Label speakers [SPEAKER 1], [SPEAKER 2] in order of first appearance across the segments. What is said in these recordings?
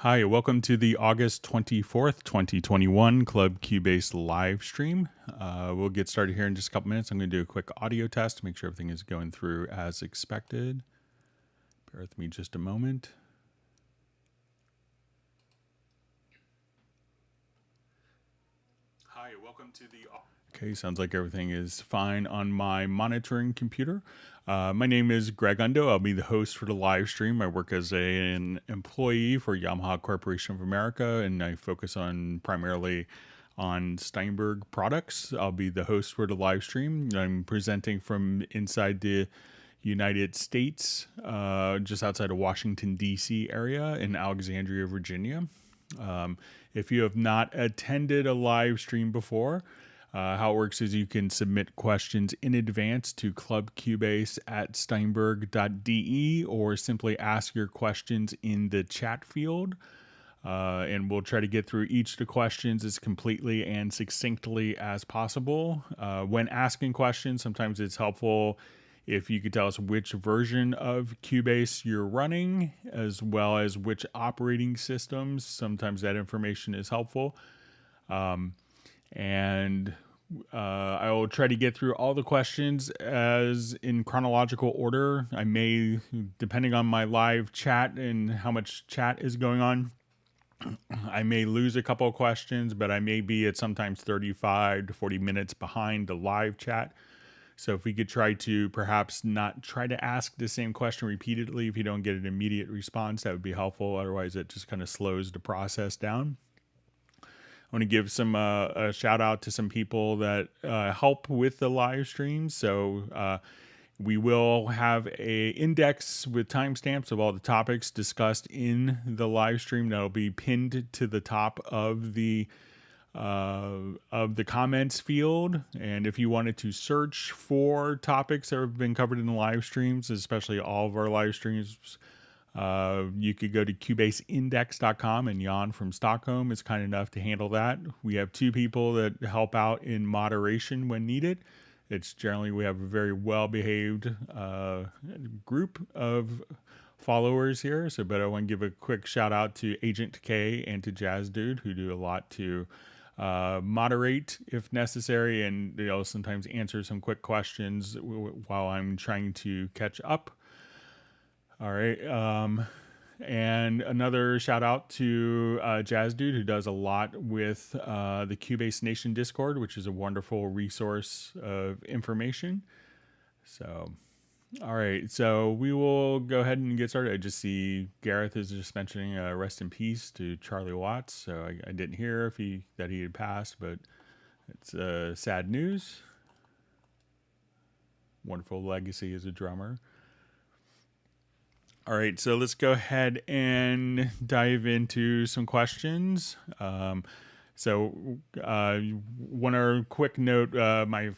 [SPEAKER 1] Hi, welcome to the August 24th, 2021 Club Cubase live stream. We'll get started here in just a couple minutes. I'm going to do a quick audio test to make sure everything is going through as expected. Bear with me just a moment. Hi, welcome to the... Okay, sounds like everything is fine on my monitoring computer. My name is Greg Undo. I'll be the host for the live stream. I work as an employee for Yamaha Corporation of America, and I focus primarily on Steinberg products. I'll be the host for the live stream. I'm presenting from inside the United States, just outside of Washington, D.C. area in Alexandria, Virginia. If you have not attended a live stream before, how it works is you can submit questions in advance to clubcubase@steinberg.de or simply ask your questions in the chat field. And we'll try to get through each of the questions as completely and succinctly as possible. When asking questions, sometimes it's helpful if you could tell us which version of Cubase you're running, as well as which operating systems. Sometimes that information is helpful. I will try to get through all the questions as in chronological order. I may, depending on my live chat and how much chat is going on, I may lose a couple of questions, but I may be at sometimes 35 to 40 minutes behind the live chat. So if we could try to perhaps not try to ask the same question repeatedly, if you don't get an immediate response, that would be helpful. Otherwise, it just kind of slows the process down. I want to give a shout out to some people that help with the live stream. So we will have a index with timestamps of all the topics discussed in the live stream that'll be pinned to the top of the comments field. And if you wanted to search for topics that have been covered in the live streams, especially all of our live streams, you could go to cubaseindex.com, and Jan from Stockholm is kind enough to handle that. We have two people that help out in moderation when needed. It's generally, we have a very well-behaved group of followers here. But I want to give a quick shout out to Agent K and to Jazz Dude, who do a lot to moderate if necessary, and sometimes answer some quick questions while I'm trying to catch up. All right. And another shout out to Jazz Dude, who does a lot with the Cubase Nation Discord, which is a wonderful resource of information. So, all right. So we will go ahead and get started. I just see Gareth is just mentioning rest in peace to Charlie Watts. So I didn't hear that he had passed, but it's sad news. Wonderful legacy as a drummer. All right, so let's go ahead and dive into some questions. One other quick note, my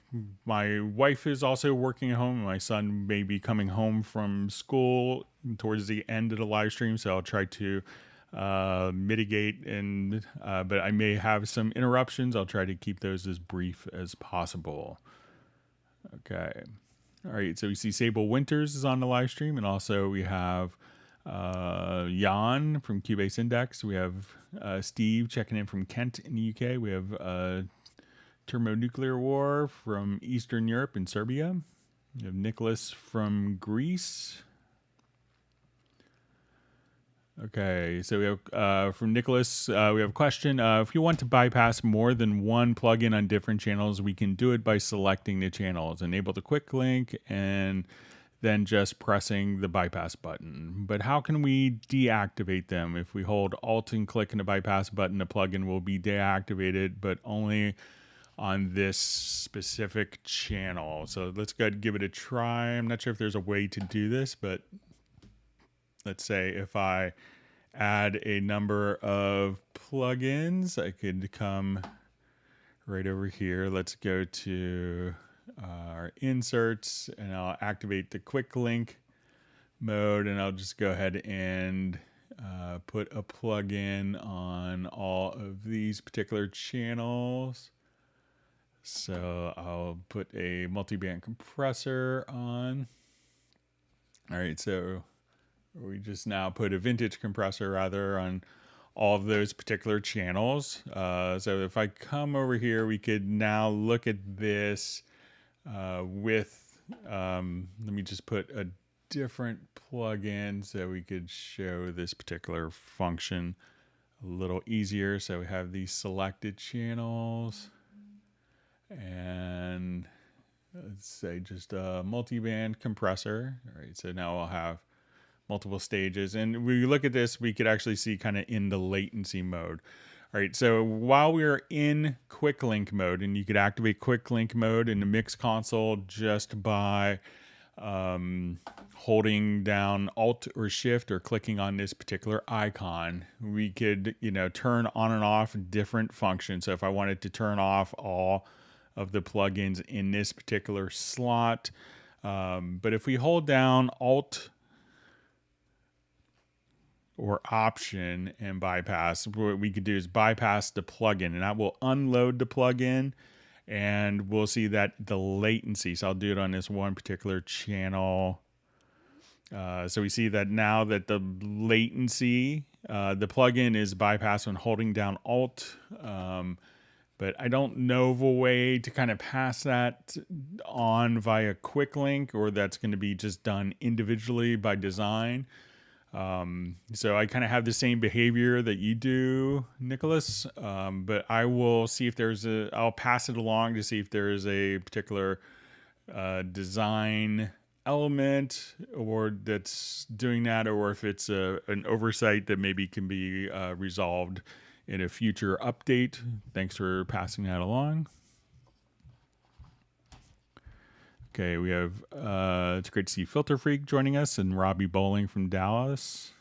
[SPEAKER 1] wife is also working at home. My son may be coming home from school towards the end of the live stream, so I'll try to mitigate, but I may have some interruptions. I'll try to keep those as brief as possible. Okay. All right, so we see Sable Winters is on the live stream, and also we have Jan from Cubase Index. We have Steve checking in from Kent in the UK. We have Thermonuclear War from Eastern Europe and Serbia. We have Nicholas from Greece. Okay, so we have from Nicholas, we have a question. If you want to bypass more than one plugin on different channels, we can do it by selecting the channels, enable the quick link, and then just pressing the bypass button. But how can we deactivate them? If we hold Alt and click on the bypass button, the plugin will be deactivated, but only on this specific channel. So let's go ahead and give it a try. I'm not sure if there's a way to do this, but let's say if I add a number of plugins, I could come right over here. Let's go to our inserts, and I'll activate the quick link mode, and I'll just go ahead and put a plugin on all of these particular channels. So I'll put a multi-band compressor on. All right, so we just now put a vintage compressor rather on all of those particular channels. So if I come over here, we could now look at this with, let me just put a different plugin so we could show this particular function a little easier. So we have these selected channels, and let's say just a multi-band compressor. All right, so now I'll have multiple stages. And when we look at this, we could actually see kind of in the latency mode. All right, so while we're in quick link mode, and you could activate quick link mode in the mix console just by holding down Alt or Shift or clicking on this particular icon, we could, turn on and off different functions. So if I wanted to turn off all of the plugins in this particular slot, but if we hold down Alt or Option and bypass, what we could do is bypass the plugin, and that will unload the plugin, and we'll see that the latency. So I'll do it on this one particular channel. So we see that now that the latency, the plugin is bypassed when holding down Alt. But I don't know of a way to kind of pass that on via quick link, or that's going to be just done individually by design. So I kind of have the same behavior that you do, Nicholas, but I will see if I'll pass it along to see if there's a particular design element or that's doing that, or if it's an oversight that maybe can be resolved in a future update. Thanks for passing that along. Okay, we have, it's great to see Filter Freak joining us, and Robbie Bowling from Dallas.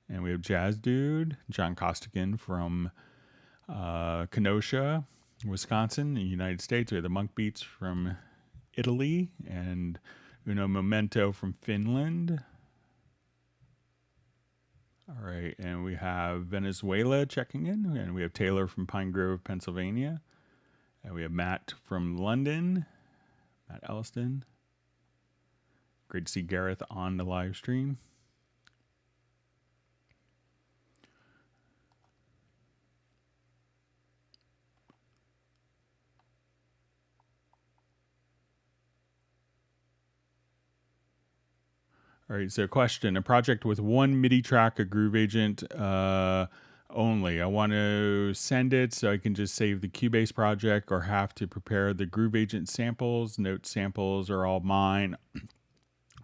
[SPEAKER 1] And we have Jazz Dude, John Costigan from Kenosha, Wisconsin, in the United States. We have the Monk Beats from Italy, and Uno Memento from Finland. All right, and we have Venezuela checking in, and we have Taylor from Pine Grove, Pennsylvania. And we have Matt from London. Matt Elliston. Great to see Gareth on the live stream. All right, so question. A project with one MIDI track, a Groove Agent only. I want to send it so I can just save the Cubase project, or have to prepare the Groove Agent samples. Note samples are all mine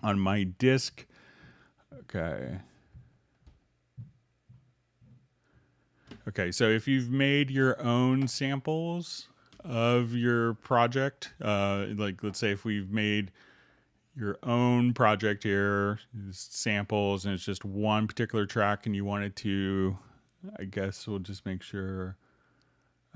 [SPEAKER 1] on my disk. Okay. Okay, so if you've made your own samples of your project, like let's say if we've made your own project here, samples, and it's just one particular track, and you wanted to, I guess we'll just make sure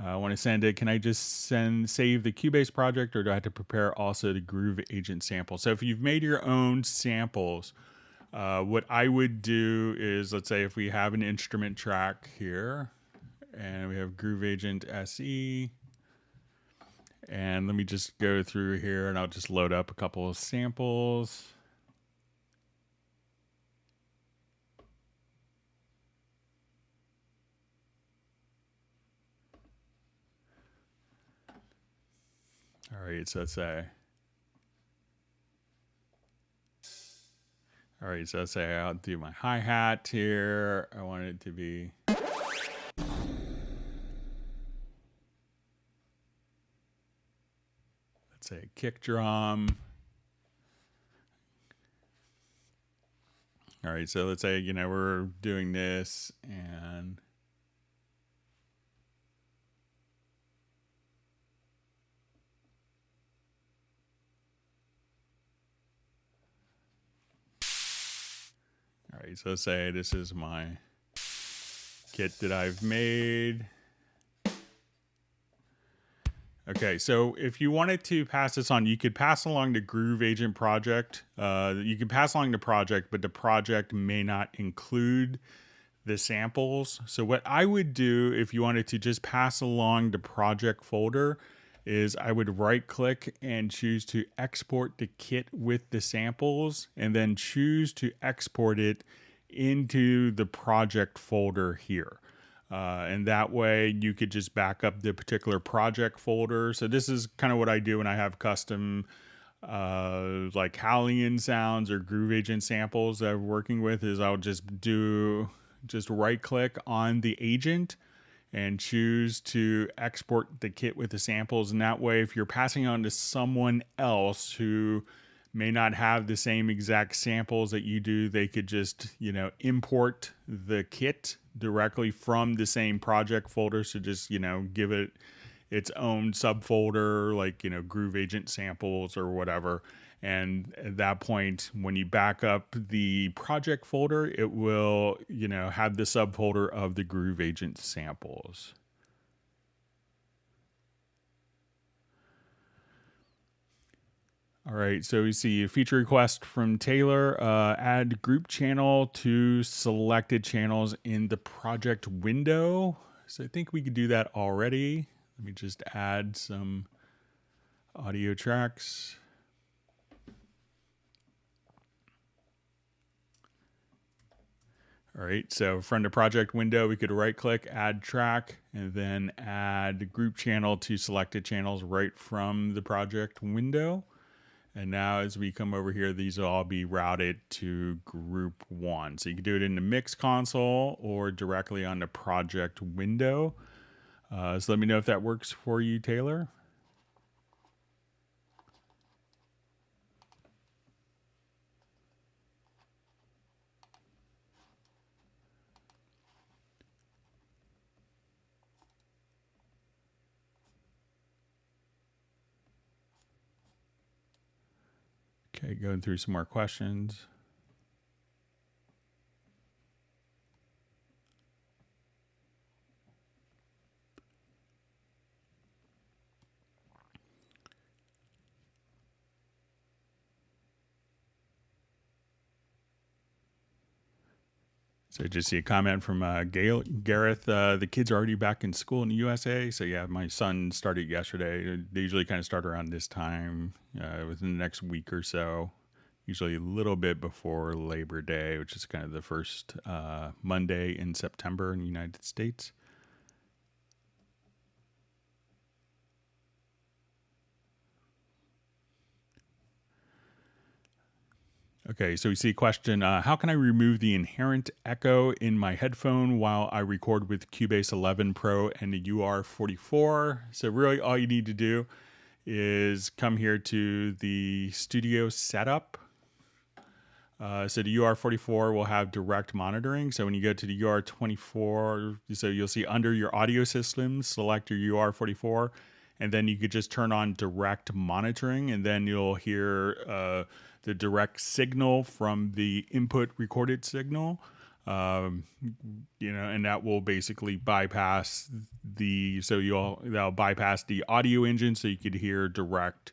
[SPEAKER 1] I want to send it. Can I just save the Cubase project, or do I have to prepare also the Groove Agent sample? So if you've made your own samples, what I would do is, let's say if we have an instrument track here, and we have Groove Agent SE, and let me just go through here, and I'll just load up a couple of samples. All right, so let's say. All right, so let's say I'll do my hi-hat here. I want it to be. Let's say kick drum. All right, so let's say, we're doing this, and all right, so let's say this is my kit that I've made. Okay, so if you wanted to pass this on, you could pass along the Groove Agent project. You can pass along the project, but the project may not include the samples. So what I would do if you wanted to just pass along the project folder is I would right click and choose to export the kit with the samples, and then choose to export it into the project folder here. And that way you could just back up the particular project folder. So this is kind of what I do when I have custom like HALion sounds or Groove Agent samples that I'm working with. Is I'll just right click on the agent and choose to export the kit with the samples. And that way, if you're passing on to someone else who may not have the same exact samples that you do, they could just, import the kit directly from the same project folder. So just, give it its own subfolder, like, Groove Agent samples or whatever. And at that point, when you back up the project folder, it will, have the subfolder of the Groove Agent samples. All right, so we see a feature request from Taylor, add group channel to selected channels in the project window. So I think we could do that already. Let me just add some audio tracks. All right, so from the project window, we could right click, add track, and then add group channel to selected channels right from the project window. And now as we come over here, these will all be routed to group one. So you can do it in the mix console or directly on the project window. So let me know if that works for you, Taylor. Okay, going through some more questions. So I just see a comment from Gareth. The kids are already back in school in the USA. So yeah, my son started yesterday. They usually kind of start around this time within the next week or so. Usually a little bit before Labor Day, which is kind of the first Monday in September in the United States. Okay, so we see a question, how can I remove the inherent echo in my headphone while I record with Cubase 11 Pro and the UR44? So really all you need to do is come here to the studio setup. So the UR44 will have direct monitoring. So when you go to the UR24, so you'll see under your audio systems, select your UR44, and then you could just turn on direct monitoring, and then you'll hear the direct signal from the input recorded signal. And that will basically bypass that'll bypass the audio engine, so you could hear direct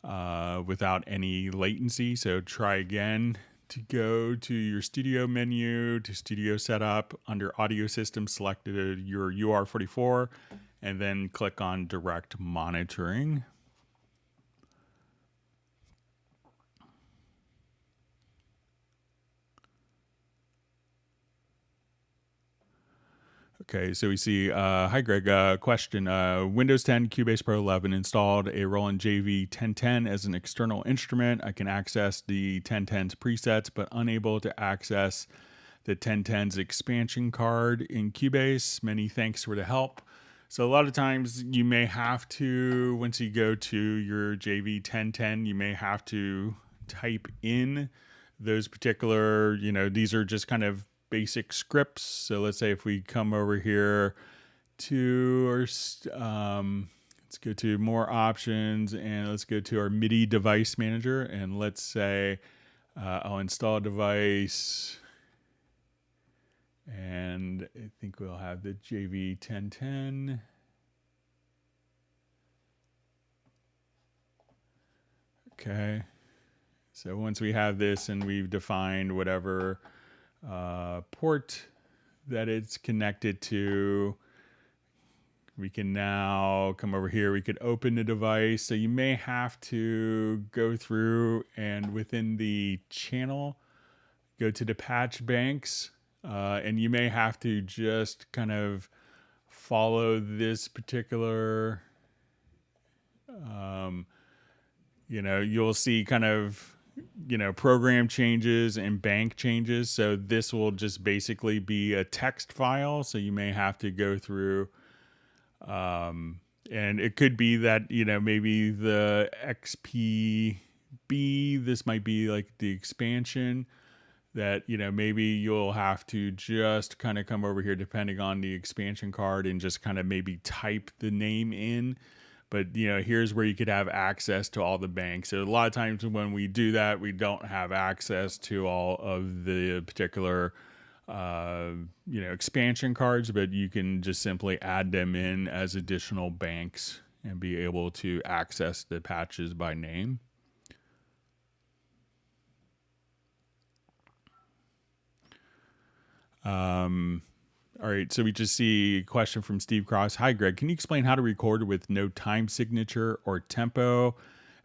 [SPEAKER 1] without any latency. So try again to go to your studio menu, to studio setup, under audio system, select your UR44, and then click on direct monitoring. Okay, so we see, hi Greg, question, Windows 10, Cubase Pro 11 installed a Roland JV-1010 as an external instrument. I can access the 1010's presets, but unable to access the 1010's expansion card in Cubase. Many thanks for the help. So a lot of times you may have to, once you go to your JV-1010, you may have to type in those particular, these are just kind of basic scripts. So let's say if we come over here to let's go to more options, and let's go to our MIDI device manager, and let's say I'll install a device, and I think we'll have the JV-1010. Okay, so once we have this and we've defined whatever port that it's connected to, we can now come over here. We could open the device. So you may have to go through and within the channel, go to the patch banks, and you may have to just kind of follow this particular, you'll see kind of, program changes and bank changes. So this will just basically be a text file. So you may have to go through, and it could be that, maybe the XPB, this might be like the expansion that, maybe you'll have to just kind of come over here depending on the expansion card and just kind of maybe type the name in. But, here's where you could have access to all the banks. So a lot of times when we do that, we don't have access to all of the particular, expansion cards, but you can just simply add them in as additional banks and be able to access the patches by name. All right, so we just see a question from Steve Cross. Hi, Greg. Can you explain how to record with no time signature or tempo?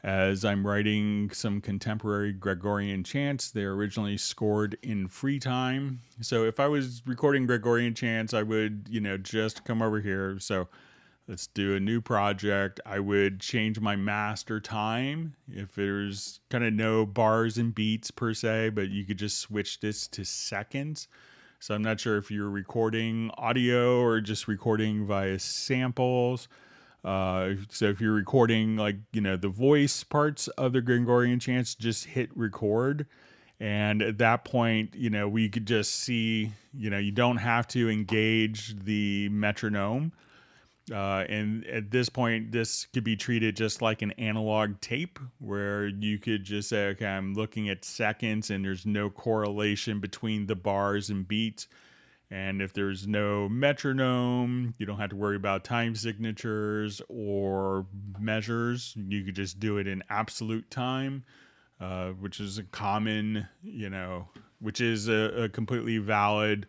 [SPEAKER 1] As I'm writing some contemporary Gregorian chants, they're originally scored in free time. So if I was recording Gregorian chants, I would, just come over here. So let's do a new project. I would change my master time if there's kind of no bars and beats per se, but you could just switch this to seconds. So I'm not sure if you're recording audio or just recording via samples. So if you're recording the voice parts of the Gregorian chants, just hit record. And at that point, we could just see, you don't have to engage the metronome. And at this point, this could be treated just like an analog tape where you could just say, okay, I'm looking at seconds and there's no correlation between the bars and beats. And if there's no metronome, you don't have to worry about time signatures or measures. You could just do it in absolute time, which is a common, which is a completely valid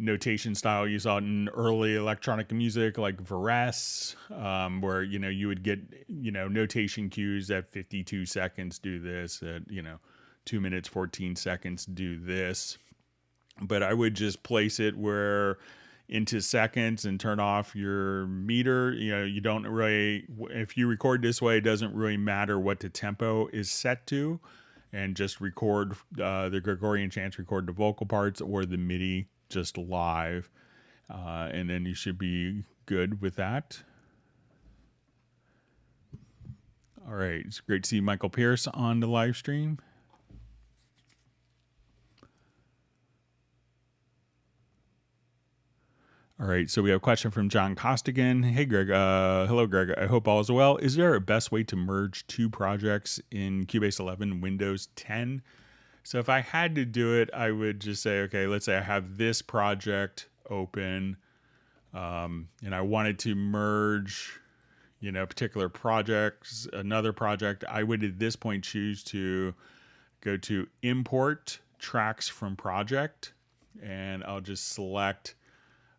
[SPEAKER 1] notation style you saw in early electronic music like Varese, where you would get notation cues at 52 seconds do this, at 2 minutes 14 seconds do this. But I would just place it where into seconds and turn off your meter. You don't really, if you record this way, it doesn't really matter what the tempo is set to, and just record the Gregorian chants, record the vocal parts or the MIDI just live, and then you should be good with that. All right, it's great to see Michael Pierce on the live stream. All right, so we have a question from John Costigan. Hey, Greg. Hello, Greg. I hope all is well. Is there a best way to merge two projects in Cubase 11 Windows 10? So if I had to do it, I would just say, okay, let's say I have this project open, and I wanted to merge, particular projects, another project. I would at this point choose to go to Import Tracks from Project, and I'll just select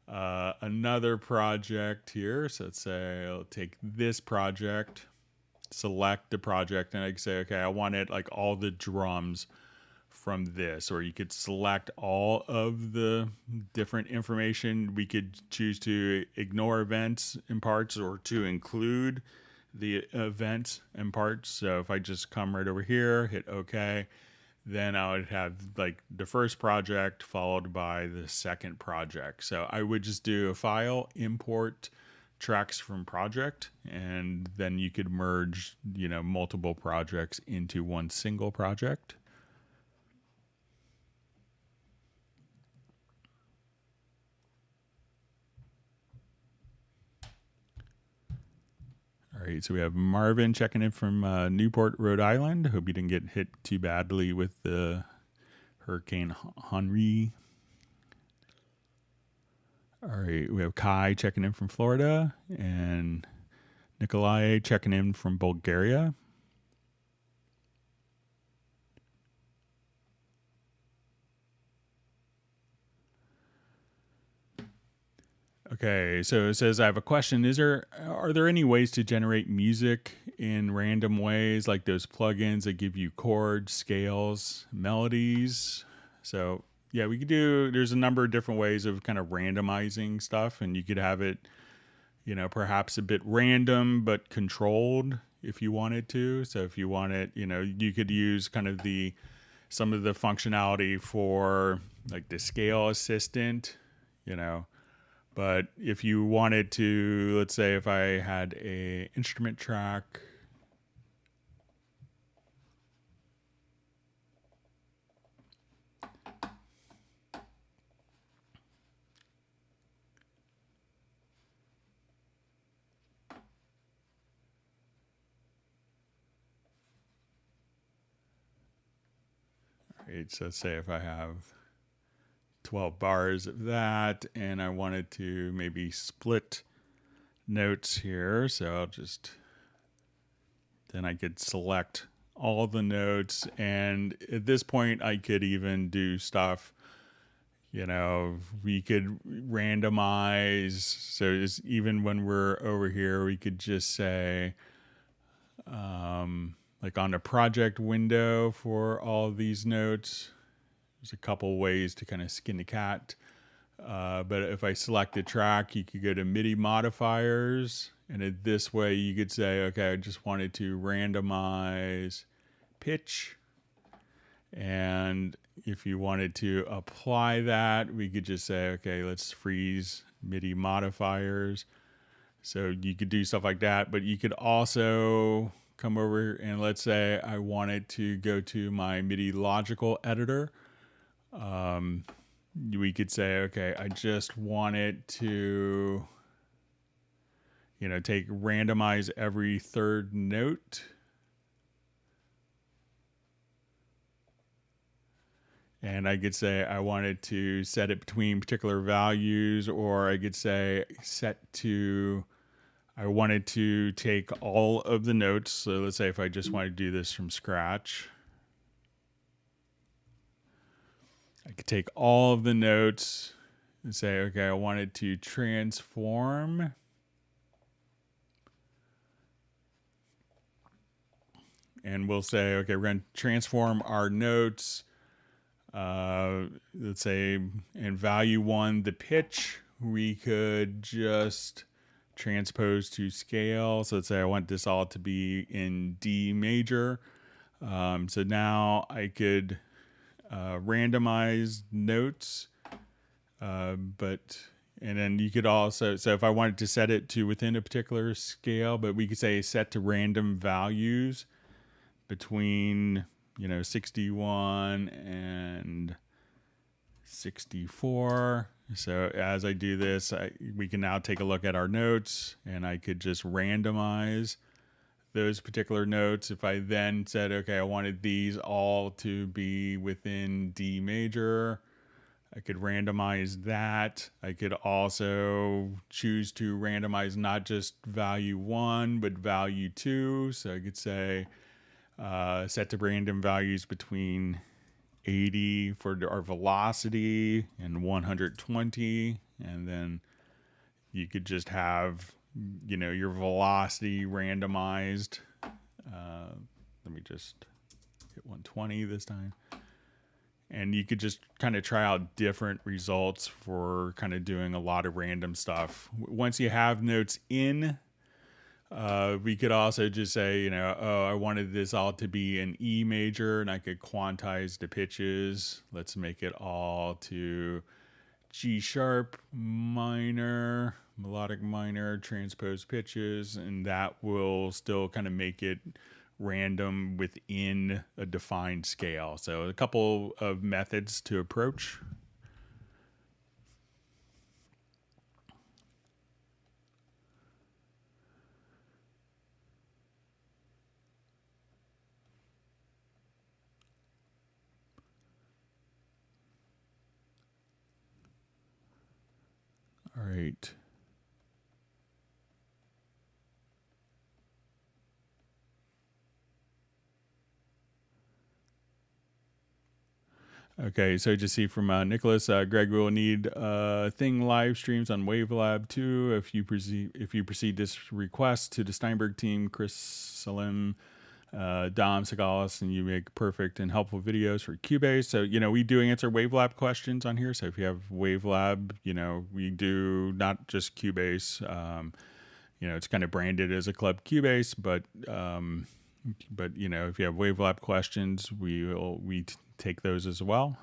[SPEAKER 1] another project here. So let's say I'll take this project, select the project, and I can say, okay, I want it like all the drums from this, or you could select all of the different information. We could choose to ignore events and parts or to include the events and parts. So if I just come right over here, hit OK, then I would have like the first project followed by the second project. So I would just do a file, import tracks from project, and then you could merge, multiple projects into one single project. All right, so we have Marvin checking in from Newport, Rhode Island. Hope you didn't get hit too badly with the Hurricane Henri. All right, we have Kai checking in from Florida, and Nikolai checking in from Bulgaria. Okay, so it says, I have a question. Are there any ways to generate music in random ways, like those plugins that give you chords, scales, melodies? So yeah, there's a number of different ways of kind of randomizing stuff, and you could have it perhaps a bit random but controlled if you wanted to. So if you wanted, you could use kind of some of the functionality for like the scale assistant, but if you wanted to, let's say if I had a instrument track, right, so say if I have 12 bars of that and I wanted to maybe split notes here, so then I could select all the notes, and at this point I could even do stuff, we could randomize. So even when we're over here, we could just say, like on the project window for all of these notes, there's a couple ways to kind of skin the cat. But if I select a track, you could go to MIDI modifiers, and this way you could say, okay, I just wanted to randomize pitch. And if you wanted to apply that, we could just say, okay, let's freeze MIDI modifiers. So you could do stuff like that, but you could also come over and let's say I wanted to go to my MIDI logical editor. We could say, okay, I just wanted to, take randomize every third note. And I could say I wanted to set it between particular values, or I could say I wanted to take all of the notes. So let's say if I just want to do this from scratch, I could take all of the notes and say, okay, I wanted to transform. And we'll say, okay, we're going to transform our notes. Let's say in value 1, the pitch, we could just transpose to scale. So let's say I want this all to be in D major. So now I could randomize notes, and then you could also, so if I wanted to set it to within a particular scale, but we could say set to random values between 61 and 64. So as I do this, we can now take a look at our notes, and I could just randomize those particular notes. If I then said, okay, I wanted these all to be within D major, I could randomize that. I could also choose to randomize not just value 1, but value 2. So I could say, set to random values between 80 for our velocity and 120. And then you could just have, your velocity randomized. Let me just hit 120 this time. And you could just kind of try out different results for kind of doing a lot of random stuff. Once you have notes in, we could also just say, oh, I wanted this all to be an E major, and I could quantize the pitches. Let's make it all to G sharp minor, melodic minor, transpose pitches, and that will still kind of make it random within a defined scale. So a couple of methods to approach. All right. Okay, so just see from Nicholas, Greg will need thing live streams on WaveLab too. If you proceed this request to the Steinberg team, Chris Salim, Dom Sagalis, and you make perfect and helpful videos for Cubase. So, we do answer WaveLab questions on here. So if you have WaveLab, we do not just Cubase. it's kind of branded as a Club Cubase, but if you have WaveLab questions, we take those as well.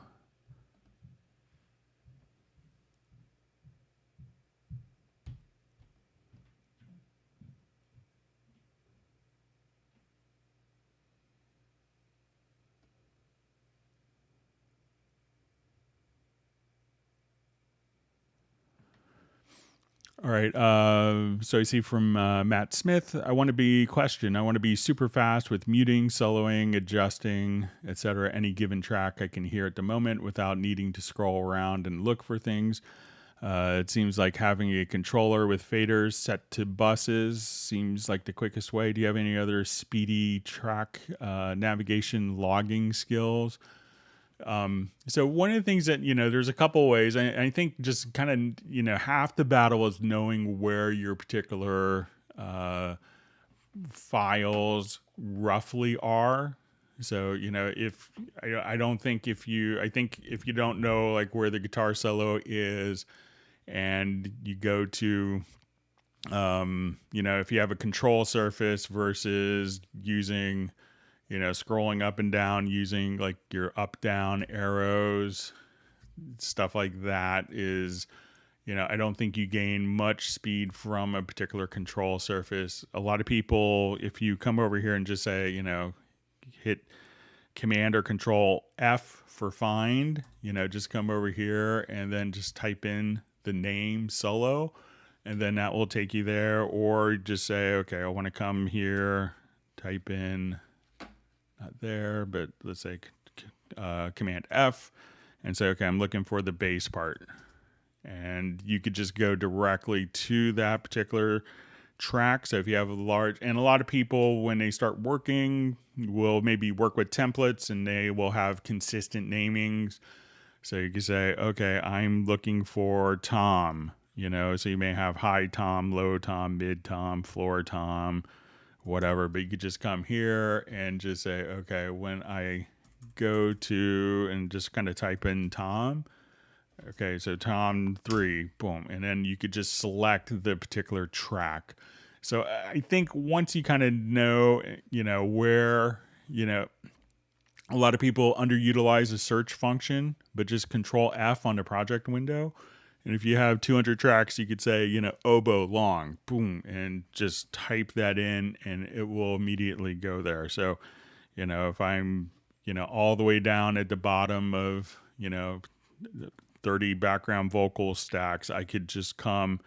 [SPEAKER 1] All right. So I see from Matt Smith, I want to be super fast with muting, soloing, adjusting, etc. Any given track I can hear at the moment without needing to scroll around and look for things. It seems like having a controller with faders set to buses seems like the quickest way. Do you have any other speedy track navigation logging skills? So one of the things that, there's a couple ways. I think just kind of, half the battle is knowing where your particular files roughly are. So, if I don't think if you don't know like where the guitar solo is and you go to, if you have a control surface versus using, scrolling up and down using like your up down arrows, stuff like that is, I don't think you gain much speed from a particular control surface. A lot of people, if you come over here and just say, hit Command or Control F for find, just come over here and then just type in the name solo, and then that will take you there. Or just say, okay, I want to come here, type in, not there, but let's say Command F, and say, okay, I'm looking for the bass part. And you could just go directly to that particular track. So if you have a lot of people, when they start working, will maybe work with templates and they will have consistent namings. So you can say, okay, I'm looking for tom, so you may have high tom, low tom, mid tom, floor tom, whatever, but you could just come here and just say, okay, when I go to and just kind of type in tom, okay, so tom 3, boom, and then you could just select the particular track. So I think once you kind of know, where, a lot of people underutilize the search function, but just Control F on the project window. And if you have 200 tracks, you could say, oboe long, boom, and just type that in and it will immediately go there. So, if I'm, all the way down at the bottom of, 30 background vocal stacks, I could just come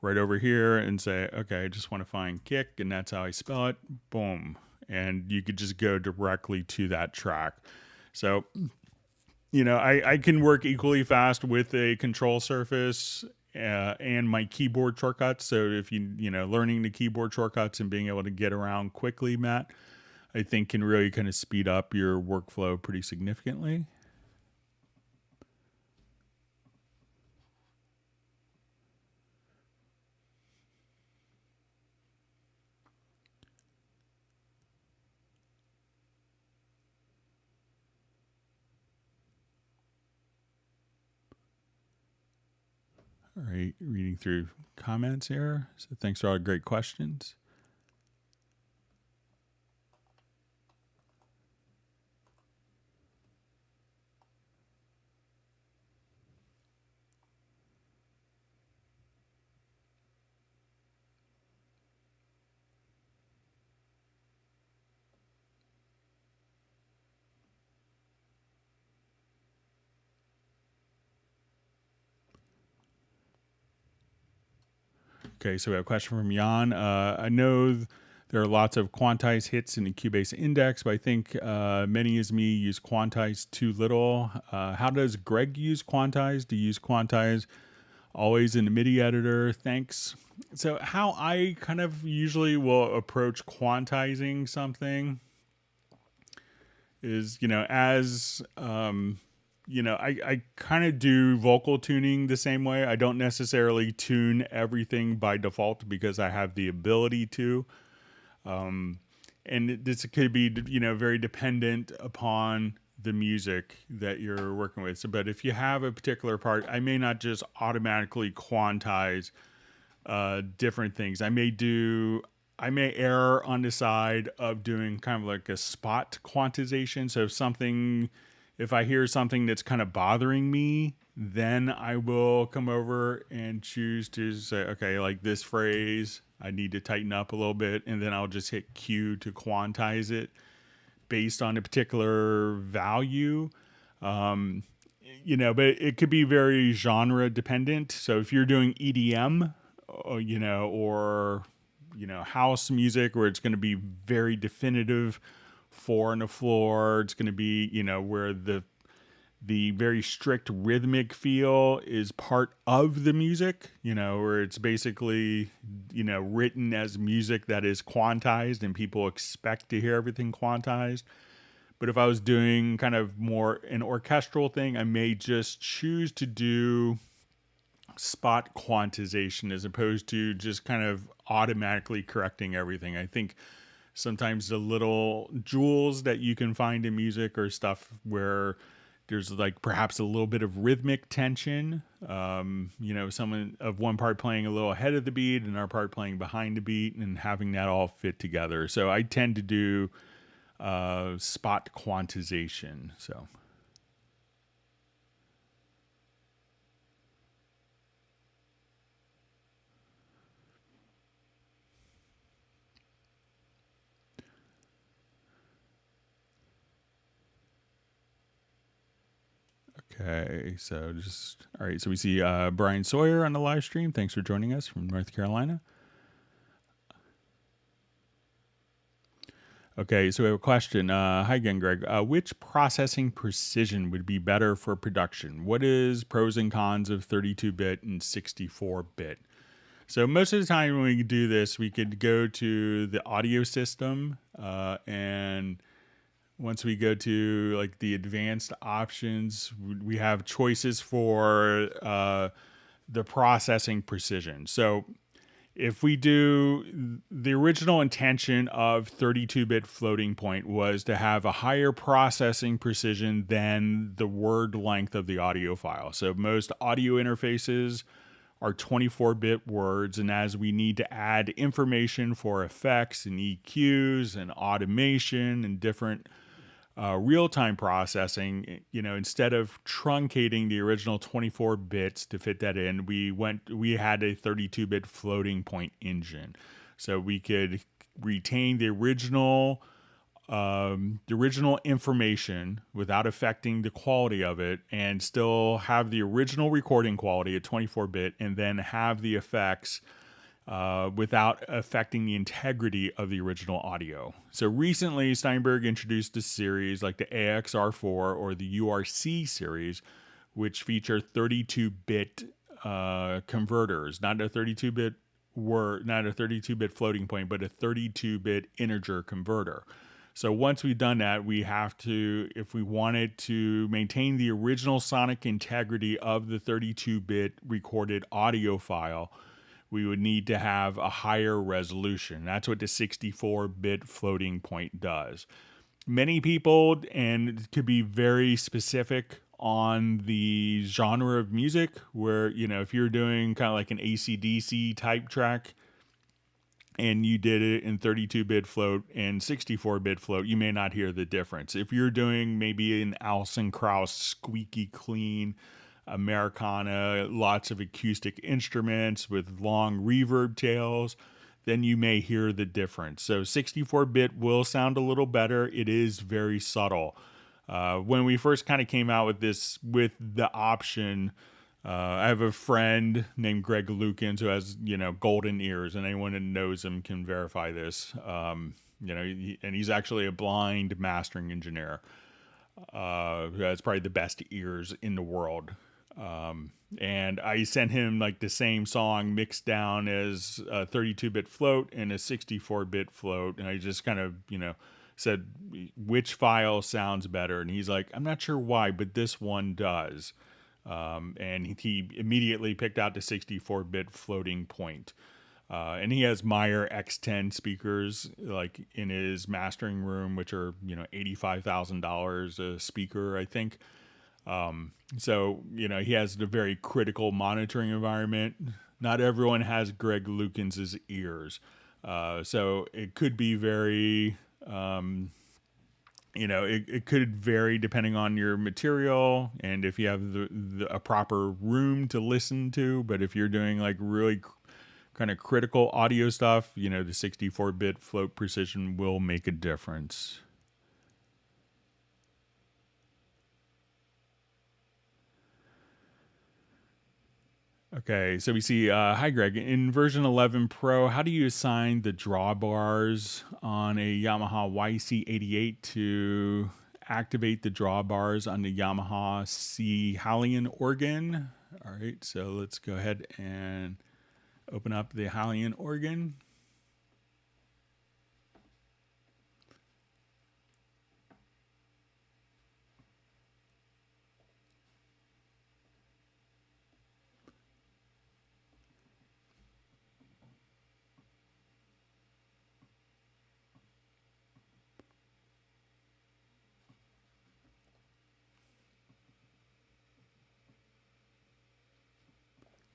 [SPEAKER 1] right over here and say, okay, I just want to find kick, and that's how I spell it, boom. And you could just go directly to that track. So, I can work equally fast with a control surface and my keyboard shortcuts. So if learning the keyboard shortcuts and being able to get around quickly, Matt, I think can really kind of speed up your workflow pretty significantly. All right, reading through comments here. So thanks for all the great questions. Okay, so we have a question from Jan. I know there are lots of quantized hits in the Cubase index, but I think many as me use quantize too little. How does Greg use quantize? Do you use quantize always in the MIDI editor? Thanks. So how I kind of usually will approach quantizing something is, I kind of do vocal tuning the same way. I don't necessarily tune everything by default because I have the ability to. And this could be, very dependent upon the music that you're working with. So, but if you have a particular part, I may not just automatically quantize different things. I may err on the side of doing kind of like a spot quantization. So if I hear something that's kind of bothering me, then I will come over and choose to say, okay, like this phrase, I need to tighten up a little bit. And then I'll just hit Q to quantize it based on a particular value. But it could be very genre dependent. So if you're doing EDM, or house music, where it's going to be very definitive, 4 on the floor, it's going to be, where the very strict rhythmic feel is part of the music, where it's basically, written as music that is quantized and people expect to hear everything quantized. But if I was doing kind of more an orchestral thing, I may just choose to do spot quantization as opposed to just kind of automatically correcting everything. I think sometimes the little jewels that you can find in music or stuff where there's like perhaps a little bit of rhythmic tension, someone of one part playing a little ahead of the beat and our part playing behind the beat and having that all fit together. So I tend to do spot quantization. So okay, so all right, so we see Brian Sawyer on the live stream. Thanks for joining us from North Carolina. Okay, so we have a question. Hi again, Greg. Which processing precision would be better for production? What is pros and cons of 32-bit and 64-bit? So most of the time when we do this, we could go to the audio system, and once we go to like the advanced options, we have choices for the processing precision. So if we do, the original intention of 32-bit floating point was to have a higher processing precision than the word length of the audio file. So most audio interfaces are 24-bit words, and as we need to add information for effects and EQs and automation and different real-time processing, instead of truncating the original 24 bits to fit that in, we had a 32-bit floating point engine, so we could retain the original information without affecting the quality of it, and still have the original recording quality at 24-bit, and then have the effects without affecting the integrity of the original audio. So recently, Steinberg introduced a series like the AXR4 or the URC series, which feature 32-bit converters, not a 32-bit floating point, but a 32-bit integer converter. So once we've done that, we have to, if we wanted to maintain the original sonic integrity of the 32-bit recorded audio file, we would need to have a higher resolution. That's what the 64-bit floating point does. Many people, and it could be very specific on the genre of music, where, if you're doing kind of like an AC/DC type track and you did it in 32-bit float and 64-bit float, you may not hear the difference. If you're doing maybe an Alison Krauss squeaky clean Americana, lots of acoustic instruments with long reverb tails, then you may hear the difference. So 64-bit will sound a little better. It is very subtle. When we first kind of came out with this, with the option, I have a friend named Greg Lukens who has, golden ears, and anyone that knows him can verify this. And he's actually a blind mastering engineer who has probably the best ears in the world. And I sent him like the same song mixed down as a 32-bit float and a 64-bit float. And I just kind of, said, which file sounds better? And he's like, I'm not sure why, but this one does. And he immediately picked out the 64-bit floating point. And he has Meyer X10 speakers like in his mastering room, which are, $85,000 a speaker, I think. So, he has a very critical monitoring environment, not everyone has Greg Lukins's ears. So it could be very, it could vary depending on your material and if you have a proper room to listen to. But if you're doing like really kind of critical audio stuff, the 64-bit float precision will make a difference. Okay, so we see, hi Greg, in version 11 Pro, how do you assign the drawbars on a Yamaha YC88 to activate the drawbars on the Yamaha HALion organ? All right, so let's go ahead and open up the HALion organ.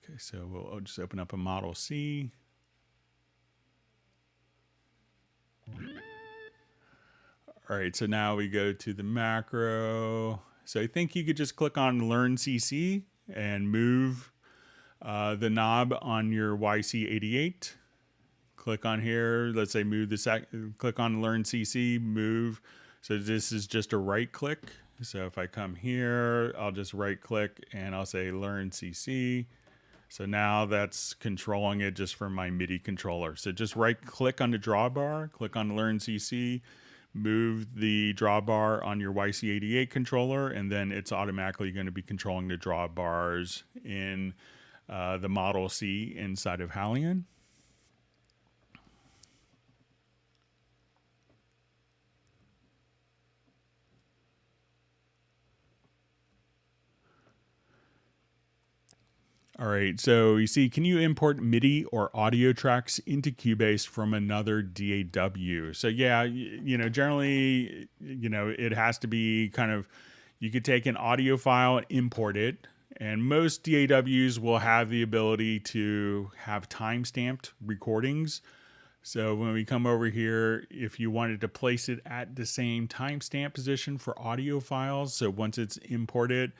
[SPEAKER 1] Okay, so we'll just open up a Model C. All right, so now we go to the macro. So I think you could just click on Learn CC and move the knob on your YC88. Click on here. Let's say move click on Learn CC, move. So this is just a right click. So if I come here, I'll just right click and I'll say Learn CC. So now that's controlling it just from my MIDI controller. So just right click on the drawbar, click on Learn CC, move the drawbar on your YC88 controller, and then it's automatically going to be controlling the drawbars in the Model C inside of HALion. All right, so you see, can you import MIDI or audio tracks into Cubase from another DAW? So yeah, generally, it has to be kind of, you could take an audio file and import it, and most DAWs will have the ability to have time-stamped recordings. So when we come over here, if you wanted to place it at the same timestamp position for audio files, so once it's imported,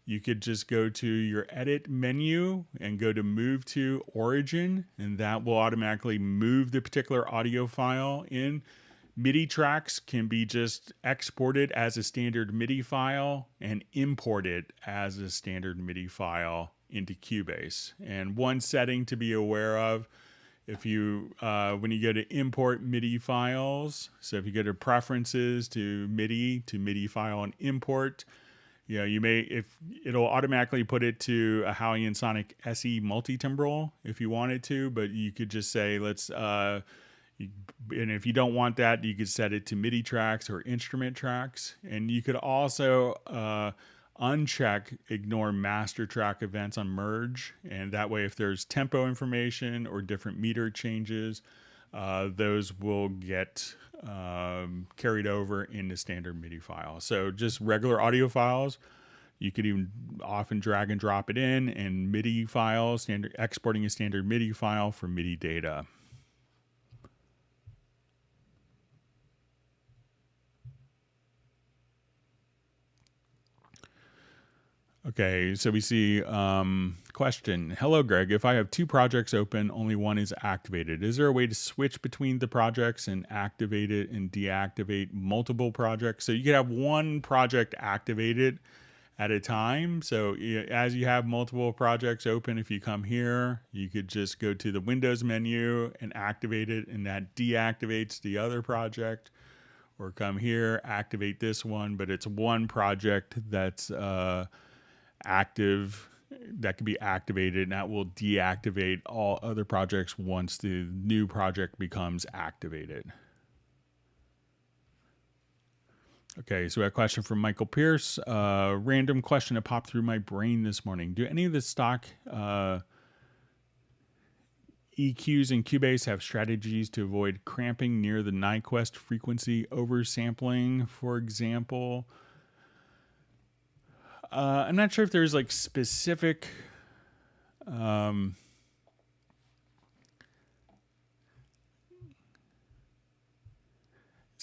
[SPEAKER 1] you could just go to your edit menu and go to move to origin, and that will automatically move the particular audio file in. MIDI tracks can be just exported as a standard MIDI file and imported as a standard MIDI file into Cubase. And one setting to be aware of, if you when you go to import MIDI files, so if you go to preferences to MIDI file and import, you may, if it'll automatically put it to a HALion Sonic SE multi-timbral if you wanted to, but you could just say, and if you don't want that, you could set it to MIDI tracks or instrument tracks. And you could also uncheck ignore master track events on merge. And that way, if there's tempo information or different meter changes, those will get carried over into standard MIDI files. So just regular audio files, you could even often drag and drop it in, and MIDI files, exporting a standard MIDI file for MIDI data. Okay, so we see question. Hello, Greg. If I have two projects open, only one is activated. Is there a way to switch between the projects and activate it and deactivate multiple projects? So you could have one project activated at a time. So as you have multiple projects open, if you come here, you could just go to the Windows menu and activate it, and that deactivates the other project. Or come here, activate this one, but it's one project that's active that can be activated, and that will deactivate all other projects once the new project becomes activated. Okay, so we have a question from Michael Pierce. Random question that popped through my brain this morning. Do any of the stock EQs in Cubase have strategies to avoid cramping near the Nyquist frequency oversampling, for example? I'm not sure if there's like specific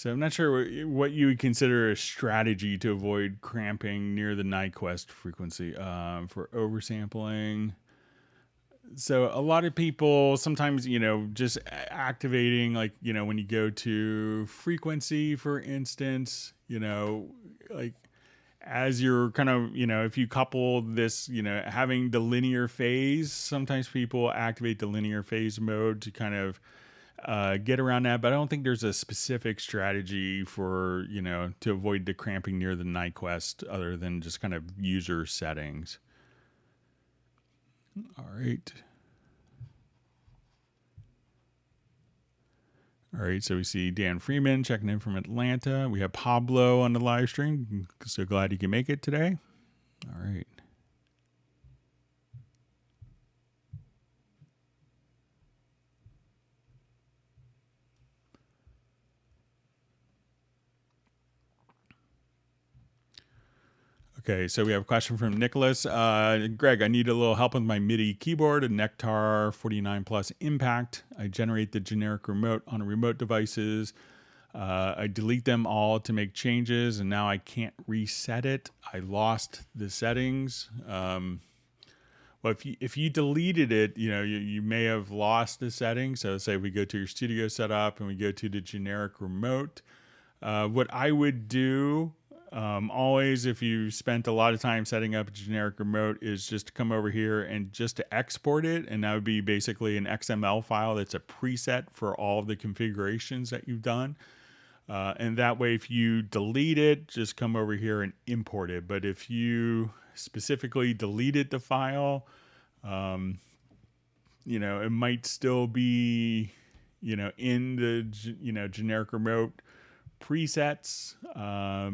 [SPEAKER 1] So I'm not sure what you would consider a strategy to avoid cramping near the Nyquist frequency for oversampling. So a lot of people sometimes, just activating, like, when you go to frequency, for instance, like as you're kind of, if you couple this, having the linear phase, sometimes people activate the linear phase mode to kind of get around that. But I don't think there's a specific strategy for, to avoid the cramping near the Nyquist other than just kind of user settings. All right. All right, so we see Dan Freeman checking in from Atlanta. We have Pablo on the live stream. So glad you can make it today. All right. Okay, so we have a question from Nicholas. Greg, I need a little help with my MIDI keyboard, a Nectar 49 Plus Impact. I generate the generic remote on remote devices. I delete them all to make changes, and now I can't reset it. I lost the settings. Well, if you deleted it, you may have lost the settings. So say we go to your studio setup and we go to the generic remote. What I would do always, if you spent a lot of time setting up a generic remote, is just to come over here and just to export it. And that would be basically an XML file that's a preset for all of the configurations that you've done. And that way, if you delete it, just come over here and import it. But if you specifically deleted the file, it might still be, in the, generic remote presets,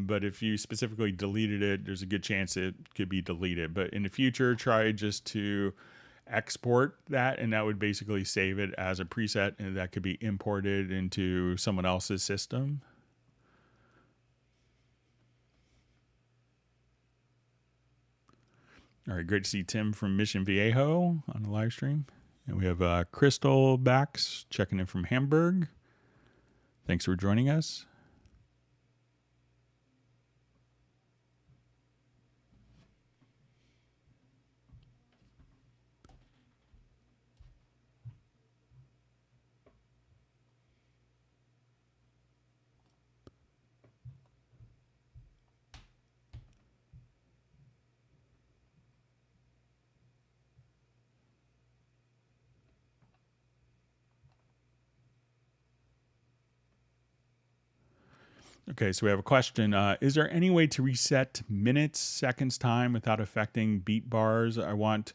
[SPEAKER 1] but if you specifically deleted it, there's a good chance it could be deleted. But in the future, try just to export that, and that would basically save it as a preset, and that could be imported into someone else's system. All right, great to see Tim from Mission Viejo on the live stream. And we have Crystal Bax checking in from Hamburg. Thanks for joining us. Okay, so we have a question. Is there any way to reset minutes, seconds, time without affecting beat bars? I want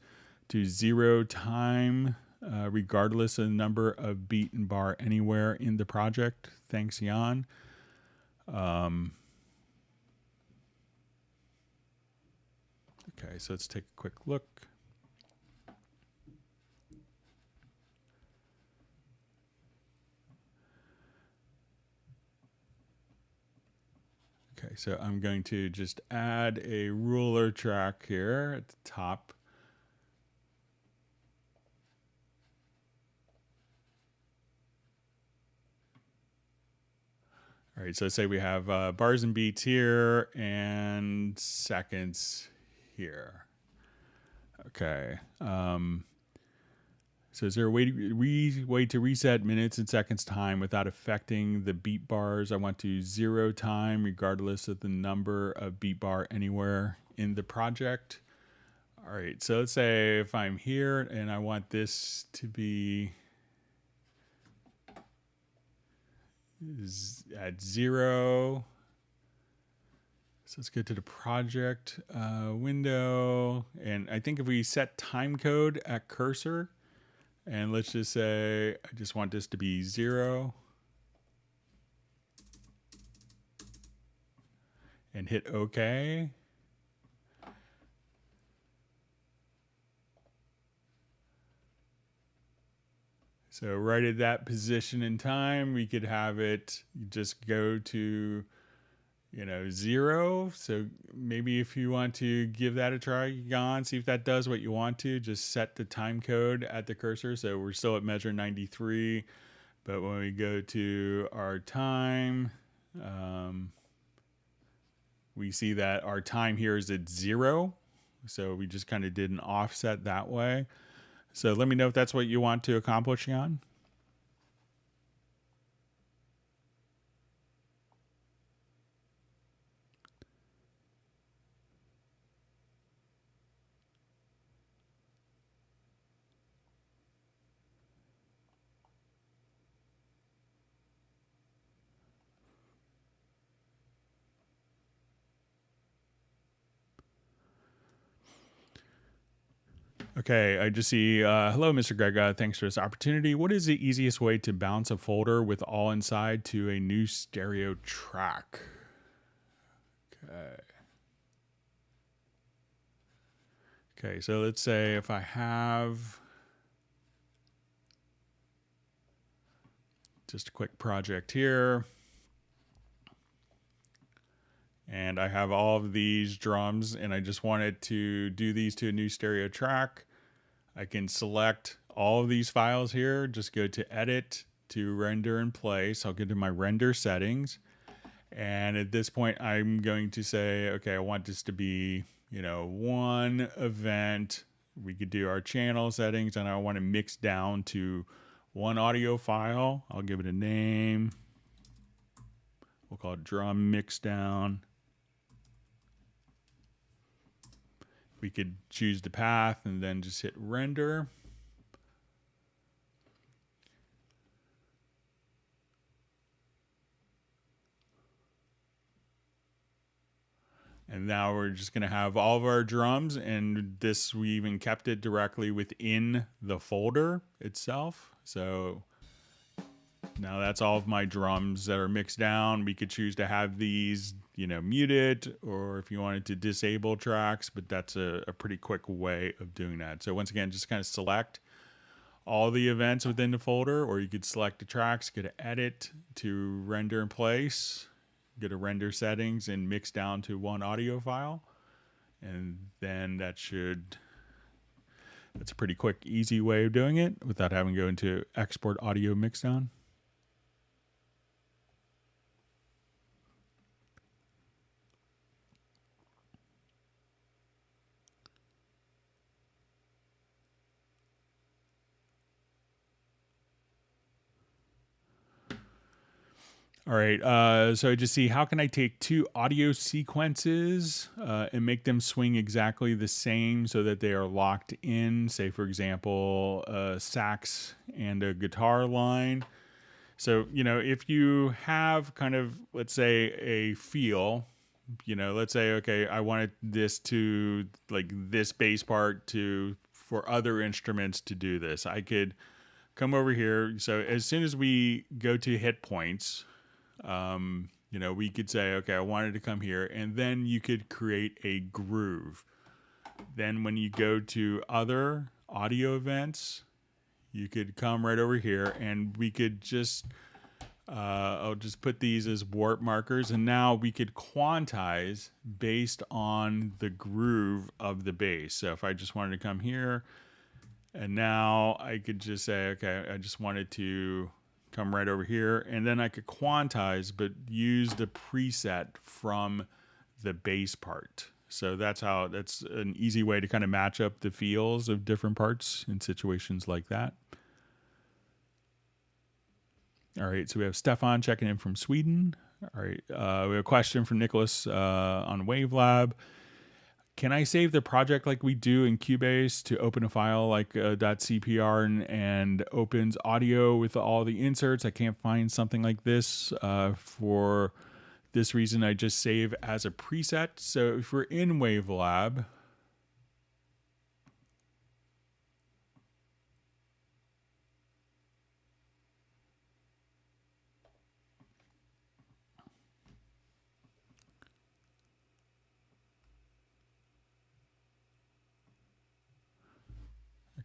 [SPEAKER 1] to zero time regardless of the number of beat and bar anywhere in the project. Thanks, Jan. Okay, so let's take a quick look. Okay, so I'm going to just add a ruler track here at the top. All right, so let's say we have bars and beats here and seconds here. Okay. So is there a way to reset minutes and seconds time without affecting the beat bars? I want to zero time regardless of the number of beat bar anywhere in the project. All right, so let's say if I'm here and I want this to be at 0. So let's go to the project window. And I think if we set timecode at cursor, and let's just say, I just want this to be 0. And hit OK. So right at that position in time, we could have it just go to, 0. So maybe if you want to give that a try, Jan, see if that does what you want to. Just set the time code at the cursor. So we're still at measure 93. But when we go to our time, we see that our time here is at 0. So we just kind of did an offset that way. So let me know if that's what you want to accomplish, Jan. Okay, I just see, hello, Mr. Greg. Thanks for this opportunity. What is the easiest way to bounce a folder with all inside to a new stereo track? Okay. Okay, so let's say if I have just a quick project here, and I have all of these drums, and I just wanted to do these to a new stereo track. I can select all of these files here, just go to Edit, to Render and Play. So I'll go to my render settings. And at this point, I'm going to say, okay, I want this to be, one event. We could do our channel settings, and I want to mix down to one audio file. I'll give it a name. We'll call it drum mix down. We could choose the path and then just hit render. And now we're just going to have all of our drums, and this, we even kept it directly within the folder itself. So now that's all of my drums that are mixed down. We could choose to have these, muted, or if you wanted to disable tracks, but that's a pretty quick way of doing that. So once again, just kind of select all the events within the folder, or you could select the tracks, go to Edit, to Render in Place, go to Render Settings, and mix down to one audio file. And then that's a pretty quick, easy way of doing it without having to go into Export Audio Mixdown. All right, so I just see, how can I take two audio sequences and make them swing exactly the same so that they are locked in? Say, for example, a sax and a guitar line. So, if you have kind of, let's say, a feel, let's say, okay, I wanted this to, like, this bass part for other instruments to do this. I could come over here. So as soon as we go to hit points, we could say, okay, I wanted to come here, and then you could create a groove. Then when you go to other audio events, you could come right over here, and we could just, I'll just put these as warp markers, and now we could quantize based on the groove of the bass. So if I just wanted to come here, and now I could just say, okay, I just wanted to come right over here, and then I could quantize, but use the preset from the bass part. So that's an easy way to kind of match up the feels of different parts in situations like that. All right, so we have Stefan checking in from Sweden. All right, we have a question from Nicholas on WaveLab. Can I save the project like we do in Cubase to open a file like .cpr and opens audio with all the inserts? I can't find something like this. For this reason, I just save as a preset. So if we're in WaveLab,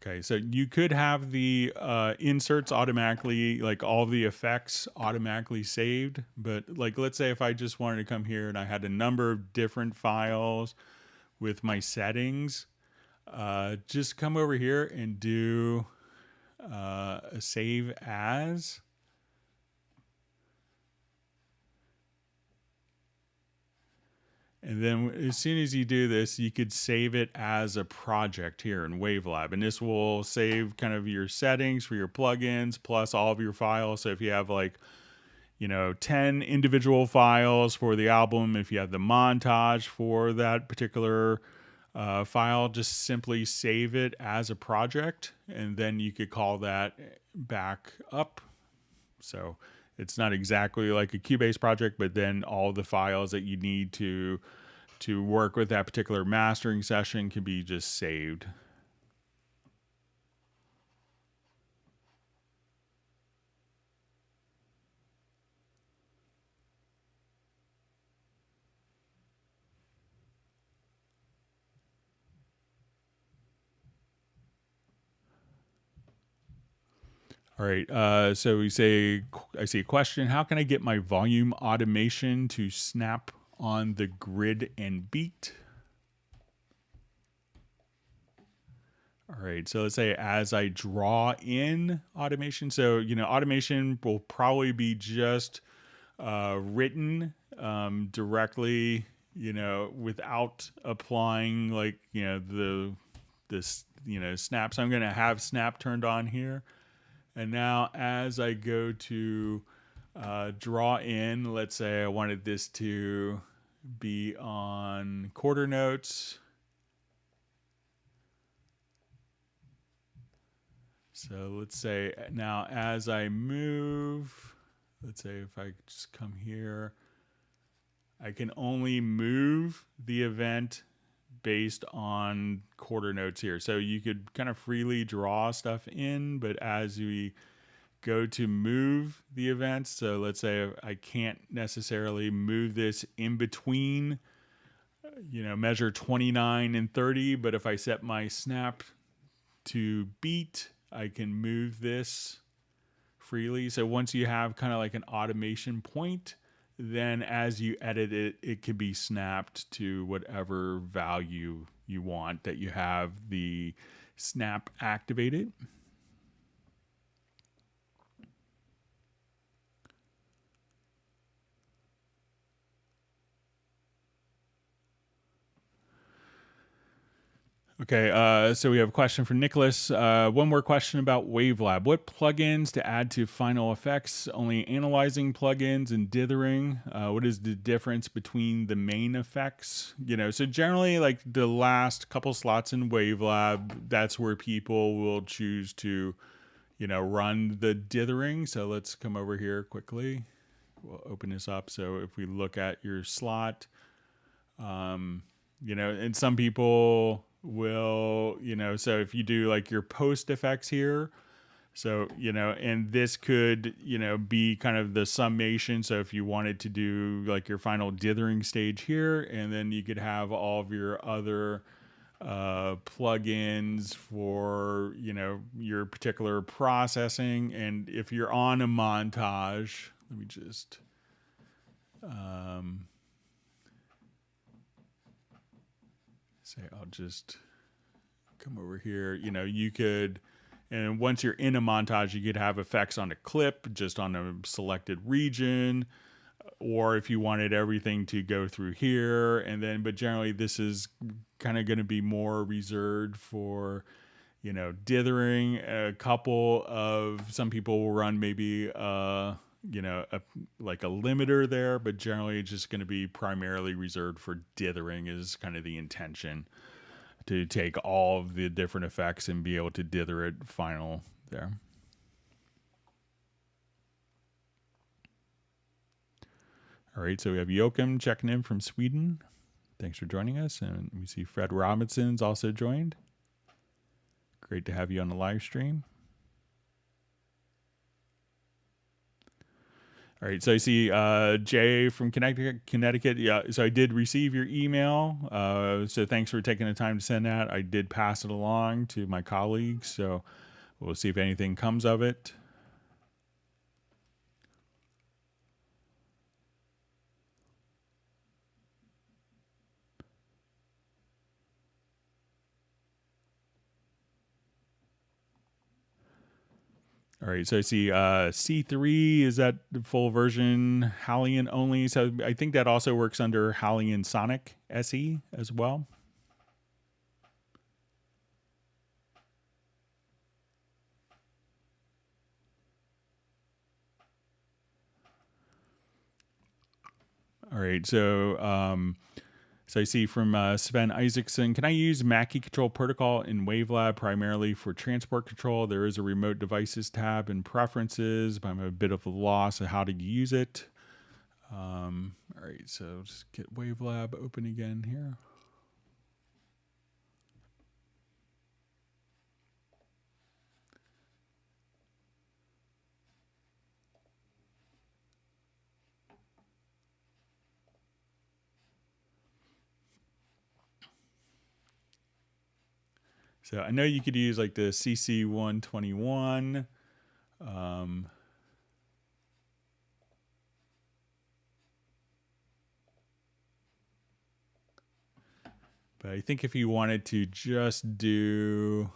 [SPEAKER 1] okay, so you could have the inserts automatically, like all the effects automatically saved. But like, let's say if I just wanted to come here and I had a number of different files with my settings, just come over here and do a save as. And then as soon as you do this, you could save it as a project here in WaveLab. And this will save kind of your settings for your plugins plus all of your files. So if you have like, 10 individual files for the album, if you have the montage for that particular file, just simply save it as a project. And then you could call that back up. So it's not exactly like a Cubase project, but then all the files that you need to work with that particular mastering session can be just saved. All right, so I see a question. How can I get my volume automation to snap on the grid and beat? All right, so let's say as I draw in automation, so, automation will probably be just written directly, without applying like, the snap. So I'm going to have snap turned on here. And now as I go to draw in, let's say I wanted this to be on quarter notes. So let's say now as I move, let's say if I just come here, I can only move the event based on quarter notes here. So you could kind of freely draw stuff in, but as we go to move the events, so let's say I can't necessarily move this in between, measure 29 and 30, but if I set my snap to beat, I can move this freely. So once you have kind of like an automation point, then as you edit it, it can be snapped to whatever value you want that you have the snap activated. Okay, so we have a question from Nicholas. One more question about WaveLab. What plugins to add to final effects? Only analyzing plugins and dithering. What is the difference between the main effects? So generally, like the last couple slots in WaveLab, that's where people will choose to, run the dithering. So let's come over here quickly. We'll open this up. So if we look at your slot, and some people will, so if you do like your post effects here, so, and this could, be kind of the summation. So if you wanted to do like your final dithering stage here, and then you could have all of your other plugins for, your particular processing. And if you're on a montage, let me just, say I'll just come over here. You could, and once you're in a montage, you could have effects on a clip, just on a selected region, or if you wanted everything to go through here, and then, but generally this is kind of going to be more reserved for, dithering. Some people will run maybe, like a limiter there, but generally it's just going to be primarily reserved for dithering is kind of the intention, to take all of the different effects and be able to dither it final there. All right, so we have Joachim checking in from Sweden. Thanks for joining us. And we see Fred Robinson's also joined. Great to have you on the live stream. All right, so I see Jay from Connecticut. Yeah, so I did receive your email. So thanks for taking the time to send that. I did pass it along to my colleagues, so we'll see if anything comes of it. All right, so I see C3, is that the full version, HALion only? So I think that also works under HALion Sonic SE as well. All right, so I see from Sven Isaacson, can I use Mackie control protocol in WaveLab primarily for transport control? There is a remote devices tab in preferences, but I'm a bit of a loss of how to use it. All right, so just get WaveLab open again here. So I know you could use like the CC-121. But I think if you wanted to just do...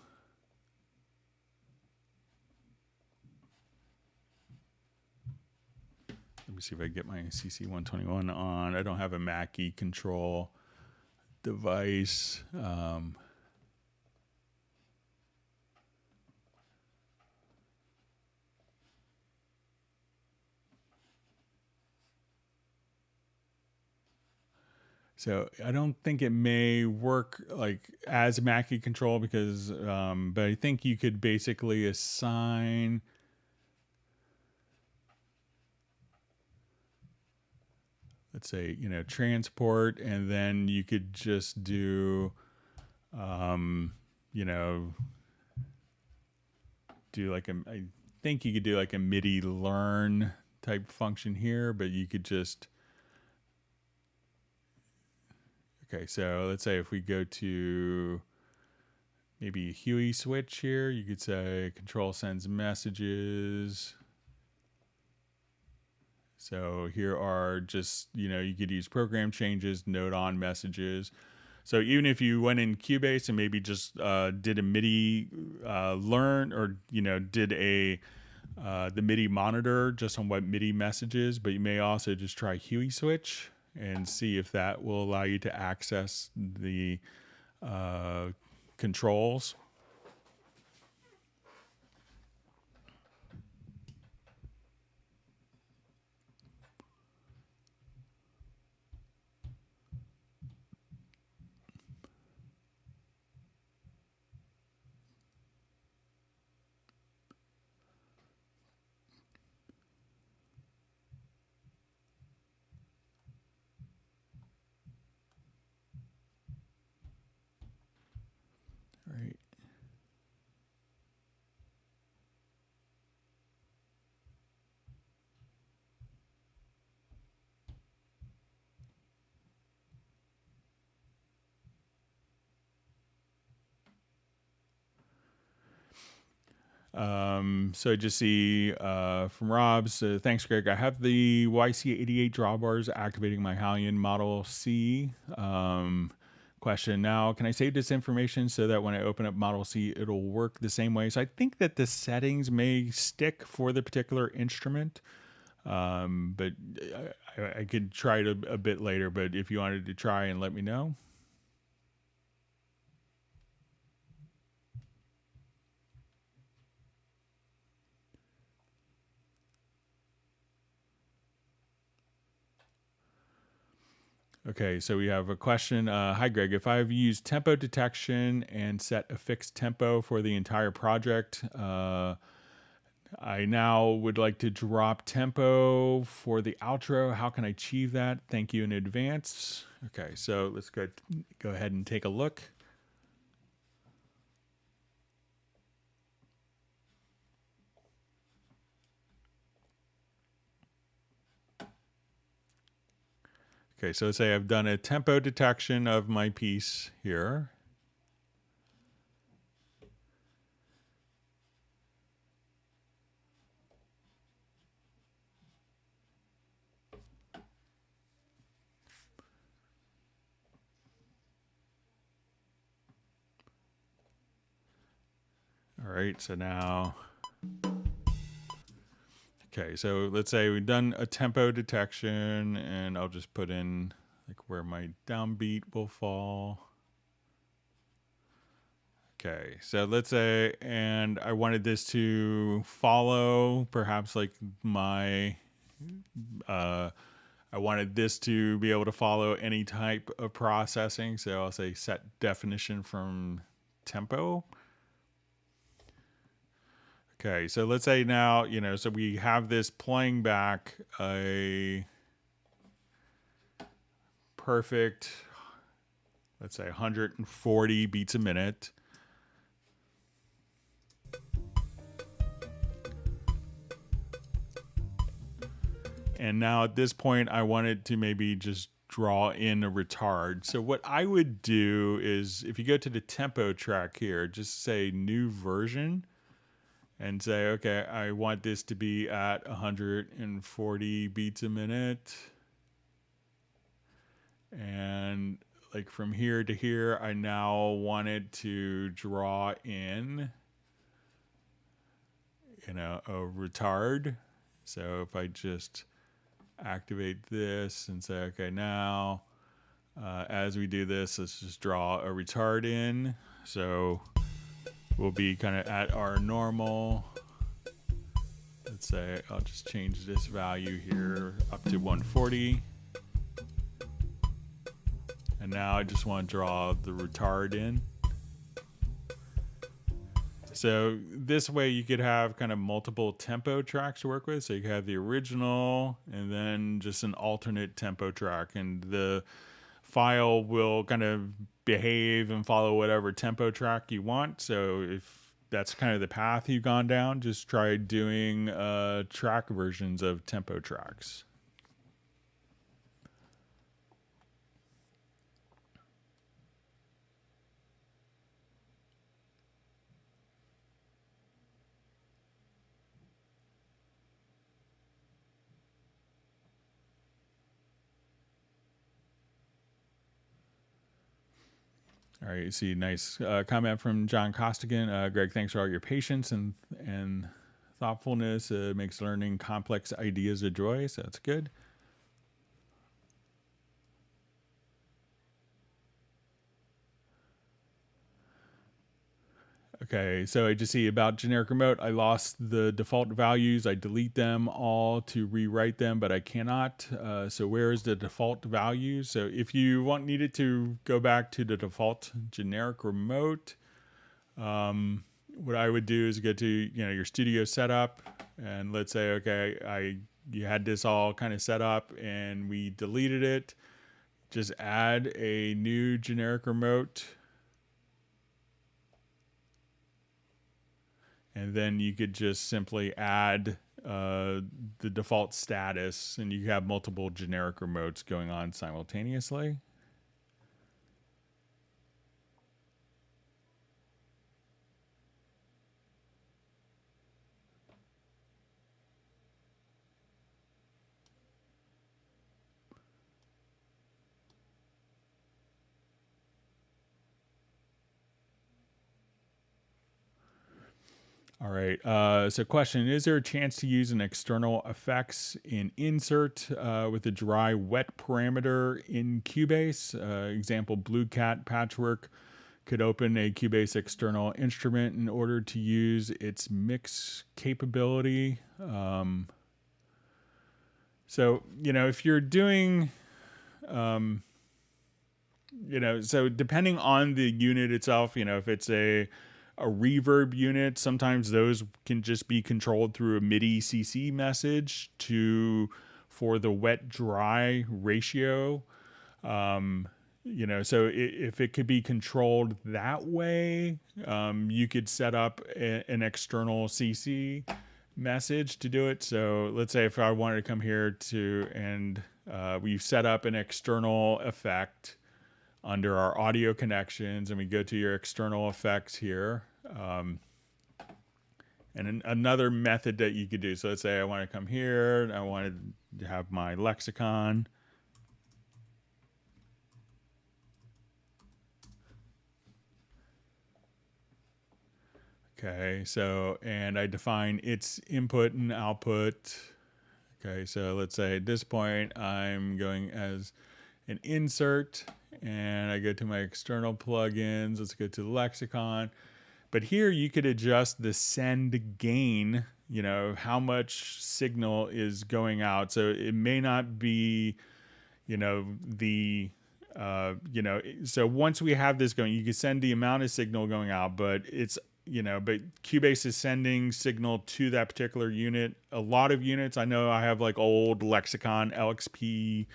[SPEAKER 1] Let me see if I get my CC-121 on. I don't have a Mackie control device. So I don't think it may work like as a Mackie control because, but I think you could basically assign, let's say, you know, transport, and then you could just do, you know, do like I think you could do like a MIDI learn type function here, but you could just, okay, so let's say if we go to maybe a Huey switch here, you could say control sends messages. So here are just, you know, you could use program changes, note on messages. So even if you went in Cubase and maybe just did a MIDI learn, or, you know, did a the MIDI monitor just on what MIDI messages, but you may also just try Huey switch and see if that will allow you to access the controls. Right. So I just see from Rob's, thanks, Greg. I have the YC88 drawbars activating my HALion Model C. Question now, can I save this information so that when I open up Model C, it'll work the same way? So I think that the settings may stick for the particular instrument, but I could try it a bit later. But if you wanted to try and let me know. Okay, so we have a question. Hi, Greg. If I've used tempo detection and set a fixed tempo for the entire project, I now would like to drop tempo for the outro. How can I achieve that? Thank you in advance. Okay, so let's go ahead and take a look. Okay, so let's say I've done a tempo detection of my piece here. All right, so now Okay, so let's say we've done a tempo detection, and I'll just put in like where my downbeat will fall. Okay, so let's say, and I wanted this to follow perhaps like my, I wanted this to be able to follow any type of processing. So I'll say set definition from tempo. Okay, so let's say now, so we have this playing back a perfect, let's say 140 beats a minute. And now at this point, I wanted to maybe just draw in a retard. So what I would do is if you go to the tempo track here, just say new version and say, okay, I want this to be at 140 beats a minute. And like from here to here, I now wanted to draw in, a retard. So if I just activate this and say, okay, now as we do this, let's just draw a retard in. So we'll be kind of at our normal. Let's say I'll just change this value here up to 140. And now I just want to draw the retard in. So this way you could have kind of multiple tempo tracks to work with. So you could have the original and then just an alternate tempo track. And the file will kind of behave and follow whatever tempo track you want. So if that's kind of the path you've gone down, just try doing track versions of tempo tracks. All right, you see nice comment from John Costigan. Greg, thanks for all your patience and thoughtfulness. Makes learning complex ideas a joy, so that's good. Okay, so I just see about generic remote. I lost the default values. I delete them all to rewrite them, but I cannot. So where is the default value? So if you needed to go back to the default generic remote, what I would do is go to your studio setup, and let's say you had this all kind of set up, and we deleted it. Just add a new generic remote. And then you could just simply add the default status, and you have multiple generic remotes going on simultaneously. All right. So question, is there a chance to use an external effects in insert with a dry wet parameter in Cubase? Example, Blue Cat Patchwork could open a Cubase external instrument in order to use its mix capability. So, if you're doing, so depending on the unit itself, if it's a reverb unit, sometimes those can just be controlled through a MIDI CC message for the wet dry ratio. So if it could be controlled that way, you could set up an external CC message to do it. So let's say if I wanted to come here and we've set up an external effect under our audio connections, and we go to your external effects here. And another method that you could do. So let's say I want to come here and I wanted to have my lexicon. Okay, so, and I define its input and output. Okay, so let's say at this point I'm going as an insert, and I go to my external plugins. Let's go to the lexicon. But here you could adjust the send gain, you know, how much signal is going out. So it may not be, you know, so once we have this going, you can send the amount of signal going out, but it's, you know, but Cubase is sending signal to that particular unit. A lot of units, I know I have like old lexicon LXP1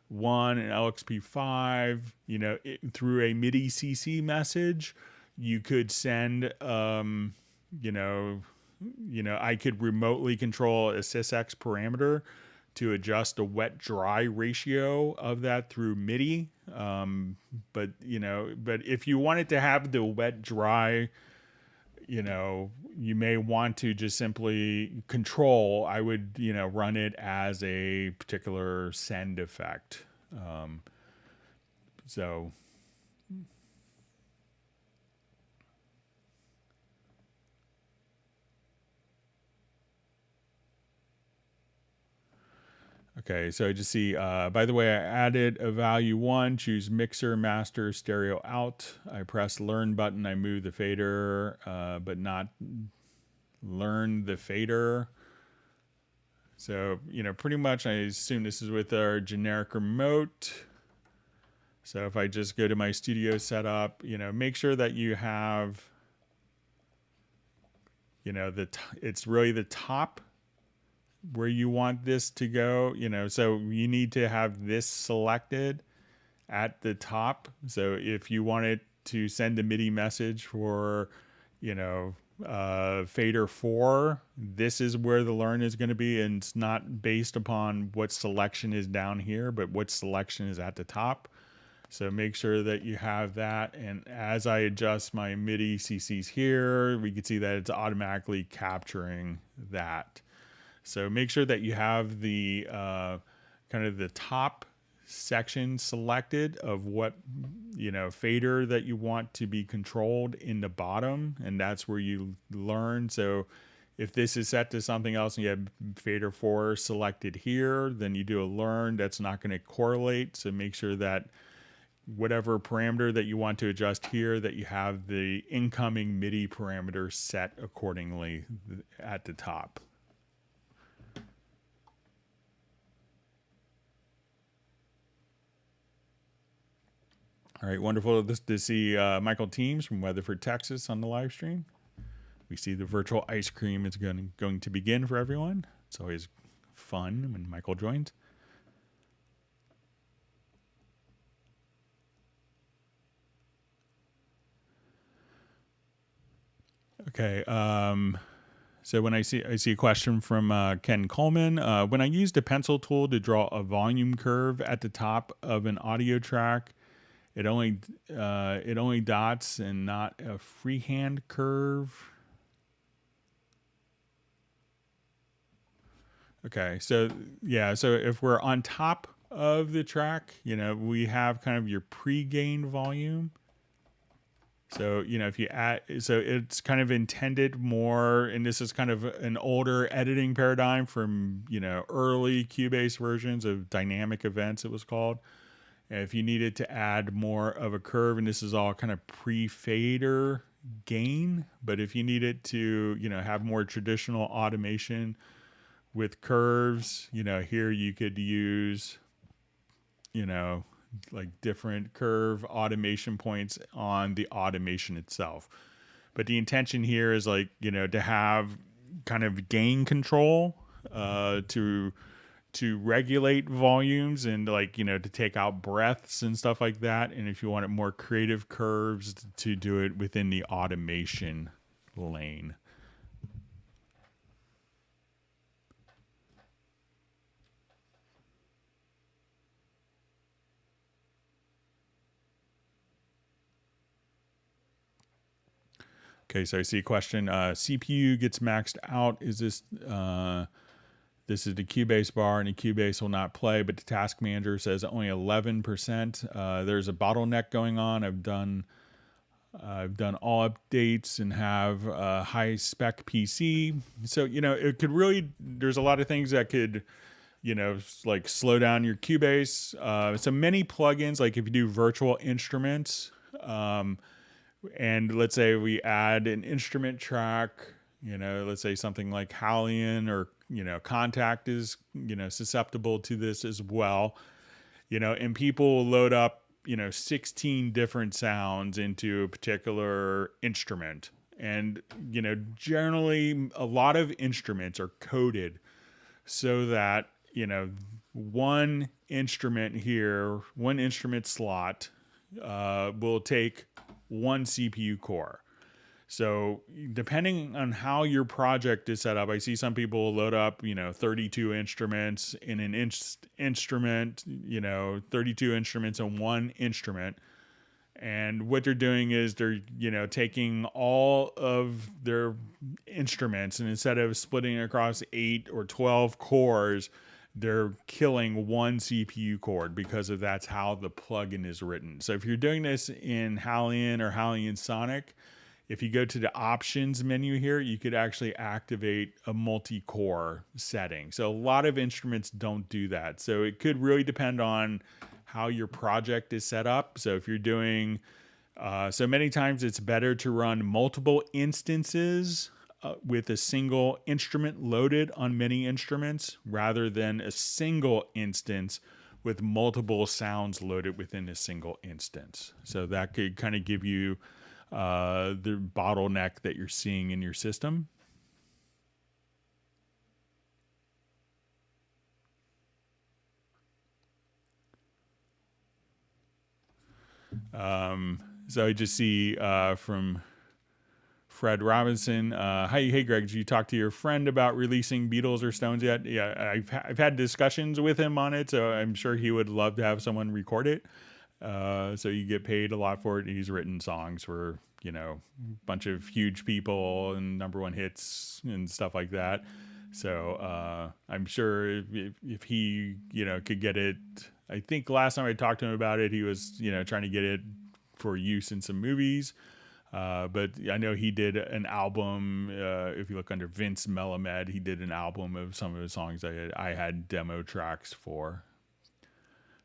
[SPEAKER 1] and LXP5, you know, through a MIDI CC message, you could send, you know, I could remotely control a sysx parameter to adjust the wet dry ratio of that through MIDI. But, you know, but if you wanted to have the wet dry, you know, you may want to just simply control, I would, you know, run it as a particular send effect. So okay, so I just see, by the way, I added a value 1, choose mixer, master, stereo out. I press learn button, I move the fader, but not learn the fader. So, you know, pretty much I assume this is with our generic remote. So if I just go to my studio setup, you know, make sure that you have, you know, it's really the top where you want this to go, you know, so you need to have this selected at the top. So if you wanted to send a MIDI message for, you know, fader 4, this is where the learn is going to be, and it's not based upon what selection is down here, but what selection is at the top. So make sure that you have that. And as I adjust my MIDI CCs here, we can see that it's automatically capturing that. So make sure that you have the kind of the top section selected of what, you know, fader that you want to be controlled in the bottom, and that's where you learn. So if this is set to something else and you have fader 4 selected here, then you do a learn. That's not going to correlate. So make sure that whatever parameter that you want to adjust here, that you have the incoming MIDI parameter set accordingly at the top. All right, wonderful to see Michael Teams from Weatherford, Texas on the live stream. We see the virtual ice cream is going to begin for everyone. It's always fun when Michael joins. Okay, so when I see a question from Ken Coleman. When I used a pencil tool to draw a volume curve at the top of an audio track, it only dots and not a freehand curve. Okay, so yeah, so if we're on top of the track, you know, we have kind of your pre-gain volume. So, you know, if you add, so it's kind of intended more, and this is kind of an older editing paradigm from, you know, early Cubase versions of dynamic events, it was called. And if you needed to add more of a curve, and this is all kind of pre-fader gain, but if you needed to, you know, have more traditional automation with curves, you know, here you could use, you know, like different curve automation points on the automation itself. But the intention here is like, you know, to have kind of gain control to regulate volumes and like, you know, to take out breaths and stuff like that. And if you want it more creative curves, to do it within the automation lane. Okay, so I see a question. CPU gets maxed out. Is this this is the Cubase bar, and the Cubase will not play, but the task manager says only 11%. There's a bottleneck going on. I've done I've done all updates and have a high spec PC. So, it could really, there's a lot of things that could, like slow down your Cubase. So many plugins, like if you do virtual instruments, and let's say we add an instrument track, let's say something like HALion or, Contact is, susceptible to this as well, and people will load up, 16 different sounds into a particular instrument. And, generally a lot of instruments are coded so that, one instrument here, one instrument slot will take one CPU core. So depending on how your project is set up, I see some people load up, 32 instruments in an instrument, 32 instruments in one instrument. And what they're doing is they're, taking all of their instruments, and instead of splitting across 8 or 12 cores, they're killing one CPU core because of that's how the plugin is written. So if you're doing this in HALion or HALion Sonic, if you go to the options menu here, you could actually activate a multi-core setting. So a lot of instruments don't do that. So it could really depend on how your project is set up. So if you're doing, so many times it's better to run multiple instances with a single instrument loaded on many instruments rather than a single instance with multiple sounds loaded within a single instance. So that could kind of give you the bottleneck that you're seeing in your system. So I just see from Fred Robinson, hey Greg, did you talk to your friend about releasing Beatles or Stones yet? Yeah, I've had discussions with him on it, so I'm sure he would love to have someone record it. So you get paid a lot for it. He's written songs for, a bunch of huge people and #1 hits and stuff like that. So I'm sure if he, could get it, I think last time I talked to him about it, he was, trying to get it for use in some movies. But I know he did an album. If you look under Vince Melamed, he did an album of some of his songs I had demo tracks for.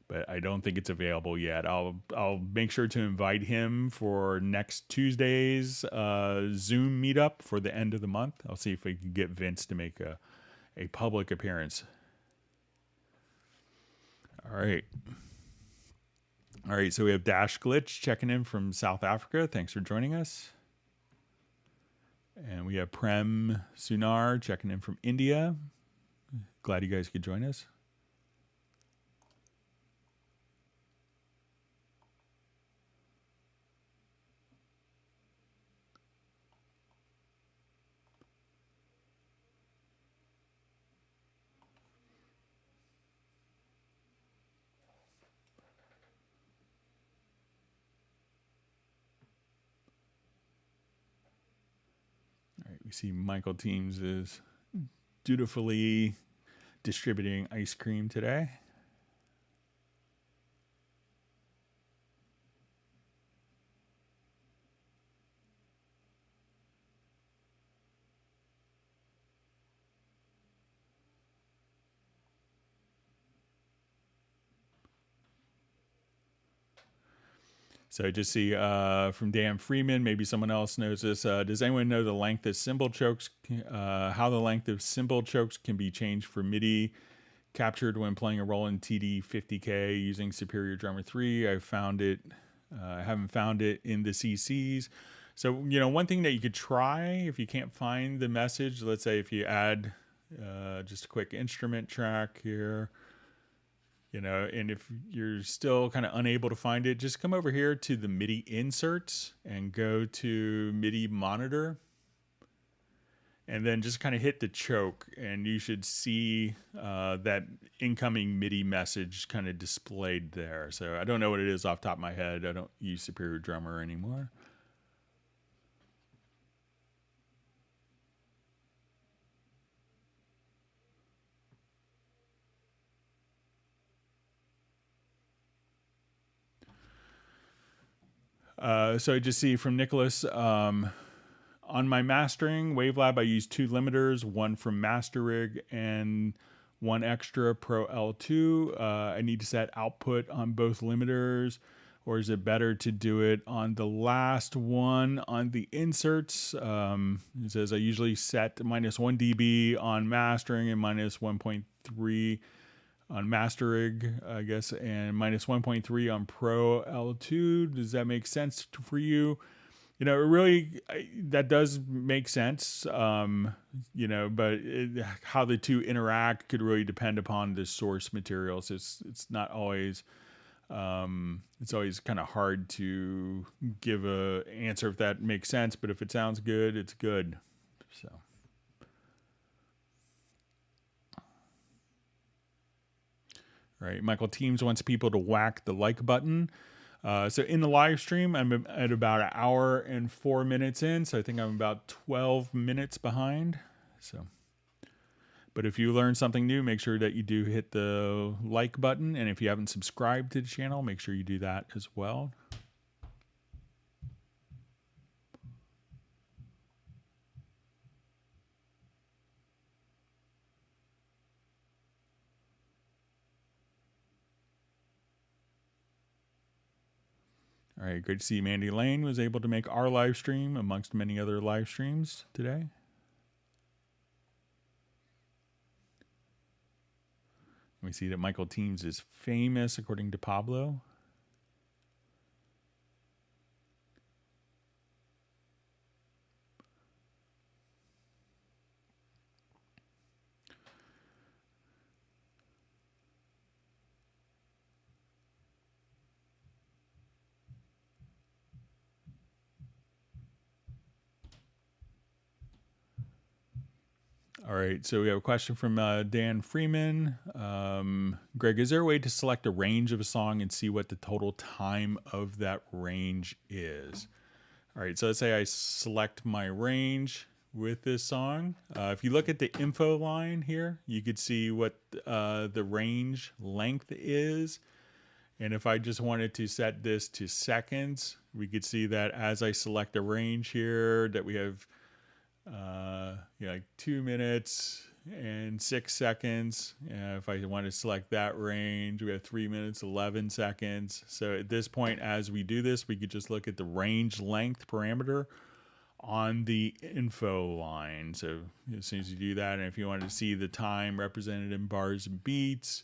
[SPEAKER 1] But I don't think it's available yet. I'll make sure to invite him for next Tuesday's Zoom meetup for the end of the month. I'll see if we can get Vince to make a public appearance. All right. So we have Dash Glitch checking in from South Africa. Thanks for joining us. And we have Prem Sunar checking in from India. Glad you guys could join us. We see Michael Teams is dutifully distributing ice cream today. So I just see from Dan Freeman, maybe someone else knows this. Does anyone know the length of cymbal chokes, how the length of cymbal chokes can be changed for MIDI captured when playing a Roland TD-50K using Superior Drummer 3? I found it. I haven't found it in the CCs. So, one thing that you could try if you can't find the message, let's say if you add just a quick instrument track here, and if you're still kind of unable to find it, just come over here to the MIDI inserts and go to MIDI monitor. And then just kind of hit the choke, and you should see that incoming MIDI message kind of displayed there. So I don't know what it is off the top of my head. I don't use Superior Drummer anymore. So I just see from Nicholas, on my mastering, WaveLab, I use 2 limiters, one from Master Rig and one extra Pro L2. I need to set output on both limiters, or is it better to do it on the last one on the inserts? It says I usually set -1 dB on mastering and -1.3 on Master Rig, I guess, and -1.3 on Pro L2. Does that make sense for you? You know, that does make sense, you know, but how the two interact could really depend upon the source materials. It's not always, it's always kind of hard to give a answer if that makes sense, but if it sounds good, it's good. So. Right. Michael Teams wants people to whack the like button. So in the live stream, I'm at about 1 hour and 4 minutes in. So I think I'm about 12 minutes behind. So, but if you learn something new, make sure that you do hit the like button. And if you haven't subscribed to the channel, make sure you do that as well. All right, great to see Mandy Lane was able to make our live stream amongst many other live streams today. We see that Michael Teams is famous, according to Pablo. All right, so we have a question from Dan Freeman. Greg, is there a way to select a range of a song and see what the total time of that range is? All right, so let's say I select my range with this song. If you look at the info line here, you could see what the range length is. And if I just wanted to set this to seconds, we could see that as I select a range here, that we have like 2 minutes and 6 seconds. If I want to select that range, we have 3 minutes, 11 seconds. So at this point, as we do this, we could just look at the range length parameter on the info line. So as soon as you do that, and if you wanted to see the time represented in bars and beats,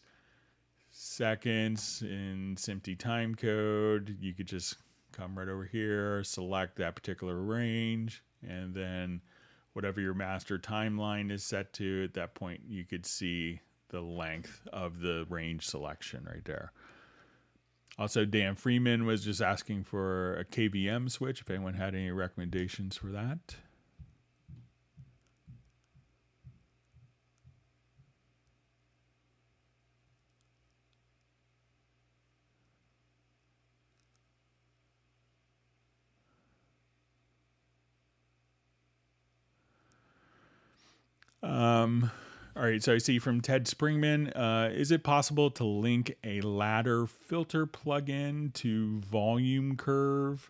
[SPEAKER 1] seconds in SMPTE time code, you could just come right over here, select that particular range, and then whatever your master timeline is set to, at that point you could see the length of the range selection right there. Also, Dan Freeman was just asking for a KVM switch, if anyone had any recommendations for that. All right, so I see from Ted Springman, is it possible to link a ladder filter plugin to Volume Curve?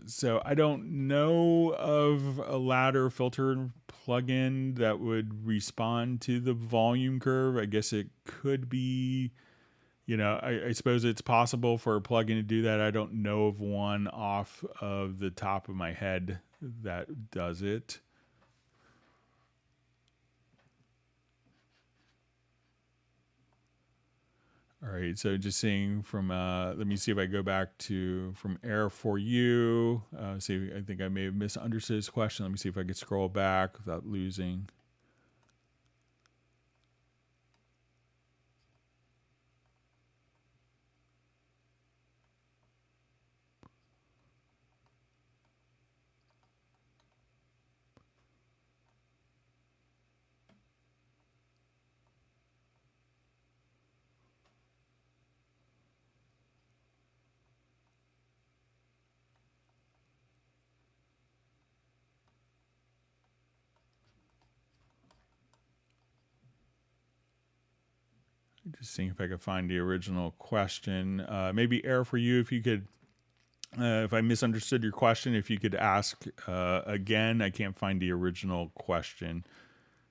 [SPEAKER 1] So I don't know of a ladder filter plugin that would respond to the volume curve. I guess it could be, you know, I suppose it's possible for a plugin to do that. I don't know of one off of the top of my head that does it. All right, so just seeing from, let me see if I go back to from Air for You. See, I think I may have misunderstood his question. Let me see if I could scroll back without losing. Just seeing if I could find the original question. Maybe Air, for you, if you could, if I misunderstood your question, if you could ask again. I can't find the original question.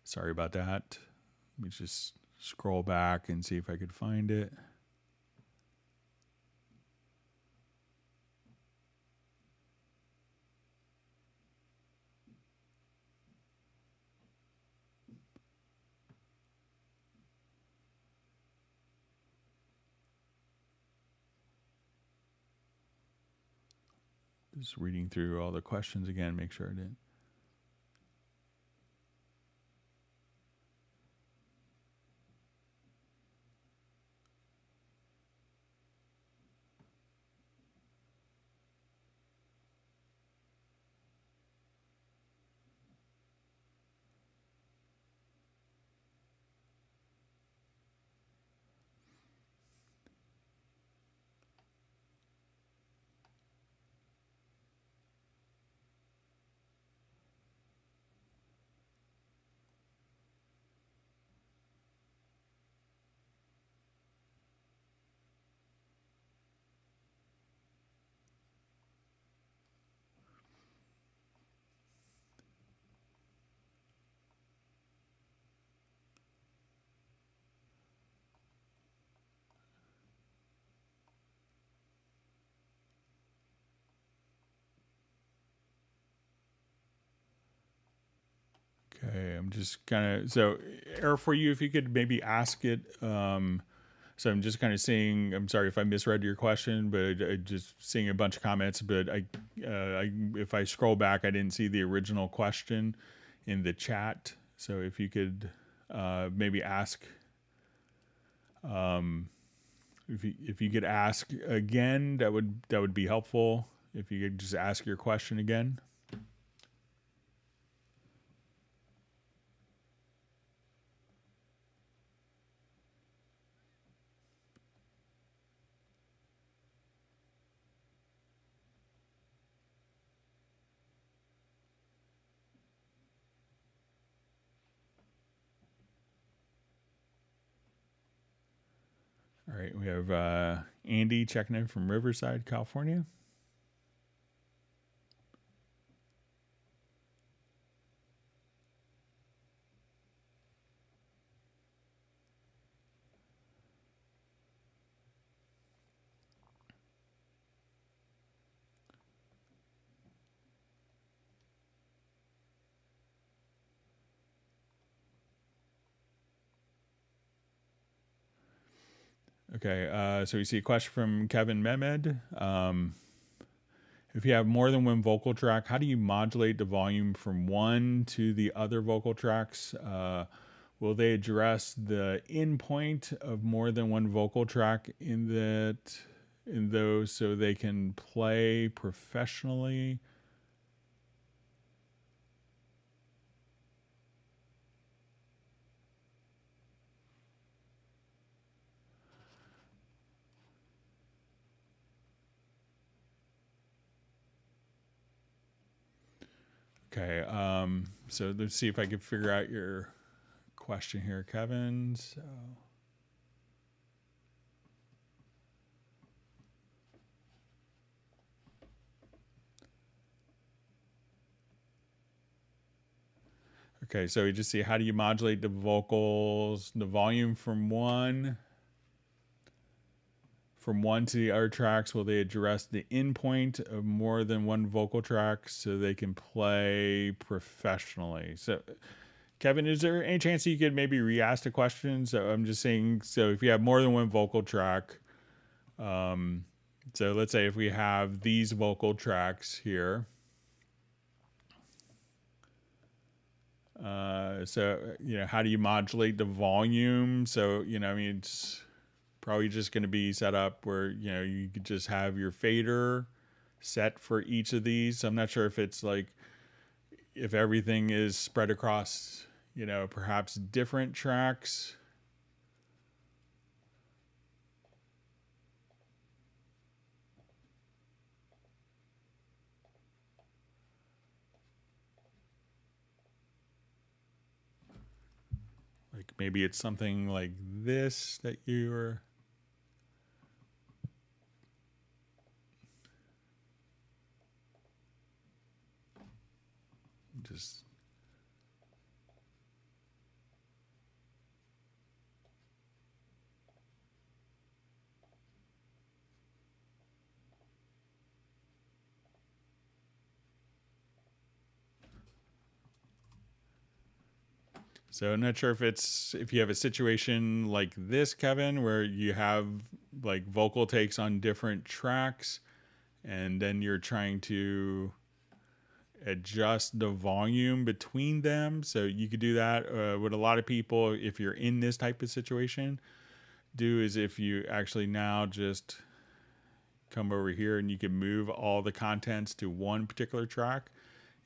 [SPEAKER 1] Sorry about that. Let me just scroll back and see if I could find it. Just reading through all the questions again, make sure I didn't. Okay, I'm just kind of, so Air, for you, if you could maybe ask it. So I'm just kind of seeing, I'm sorry if I misread your question, but I just seeing a bunch of comments, but if I scroll back, I didn't see the original question in the chat. So if you could maybe ask, if you could ask again, that would be helpful. If you could just ask your question again. All right, we have Andy checking in from Riverside, California. Okay, so we see a question from Kevin Mehmed. If you have more than one vocal track, how do you modulate the volume from one to the other vocal tracks? Will they address the endpoint of more than one vocal track in those so they can play professionally? Okay, so let's see if I can figure out your question here, Kevin. So, okay, so we just see, how do you modulate the vocals, the volume from one to the other tracks? Will they address the endpoint of more than one vocal track so they can play professionally? So, Kevin, is there any chance you could maybe re-ask the question? So I'm just saying, so if you have more than one vocal track, so let's say if we have these vocal tracks here, so, how do you modulate the volume? So, I mean, it's probably just going to be set up where, you could just have your fader set for each of these. So I'm not sure if it's like, if everything is spread across, perhaps different tracks. Like maybe it's something like this that you're just. So I'm not sure if you have a situation like this, Kevin, where you have like vocal takes on different tracks, and then you're trying to adjust the volume between them. So you could do that. What a lot of people, if you're in this type of situation, do is if you actually now just come over here and you can move all the contents to one particular track.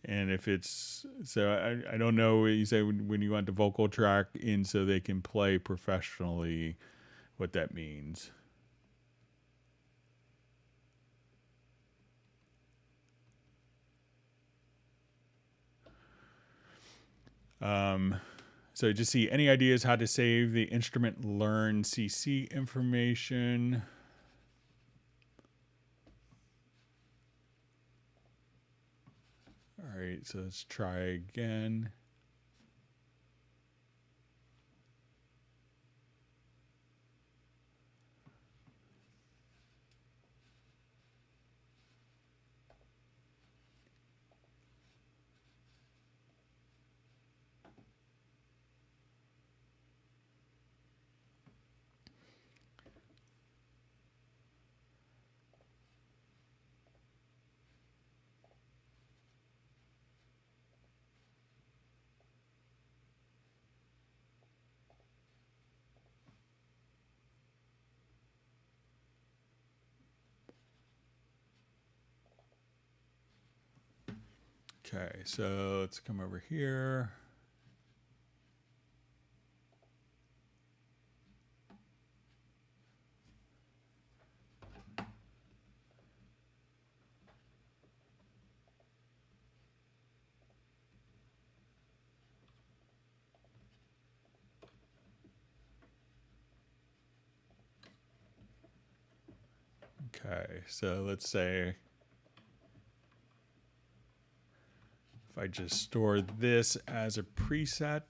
[SPEAKER 1] And if it's, so I don't know, you say when you want the vocal track in so they can play professionally, what that means. So just see any ideas how to save the instrument learn CC information. All right, so let's try again. Okay, so let's come over here. Okay, so let's say if I just store this as a preset.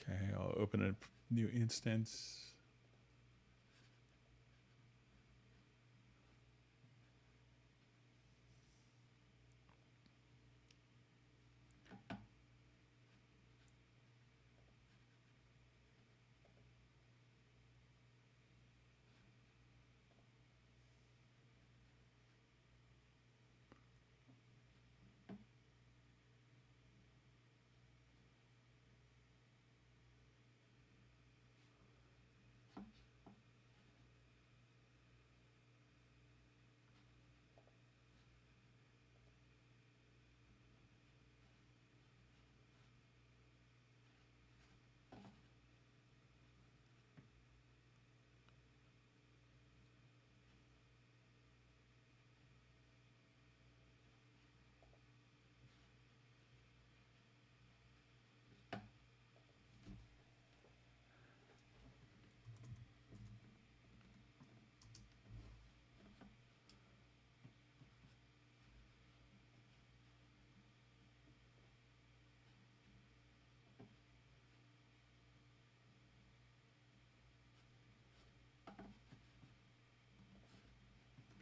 [SPEAKER 1] Okay, I'll open a new instance.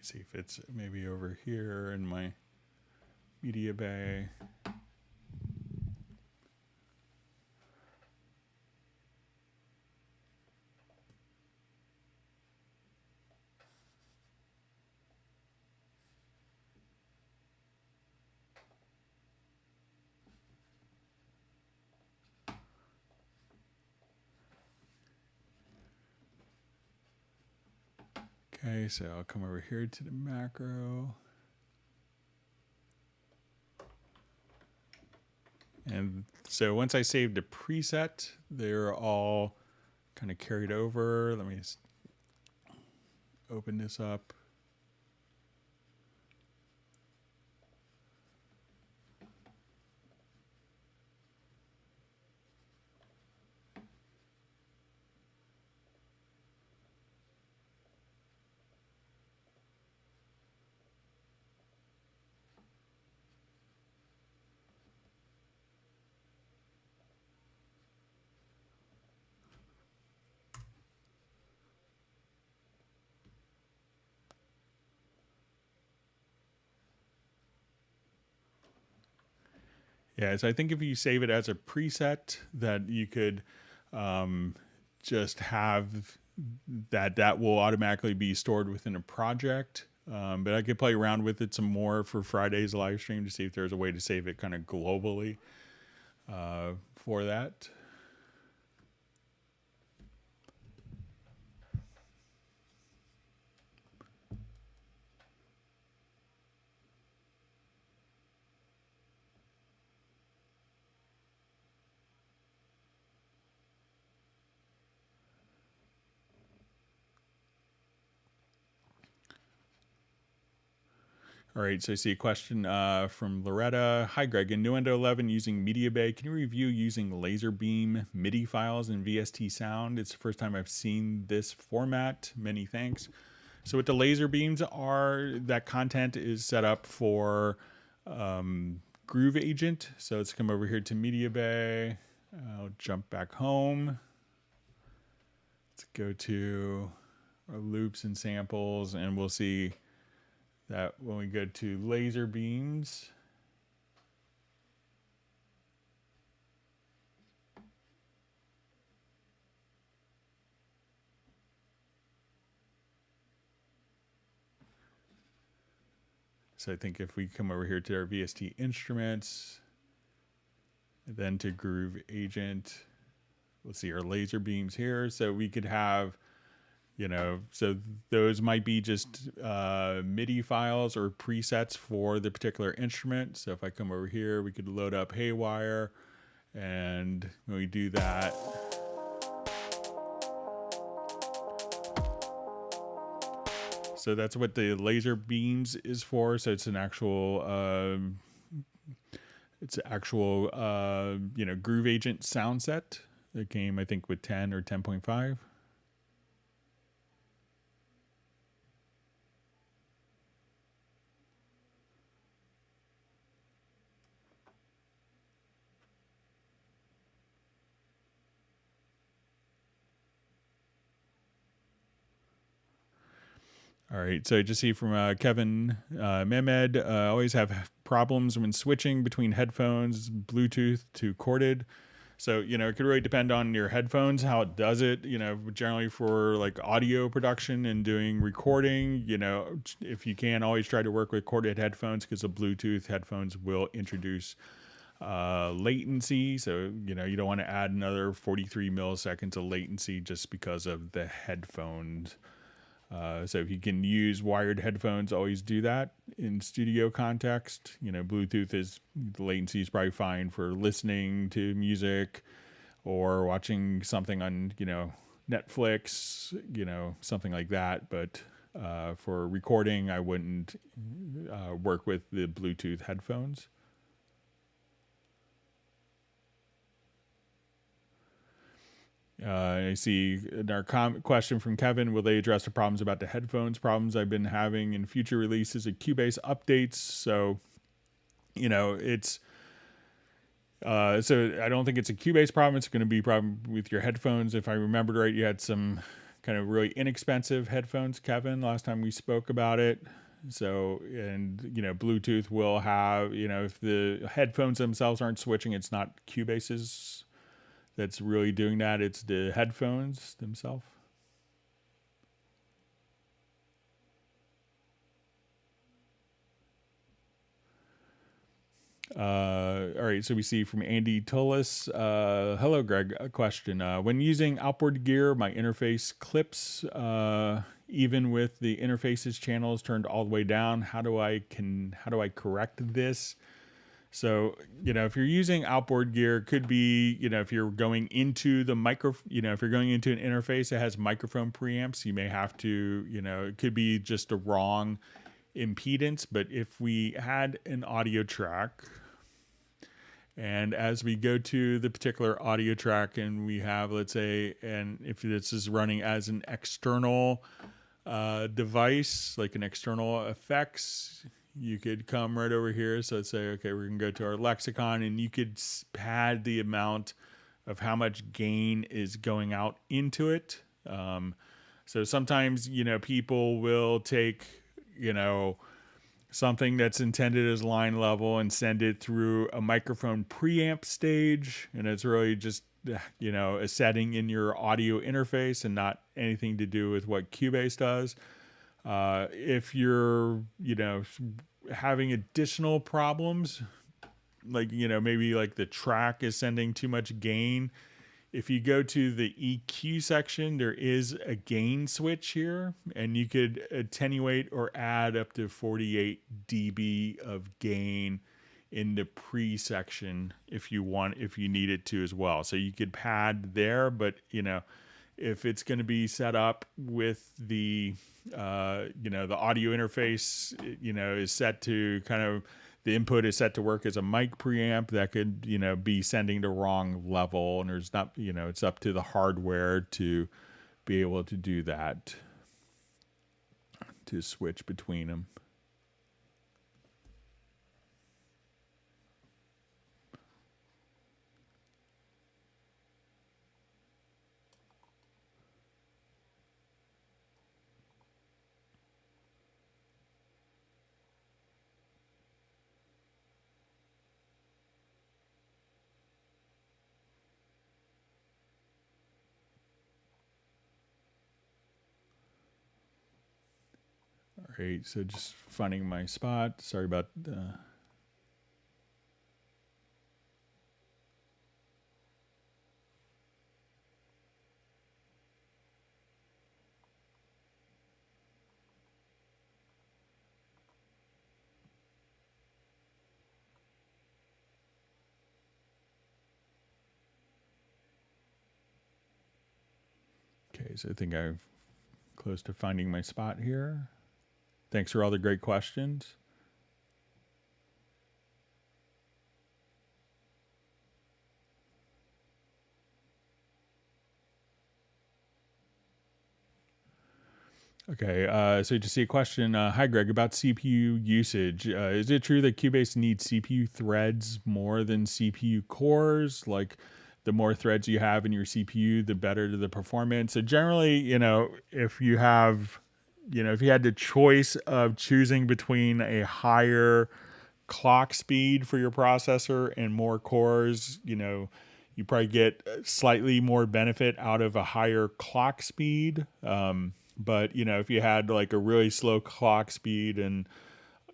[SPEAKER 1] See if it's maybe over here in my media bay. Okay, so I'll come over here to the macro. And so once I saved a preset, they're all kind of carried over. Let me just open this up. Yeah, so I think if you save it as a preset, that you could just have that will automatically be stored within a project. But I could play around with it some more for Friday's live stream to see if there's a way to save it kind of globally for that. All right, so I see a question from Loretta. Hi, Greg. In Nuendo 11 using MediaBay, can you review using LaserBeam MIDI files in VST Sound? It's the first time I've seen this format. Many thanks. So what the laser beams are, that content is set up for Groove Agent. So let's come over here to MediaBay. I'll jump back home. Let's go to our loops and samples, and we'll see that when we go to laser beams, so I think if we come over here to our VST instruments, then to Groove Agent, we'll see our laser beams here. So we could have, you know, so those might be just MIDI files or presets for the particular instrument. So if I come over here, we could load up Haywire, and when we do that, so that's what the laser beams is for. So it's an actual, you know, Groove Agent sound set that came, I think, with 10 or 10.5. All right, so I just see from Kevin Mehmed, always have problems when switching between headphones, Bluetooth to corded. So, you know, it could really depend on your headphones, how it does it. You know, generally for like audio production and doing recording, you know, if you can, always try to work with corded headphones, because the Bluetooth headphones will introduce latency. So, you know, you don't want to add another 43 milliseconds of latency just because of the headphones. So if you can use wired headphones, always do that in studio context. You know, Bluetooth is, the latency is probably fine for listening to music or watching something on, you know, Netflix, you know, something like that. But for recording, I wouldn't work with the Bluetooth headphones. I see our question from Kevin. Will they address the problems about the headphones problems I've been having in future releases of Cubase updates? So, you know, it's so I don't think it's a Cubase problem. It's going to be a problem with your headphones. If I remembered right, you had some kind of really inexpensive headphones, Kevin, last time we spoke about it. So, and, you know, Bluetooth will have, you know, if the headphones themselves aren't switching, it's not Cubase's that's really doing that. It's the headphones themselves. All right, so we see from Andy Tullis. Hello, Greg. A question. When using outboard gear, my interface clips, even with the interfaces channels turned all the way down. How do I correct this? So, if you're using outboard gear, it could be, if you're going into the if you're going into an interface that has microphone preamps, you may have to, it could be just a wrong impedance. But if we had an audio track, and as we go to the particular audio track and we have, let's say, and if this is running as an external device, like an external effects, you could come right over here. So let's say, okay, we're going to go to our lexicon, and you could pad the amount of how much gain is going out into it. So sometimes, people will take, something that's intended as line level and send it through a microphone preamp stage. And it's really just, a setting in your audio interface and not anything to do with what Cubase does. If you're, having additional problems, like, maybe like the track is sending too much gain, if you go to the EQ section, there is a gain switch here, and you could attenuate or add up to 48 dB of gain in the pre section if you need it to as well. So you could pad there, but if it's going to be set up with the the audio interface, is set to the input is set to work as a mic preamp, that could, be sending the wrong level, and there's not, it's up to the hardware to be able to do that, to switch between them. All right, so just finding my spot. Sorry about the... Okay, so I think I'm close to finding my spot here. Thanks for all the great questions. Okay, so to see a question, hi Greg, about CPU usage. Is it true that Cubase needs CPU threads more than CPU cores? Like, the more threads you have in your CPU, the better the performance. So generally, if you have, if you had the choice of choosing between a higher clock speed for your processor and more cores, you probably get slightly more benefit out of a higher clock speed. But, if you had like a really slow clock speed, and,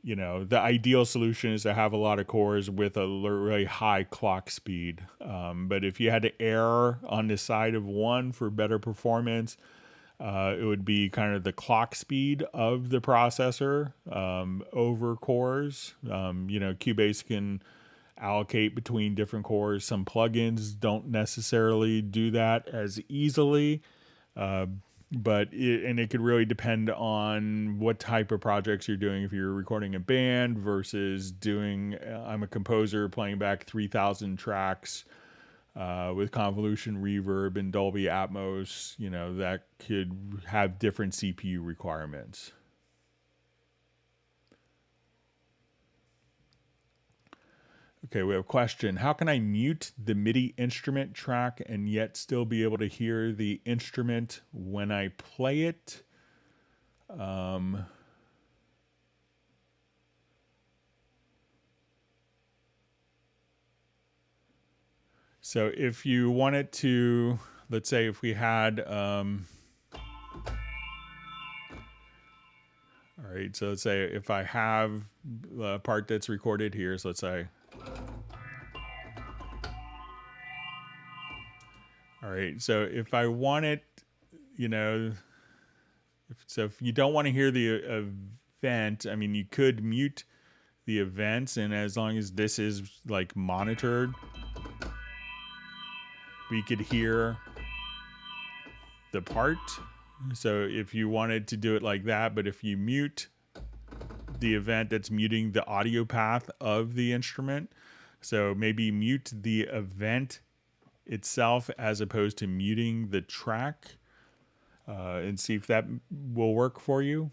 [SPEAKER 1] the ideal solution is to have a lot of cores with a really high clock speed. But if you had to err on the side of one for better performance, it would be kind of the clock speed of the processor over cores. Cubase can allocate between different cores. Some plugins don't necessarily do that as easily. But it could really depend on what type of projects you're doing. If you're recording a band versus doing, I'm a composer playing back 3,000 tracks with convolution reverb and Dolby Atmos, that could have different CPU requirements. Okay, we have a question. How can I mute the MIDI instrument track and yet still be able to hear the instrument when I play it? So if you wanted to, let's say if we had... all right, so let's say if I have a part that's recorded here, so let's say... All right, so if I wanted, So if you don't want to hear the event, I mean, you could mute the events, and as long as this is like monitored, we could hear the part. So if you wanted to do it like that, but if you mute the event, that's muting the audio path of the instrument. So maybe mute the event itself as opposed to muting the track, and see if that will work for you.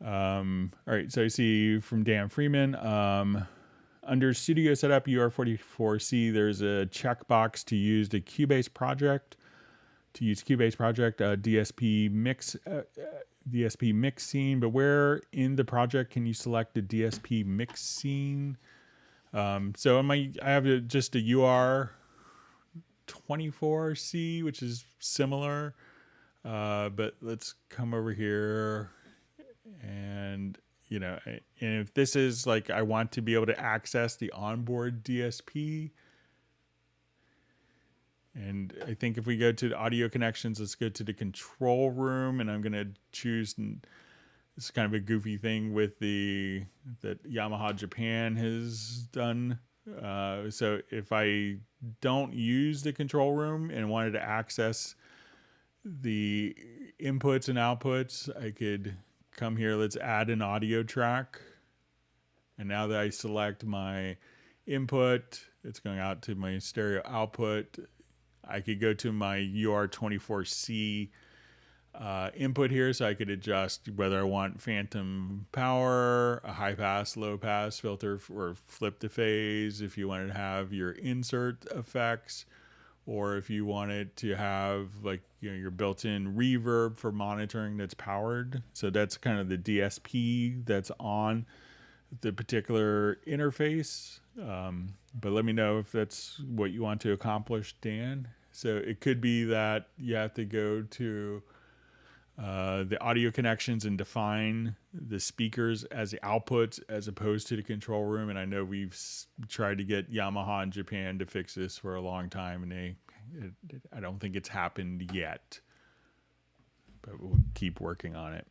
[SPEAKER 1] All right, so I see from Dan Freeman, under Studio Setup UR44C, there's a checkbox to use the Cubase project. To use Cubase project, DSP mix scene, but where in the project can you select the DSP mix scene? So I have just a UR24C, which is similar, but let's come over here. And, and if this is like, I want to be able to access the onboard DSP. And I think if we go to the audio connections, let's go to the control room, and I'm going to choose, this is kind of a goofy thing with that Yamaha Japan has done. So if I don't use the control room and wanted to access the inputs and outputs, I could come here, let's add an audio track. And now that I select my input, it's going out to my stereo output. I could go to my UR24C input here, so I could adjust whether I want phantom power, a high pass, low pass filter, or flip to phase if you wanted to have your insert effects, or if you wanted to have like your built-in reverb for monitoring that's powered. So that's kind of the DSP that's on the particular interface. But let me know if that's what you want to accomplish, Dan. So it could be that you have to go to the audio connections and define the speakers as the outputs as opposed to the control room. And I know we've tried to get Yamaha in Japan to fix this for a long time, and I don't think it's happened yet, but we'll keep working on it.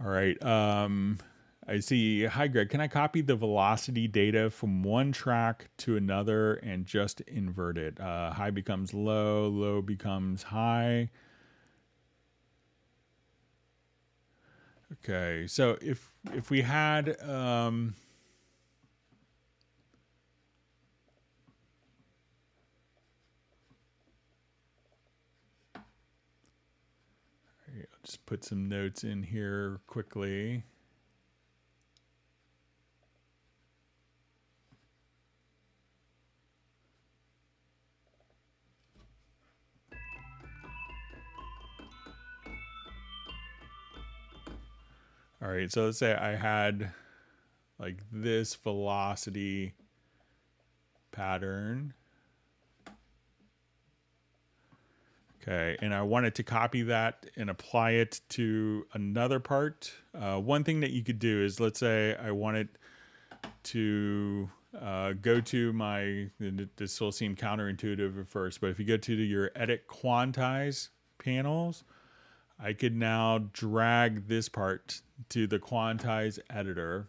[SPEAKER 1] All right. I see. Hi, Greg. Can I copy the velocity data from one track to another and just invert it? High becomes low, low becomes high. Okay. So if we had I'll just put some notes in here quickly. All right, so let's say I had like this velocity pattern. Okay, and I wanted to copy that and apply it to another part. One thing that you could do is, let's say I wanted to go to my, this will seem counterintuitive at first, but if you go to your edit quantize panels, I could now drag this part to the quantize editor.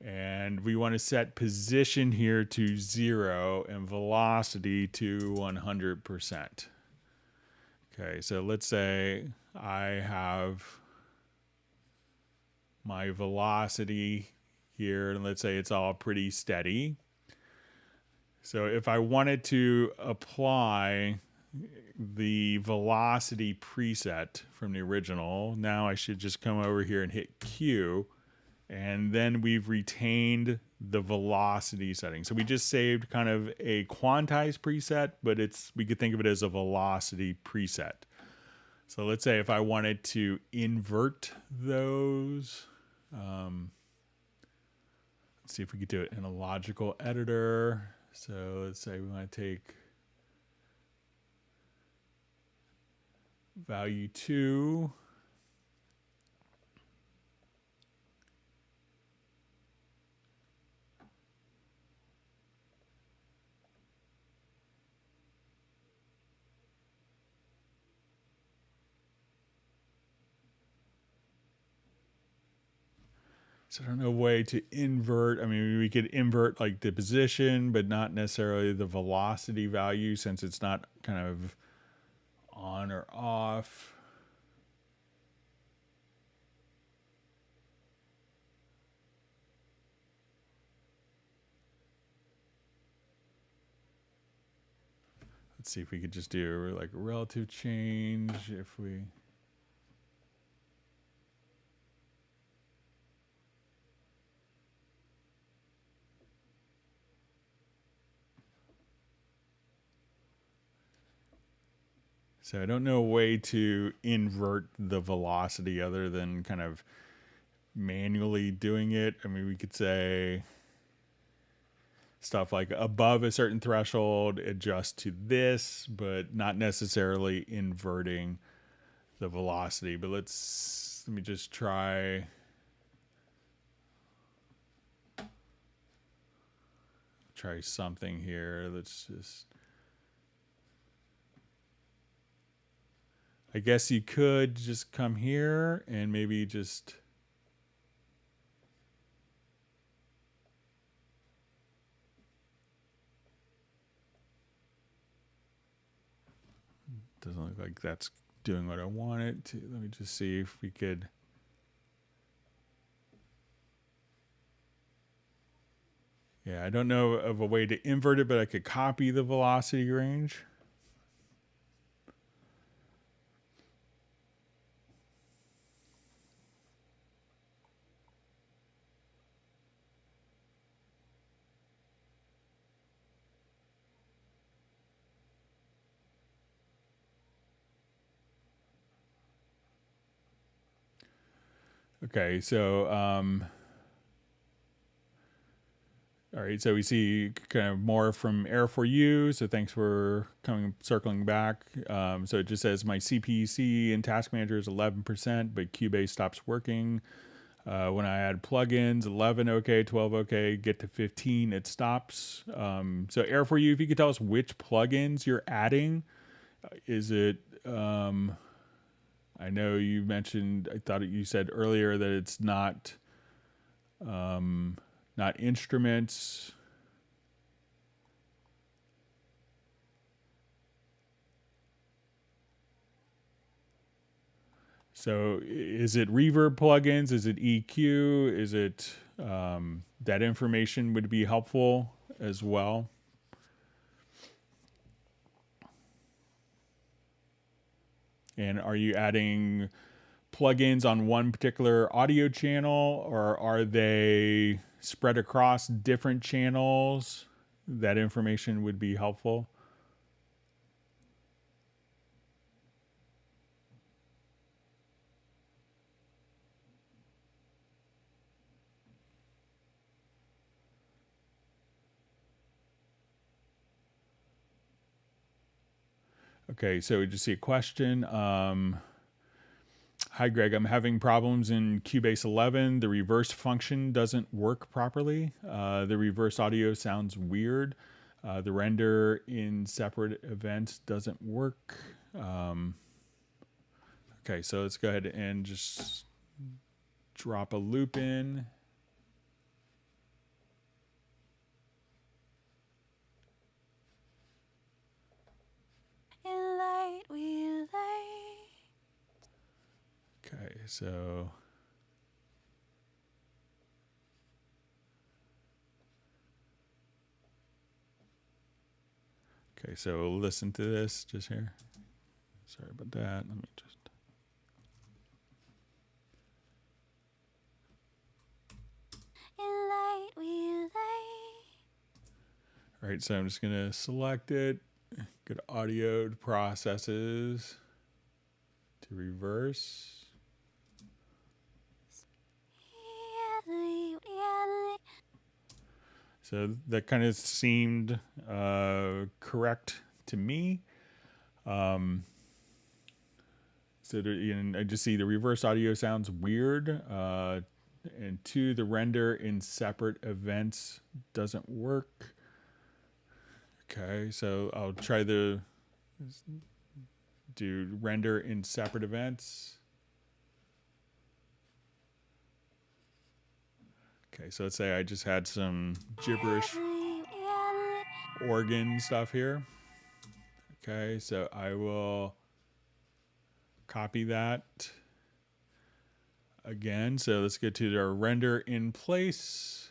[SPEAKER 1] And we want to set position here to 0 and velocity to 100%. Okay, so let's say I have my velocity here, and let's say it's all pretty steady. So if I wanted to apply the velocity preset from the original, now I should just come over here and hit Q, and then we've retained the velocity setting. So we just saved kind of a quantized preset, but we could think of it as a velocity preset. So let's say if I wanted to invert those, let's see if we could do it in a logical editor. So let's say we want to take value 2. So I don't know a way to invert. I mean, we could invert like the position, but not necessarily the velocity value, since it's not kind of on or off. Let's see if we could just do like a relative change if we... So I don't know a way to invert the velocity other than kind of manually doing it. I mean, we could say stuff like above a certain threshold, adjust to this, but not necessarily inverting the velocity. But let me just try. Try something here. Let's just... I guess you could just come here and maybe just... Doesn't look like that's doing what I want it to. Let me just see if we could... Yeah, I don't know of a way to invert it, but I could copy the velocity range. Okay, so all right, so we see kind of more from Air for You. So thanks for circling back. So it just says my CPC in Task Manager is 11%, but Cubase stops working. When I add plugins, 11 okay, 12 okay, get to 15, it stops. So Air for You, if you could tell us which plugins you're adding. Is it... I know you mentioned, I thought you said earlier that it's not instruments. So is it reverb plugins? Is it EQ? Is it that information would be helpful as well? And are you adding plugins on one particular audio channel, or are they spread across different channels? That information would be helpful. Okay, so we just see a question. Hi, Greg. I'm having problems in Cubase 11. The reverse function doesn't work properly. The reverse audio sounds weird. The render in separate events doesn't work. Okay, so let's go ahead and just drop a loop in.
[SPEAKER 2] In light we lay.
[SPEAKER 1] Okay, so Okay, so listen to this just here. Sorry about that. Let me just. All right, so I'm just gonna select it. Go to audio to processes to reverse. So that kind of seemed correct to me. So I just see the reverse audio sounds weird. And two, the render in separate events doesn't work. Okay, so I'll try the do render in separate events. Okay, so let's say I just had some gibberish organ stuff here. Okay, so I will copy that again. So let's get to our render in place.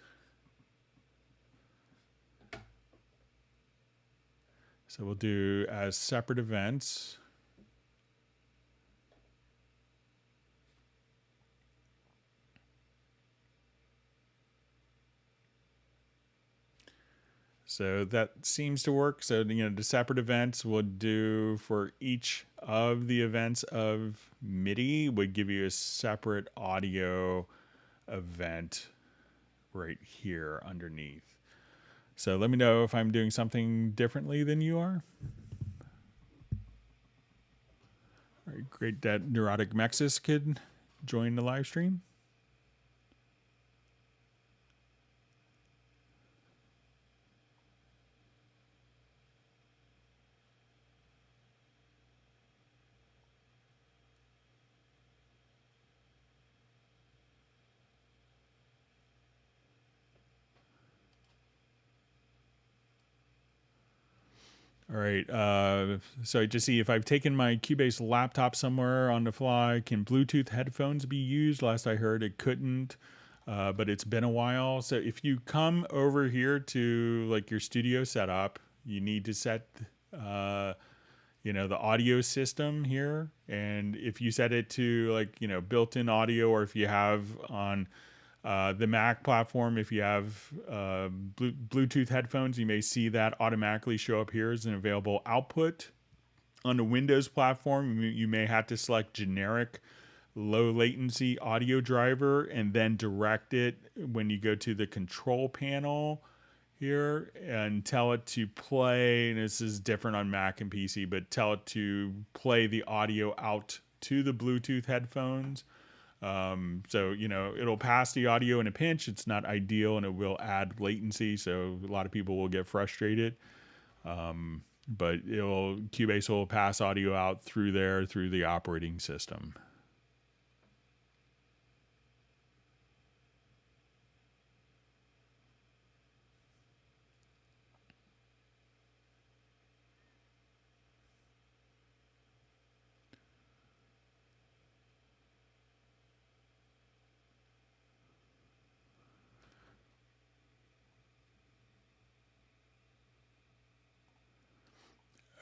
[SPEAKER 1] So we'll do as separate events. So that seems to work. So, the separate events would do for each of the events of MIDI would give you a separate audio event right here underneath. So let me know if I'm doing something differently than you are. All right, great that Neurotic Mexis could join the live stream. All right, so I just see if I've taken my Cubase laptop somewhere on the fly, can Bluetooth headphones be used? Last I heard it couldn't, but it's been a while. So if you come over here to like your studio setup, you need to set, the audio system here. And if you set it to like, built-in audio, or if you have on the Mac platform, if you have Bluetooth headphones, you may see that automatically show up here as an available output. On the Windows platform, you may have to select generic low latency audio driver and then direct it when you go to the control panel here and tell it to play. And this is different on Mac and PC, but tell it to play the audio out to the Bluetooth headphones. So, it'll pass the audio in a pinch. It's not ideal and it will add latency. So a lot of people will get frustrated. But Cubase will pass audio out through the operating system.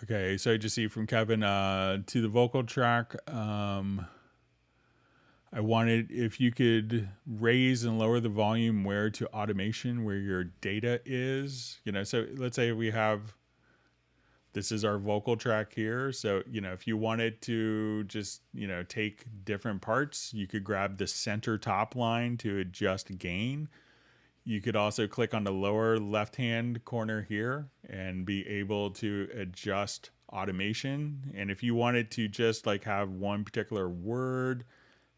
[SPEAKER 1] Okay, so I just see from Kevin to the vocal track. I wanted if you could raise and lower the volume where to automation where your data is. So let's say this is our vocal track here. So, if you wanted to just, take different parts, you could grab the center top line to adjust gain. You could also click on the lower left-hand corner here and be able to adjust automation. And if you wanted to just like have one particular word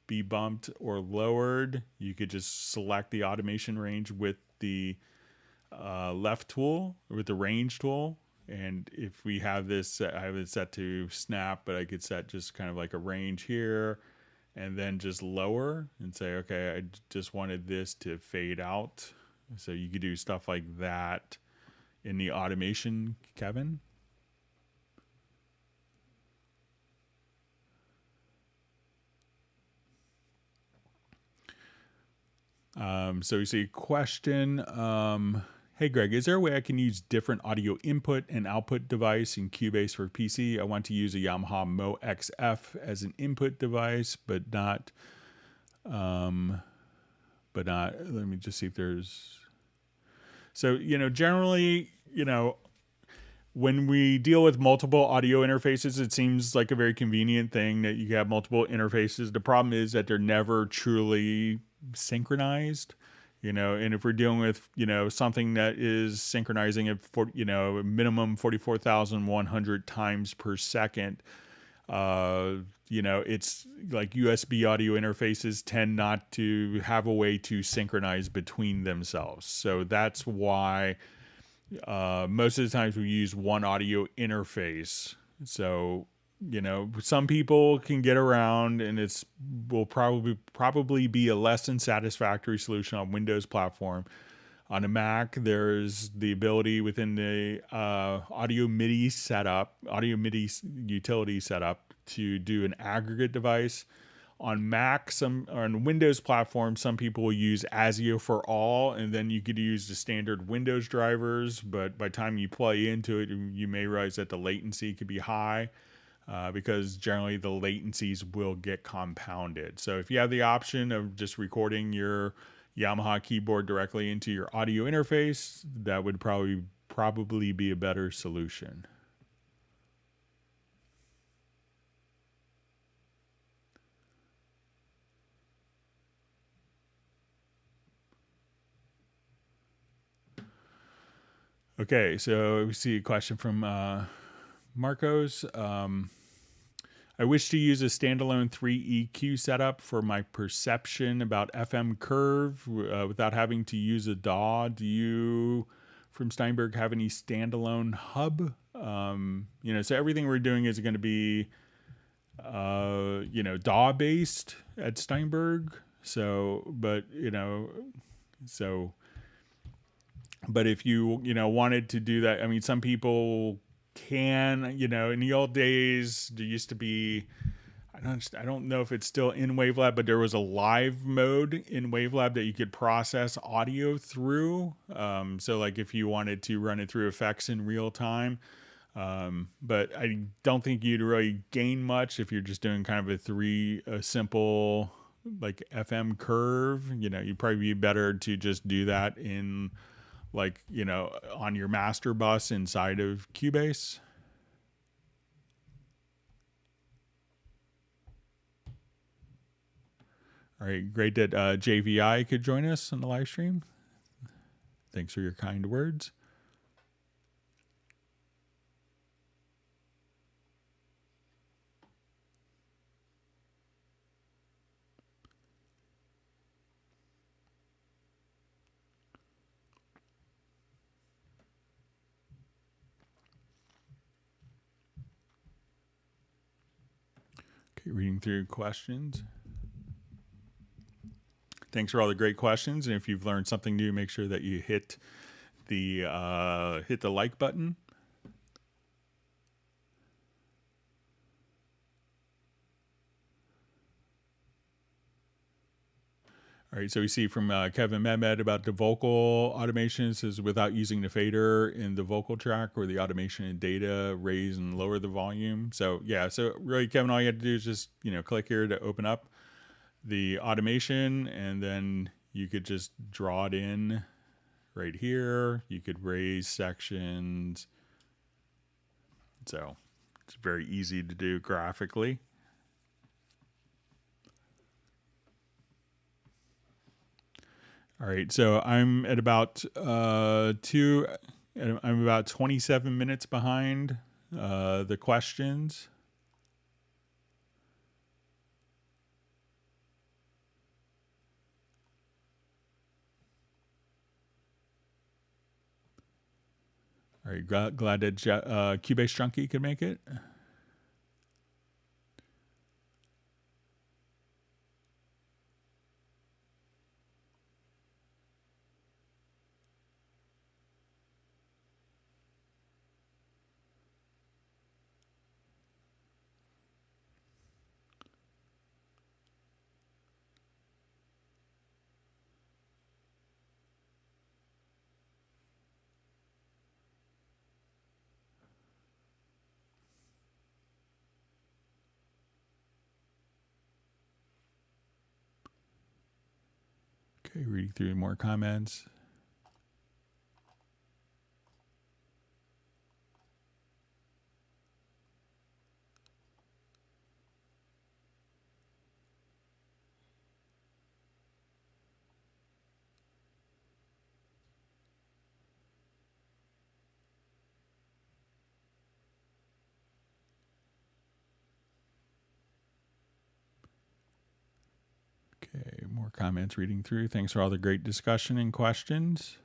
[SPEAKER 1] be bumped or lowered, you could just select the automation range with the left tool, with the range tool. And if we have this, I have it set to snap, but I could set just kind of like a range here and then just lower and say, okay, I just wanted this to fade out. So you could do stuff like that in the automation, Kevin. So you see question, Hey Greg, is there a way I can use different audio input and output device in Cubase for PC? I want to use a Yamaha Mo XF as an input device, but not, let me just see if there's, so, generally, when we deal with multiple audio interfaces, it seems like a very convenient thing that you have multiple interfaces. The problem is that they're never truly synchronized. And if we're dealing with, something that is synchronizing at, a minimum 44,100 times per second, it's like USB audio interfaces tend not to have a way to synchronize between themselves. So that's why most of the times we use one audio interface. So, some people can get around, and will probably be a less than satisfactory solution on Windows platform. On a Mac, there's the ability within the audio MIDI utility setup to do an aggregate device. On Mac, on Windows platform, some people will use ASIO for all, and then you could use the standard Windows drivers. But by the time you play into it, you may realize that the latency could be high. Because generally the latencies will get compounded. So if you have the option of just recording your Yamaha keyboard directly into your audio interface, that would probably be a better solution. Okay, so we see a question from Marcos. I wish to use a standalone 3 EQ setup for my perception about FM curve without having to use a DAW. Do you, from Steinberg, have any standalone hub? So everything we're doing is going to be, DAW based at Steinberg. But if you, wanted to do that, I mean, some people can, in the old days, there used to be, I don't know if it's still in WaveLab, but there was a live mode in WaveLab that you could process audio through. So like if you wanted to run it through effects in real time. But I don't think you'd really gain much if you're just doing kind of a simple like FM curve. You'd probably be better to just do that in on your master bus inside of Cubase. All right, great that JVI could join us on the live stream. Thanks for your kind words. Okay, reading through questions. Thanks for all the great questions, and if you've learned something new, make sure that you hit the like button. All right, so we see from Kevin Mehmet about the vocal automation. It says without using the fader in the vocal track or the automation in data, raise and lower the volume. So yeah, so really, Kevin, all you have to do is just click here to open up the automation, and then you could just draw it in right here. You could raise sections. So it's very easy to do graphically. All right, so I'm at about I'm about 27 minutes behind the questions. All right, glad that Cubase Junkie could make it. Okay, reading through more comments. Okay, more comments reading through. Thanks for all the great discussion and questions.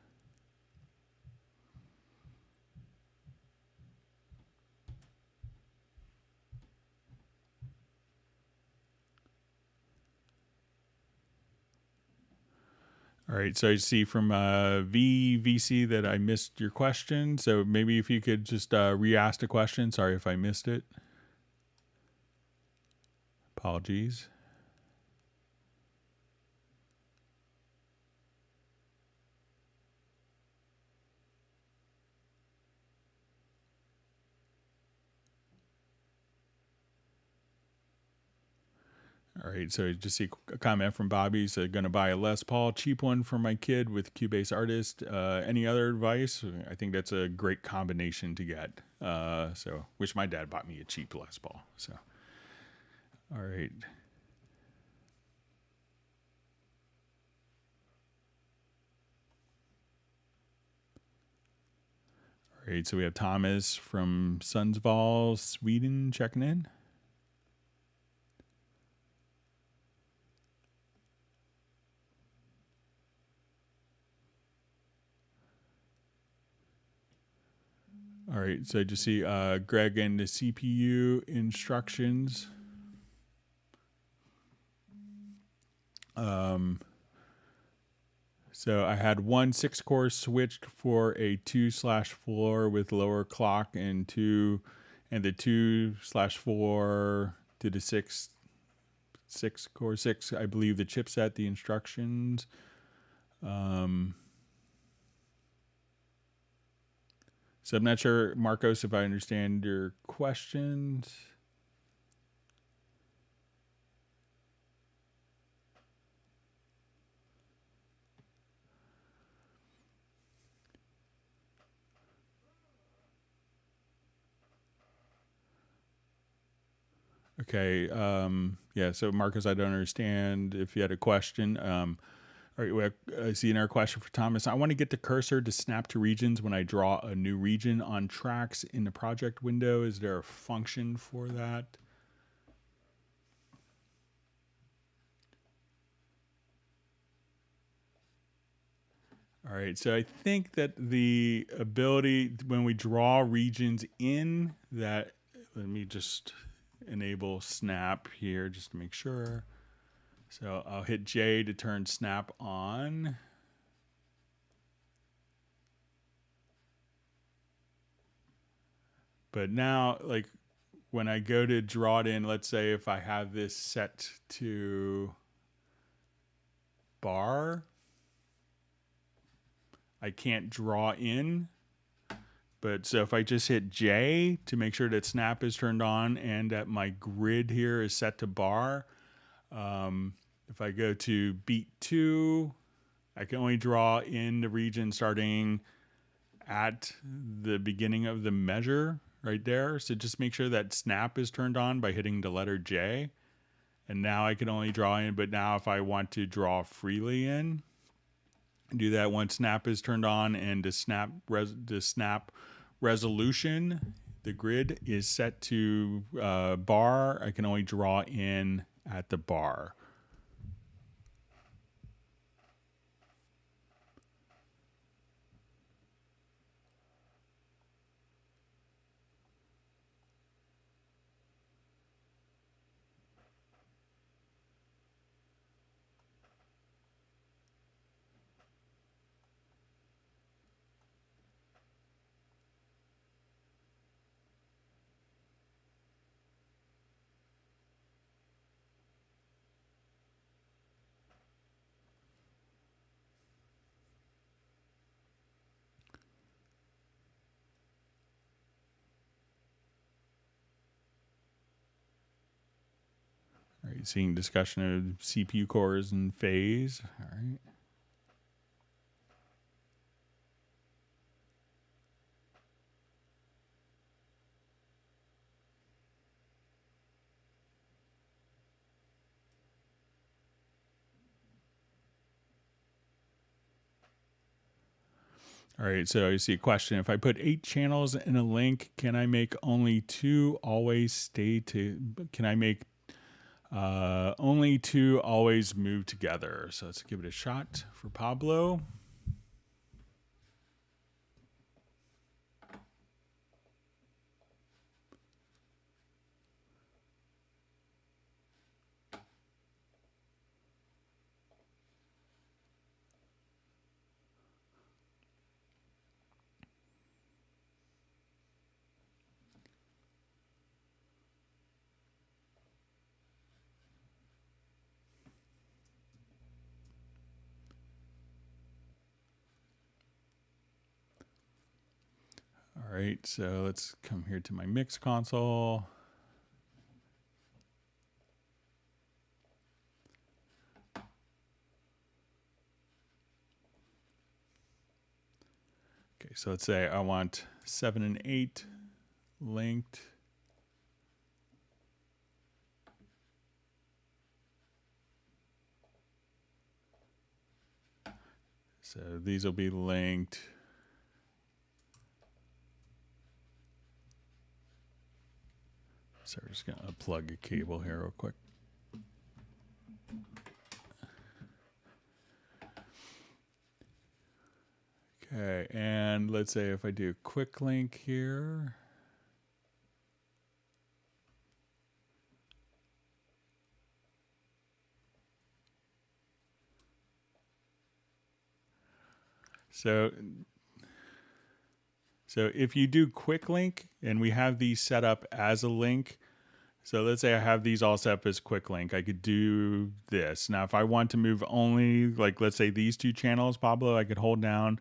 [SPEAKER 1] All right, so I see from VVC that I missed your question. So maybe if you could just re-ask the question. Sorry if I missed it. Apologies. All right, so just see a comment from Bobby. So going to buy a Les Paul, cheap one for my kid with Cubase Artist. Any other advice? I think that's a great combination to get. So wish my dad bought me a cheap Les Paul. So, all right. All right, so we have Thomas from Sundsvall, Sweden, checking in. All right, so I just see Greg and the CPU instructions. So I had one 6-core switched for a 2/4 with lower clock and the 2/4 to the 6-core 6. I believe the chipset, the instructions. So I'm not sure, Marcos, if I understand your questions. Okay. Yeah. So Marcus, I don't understand if you had a question. All right. I see another question for Thomas. I want to get the cursor to snap to regions when I draw a new region on tracks in the project window. Is there a function for that? All right. So I think that the ability when we draw regions in that, let me just enable snap here just to make sure. So I'll hit J to turn snap on. But now, like when I go to draw it in, let's say if I have this set to bar, I can't draw in. But so if I just hit J to make sure that snap is turned on and that my grid here is set to bar, if I go to beat 2, I can only draw in the region starting at the beginning of the measure right there. So just make sure that snap is turned on by hitting the letter J. And now I can only draw in, but now if I want to draw freely in, do that once snap is turned on and the snap resolution, the grid is set to bar. I can only draw in at the bar. All right, seeing discussion of CPU cores and phase. All right. All right, so I see a question. If I put 8 channels in a link, can I make only 2 always stay to? Can I make only 2 always move together? So let's give it a shot for Pablo. All right, so let's come here to my mix console. Okay, so let's say I want 7 and 8 linked. So these will be linked. So we're just going to plug a cable here real quick. Okay, and let's say if I do a quick link here. So if you do quick link and we have these set up as a link, so let's say I have these all set up as quick link, I could do this. Now, if I want to move only, like let's say these 2 channels, Pablo, I could hold down,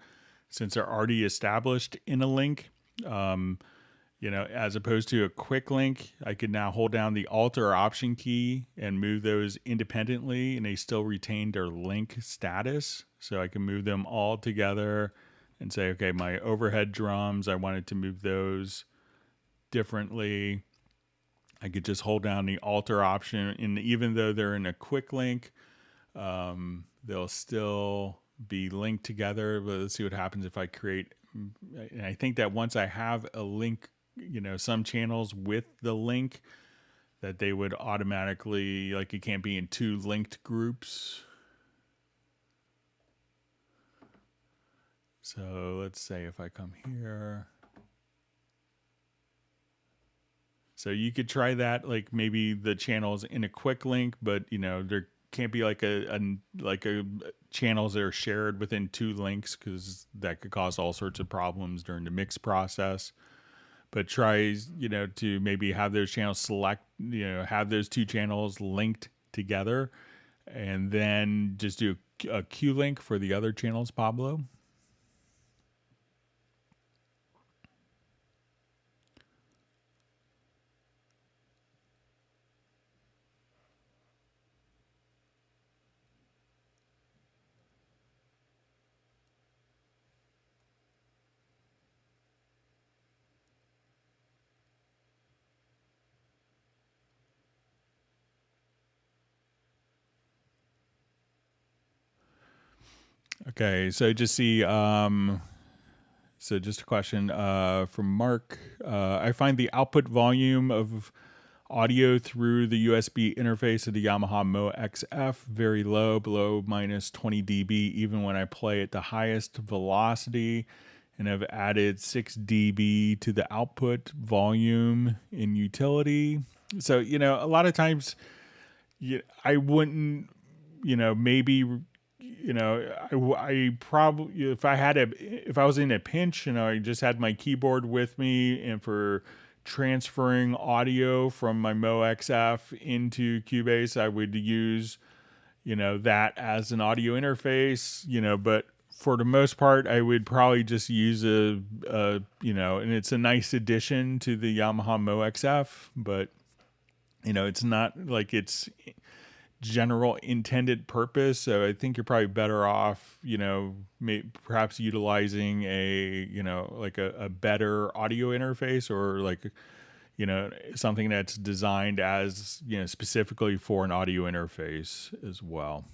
[SPEAKER 1] since they're already established in a link, you know, as opposed to a quick link, I could now hold down the Alt or Option key and move those independently, and they still retain their link status. So I can move them all together and say, okay, my overhead drums, I wanted to move those differently. I could just hold down the Alt or Option, and even though they're in a quick link, they'll still be linked together. But let's see what happens if I create. And I think that once I have a link, you know, some channels with the link, that they would automatically, like it can't be in 2 linked groups. So let's say if I come here. So you could try that, like maybe the channels in a quick link, but you know, there can't be like a channels that are shared within 2 links, because that could cause all sorts of problems during the mix process. But try, you know, to maybe have those channels have those 2 channels linked together, and then just do a Q link for the other channels, Pablo. Okay, so just see, so just a question from Mark. I find the output volume of audio through the USB interface of the Yamaha Mo XF very low, below minus 20 dB, even when I play at the highest velocity, and I've added 6 dB to the output volume in utility. So, you know, a lot of times I wouldn't, you know, maybe, you know, I probably, if I was in a pinch, you know, I just had my keyboard with me, and for transferring audio from my Mo XF into Cubase, I would use, you know, that as an audio interface, you know, but for the most part, I would probably just use a you know, and it's a nice addition to the Yamaha Mo XF, but, you know, it's not like it's general intended purpose. So I think you're probably better off, you know, perhaps utilizing a, you know, like a better audio interface, or like, you know, something that's designed as, you know, specifically for an audio interface as well.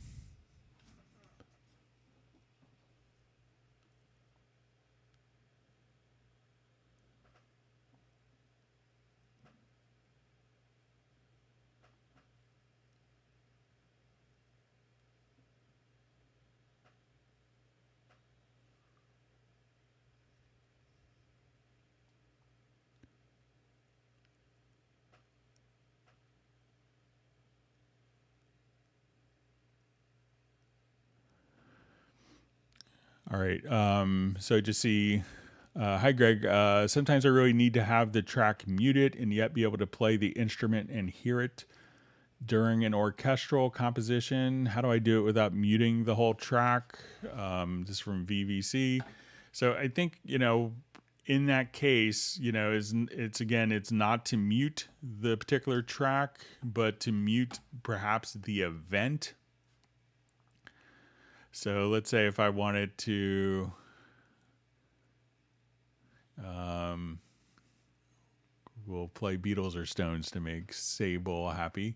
[SPEAKER 1] All right. So just see, hi Greg. Sometimes I really need to have the track muted and yet be able to play the instrument and hear it during an orchestral composition. How do I do it without muting the whole track? This is from VVC. So I think, in that case, it's not to mute the particular track, but to mute perhaps the event. So let's say if I wanted to, we'll play Beatles or Stones to make Sable happy.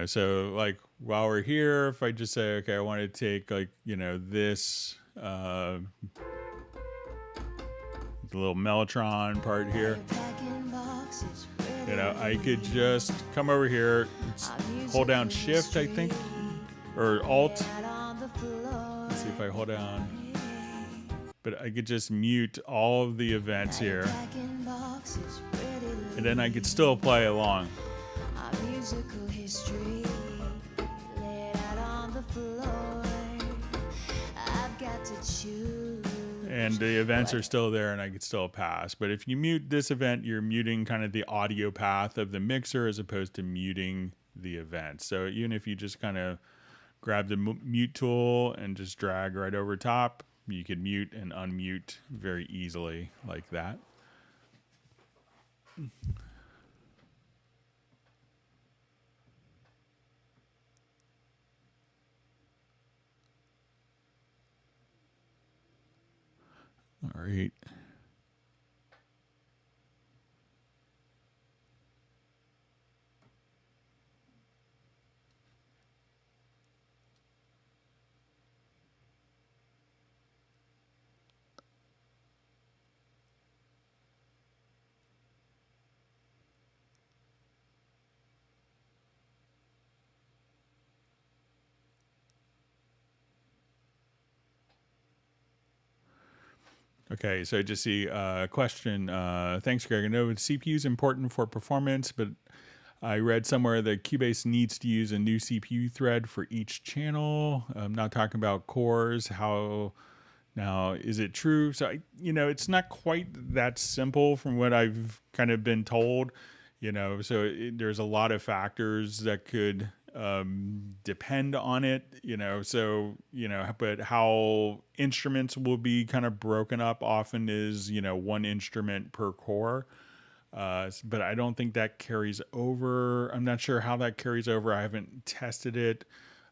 [SPEAKER 1] So like while we're here, if I just say, okay, I want to take like, this, the little Mellotron part here, I could just come over here, hold down Shift, I think, or Alt. Let's see if I hold down, but I could just mute all of the events here, and then I could still play along. And the events are still there and I could still pass. But if you mute this event, you're muting kind of the audio path of the mixer as opposed to muting the event. So even if you just kind of grab the mute tool and just drag right over top, you can mute and unmute very easily like that. All right. Okay, so I just see a question. Thanks, Greg. I know CPU is important for performance, but I read somewhere that Cubase needs to use a new CPU thread for each channel. I'm not talking about cores. Now, is it true? So, it's not quite that simple from what I've kind of been told. There's a lot of factors that could depend on it, but how instruments will be kind of broken up often is, one instrument per core. But I don't think that carries over. I'm not sure how that carries over. I haven't tested it.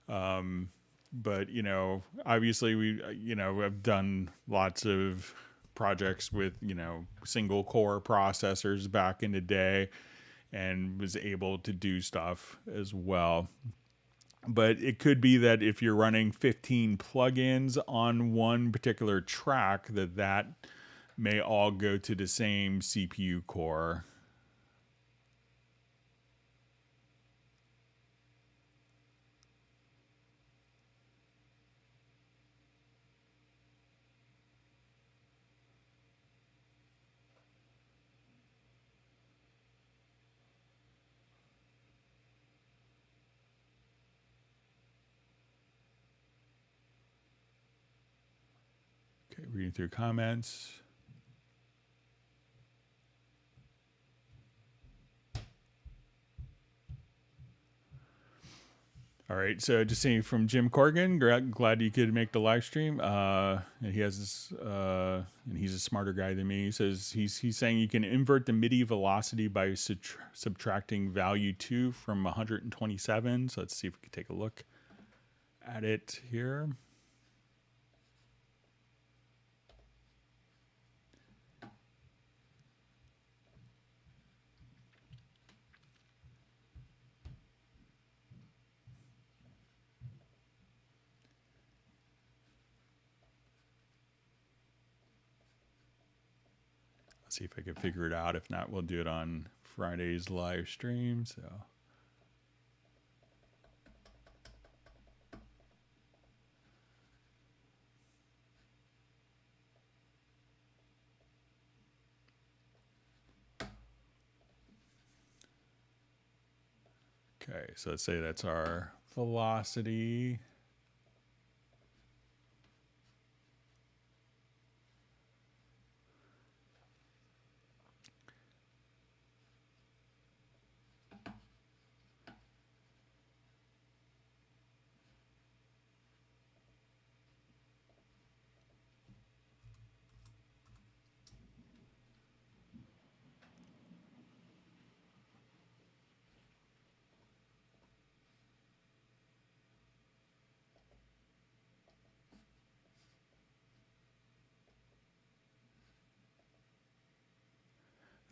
[SPEAKER 1] But, obviously I've done lots of projects with, single core processors back in the day and was able to do stuff as well. But it could be that if you're running 15 plugins on one particular track, that may all go to the same CPU core. Okay, reading through comments. All right, so just seeing from Jim Corrigan, glad you could make the live stream. And he has this, and he's a smarter guy than me. He says he's saying you can invert the MIDI velocity by subtracting value 2 from 127. So let's see if we can take a look at it here. Let's see if I can figure it out. If not, we'll do it on Friday's live stream. So. Okay, so let's say that's our velocity.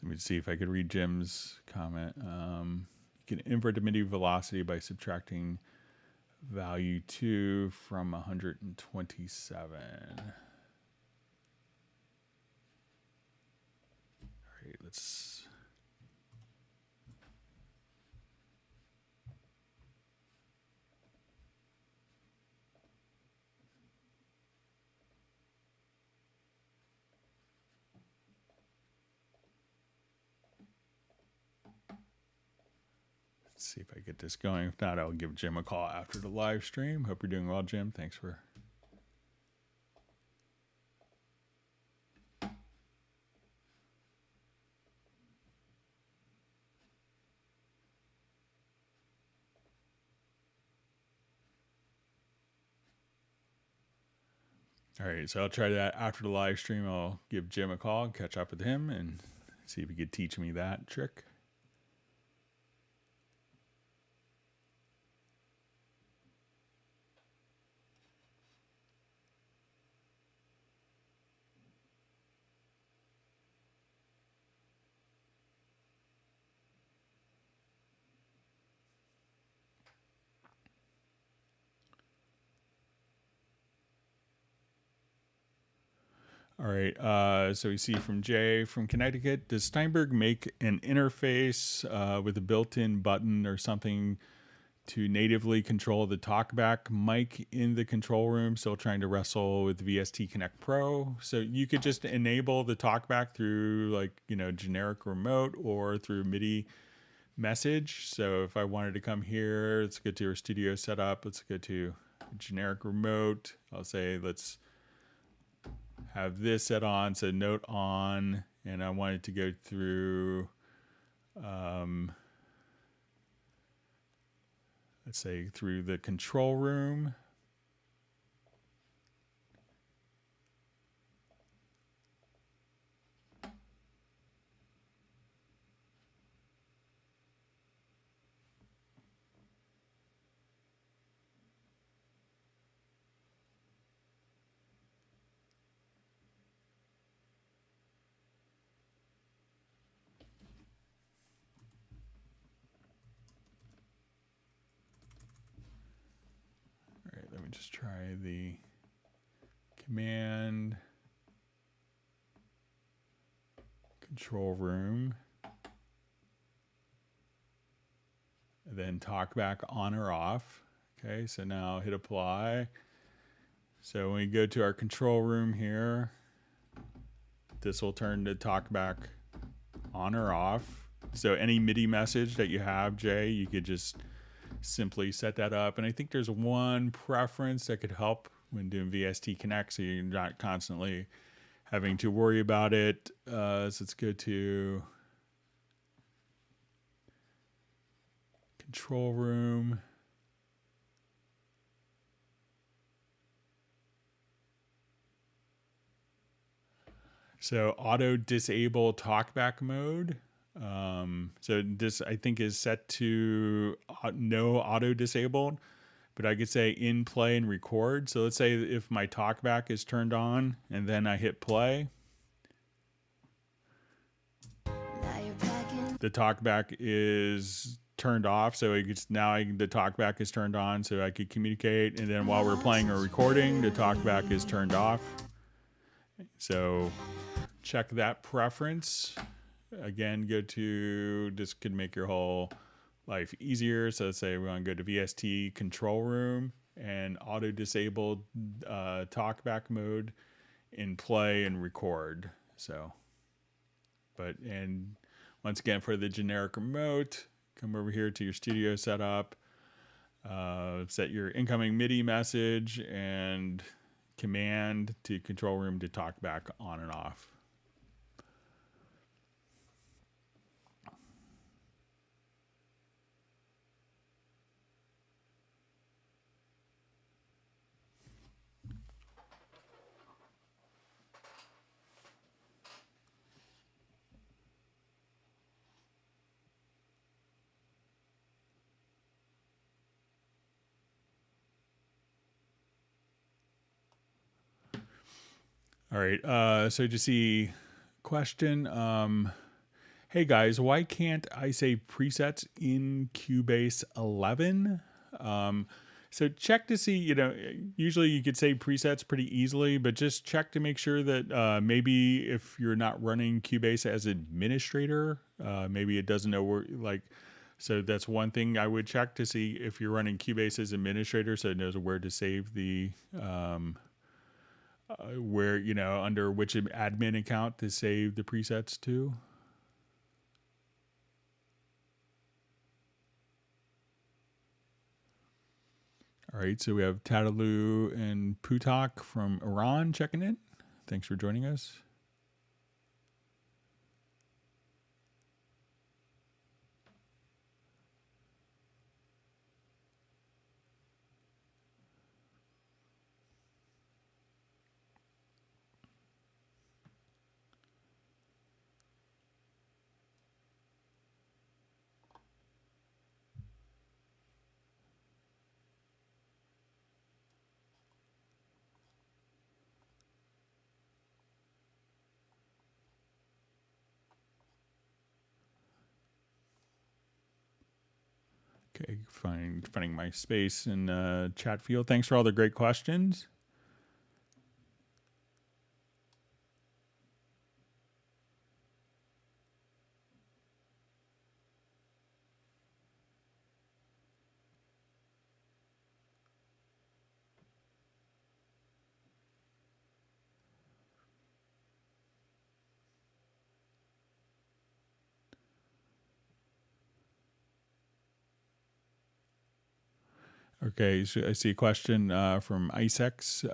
[SPEAKER 1] Let me see if I could read Jim's comment. You can invert the MIDI velocity by subtracting value 2 from 127. All right, let's... see if I get this going. If not, I'll give Jim a call after the live stream. Hope you're doing well, Jim. Thanks for... All right, so I'll try that after the live stream. I'll give Jim a call and catch up with him and see if he could teach me that trick. All right, so we see from Jay from Connecticut, does Steinberg make an interface with a built-in button or something to natively control the Talkback mic in the control room? Still trying to wrestle with VST Connect Pro. So you could just enable the Talkback through like, you know, generic remote or through MIDI message. So if I wanted to come here, let's go to our studio setup. Let's go to generic remote. I'll say, let's have this set on, so note on, and I wanted to go through, let's say through the control room. Let me just try the command control room, and then Talkback on or off. Okay, so now hit apply. So when we go to our control room here, this will turn the Talkback on or off. So any MIDI message that you have, Jay, you could just simply set that up. And I think there's one preference that could help when doing VST Connect, so you're not constantly having to worry about it. So let's go to control room. So auto disable Talkback mode. So this I think is set to no auto disabled, but I could say in play and record. So let's say if my Talkback is turned on and then I hit play, the Talkback is turned off. So the Talkback is turned on so I could communicate. And then while we're playing or recording, the Talkback is turned off. So check that preference. Again, go to, this could make your whole life easier. So let's say we want to go to VST control room and auto disabled talkback mode in play and record. So, and once again, for the generic remote, come over here to your studio setup, set your incoming MIDI message and command to control room to talkback on and off. All right, so to see question, hey guys, why can't I save presets in Cubase 11? So check to see, usually you could save presets pretty easily, but just check to make sure that maybe if you're not running Cubase as administrator, maybe it doesn't know where, so that's one thing I would check to see if you're running Cubase as administrator, so it knows where to save the, where, under which admin account to save the presets to. All right, so we have Tadaloo and Putak from Iran checking in. Thanks for joining us. Okay, finding my space in chat field. Thanks for all the great questions. Okay, so I see a question from IceX.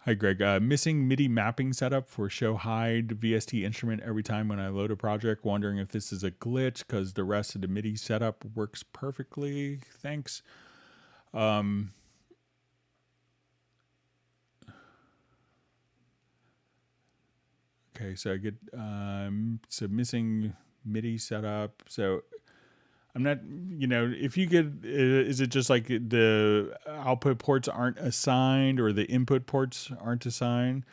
[SPEAKER 1] Hi, Greg. Missing MIDI mapping setup for show hide VST instrument every time when I load a project. Wondering if this is a glitch because the rest of the MIDI setup works perfectly. Thanks. Okay, so I get so missing MIDI setup. So I'm not, if you could, is it just like the output ports aren't assigned or the input ports aren't assigned?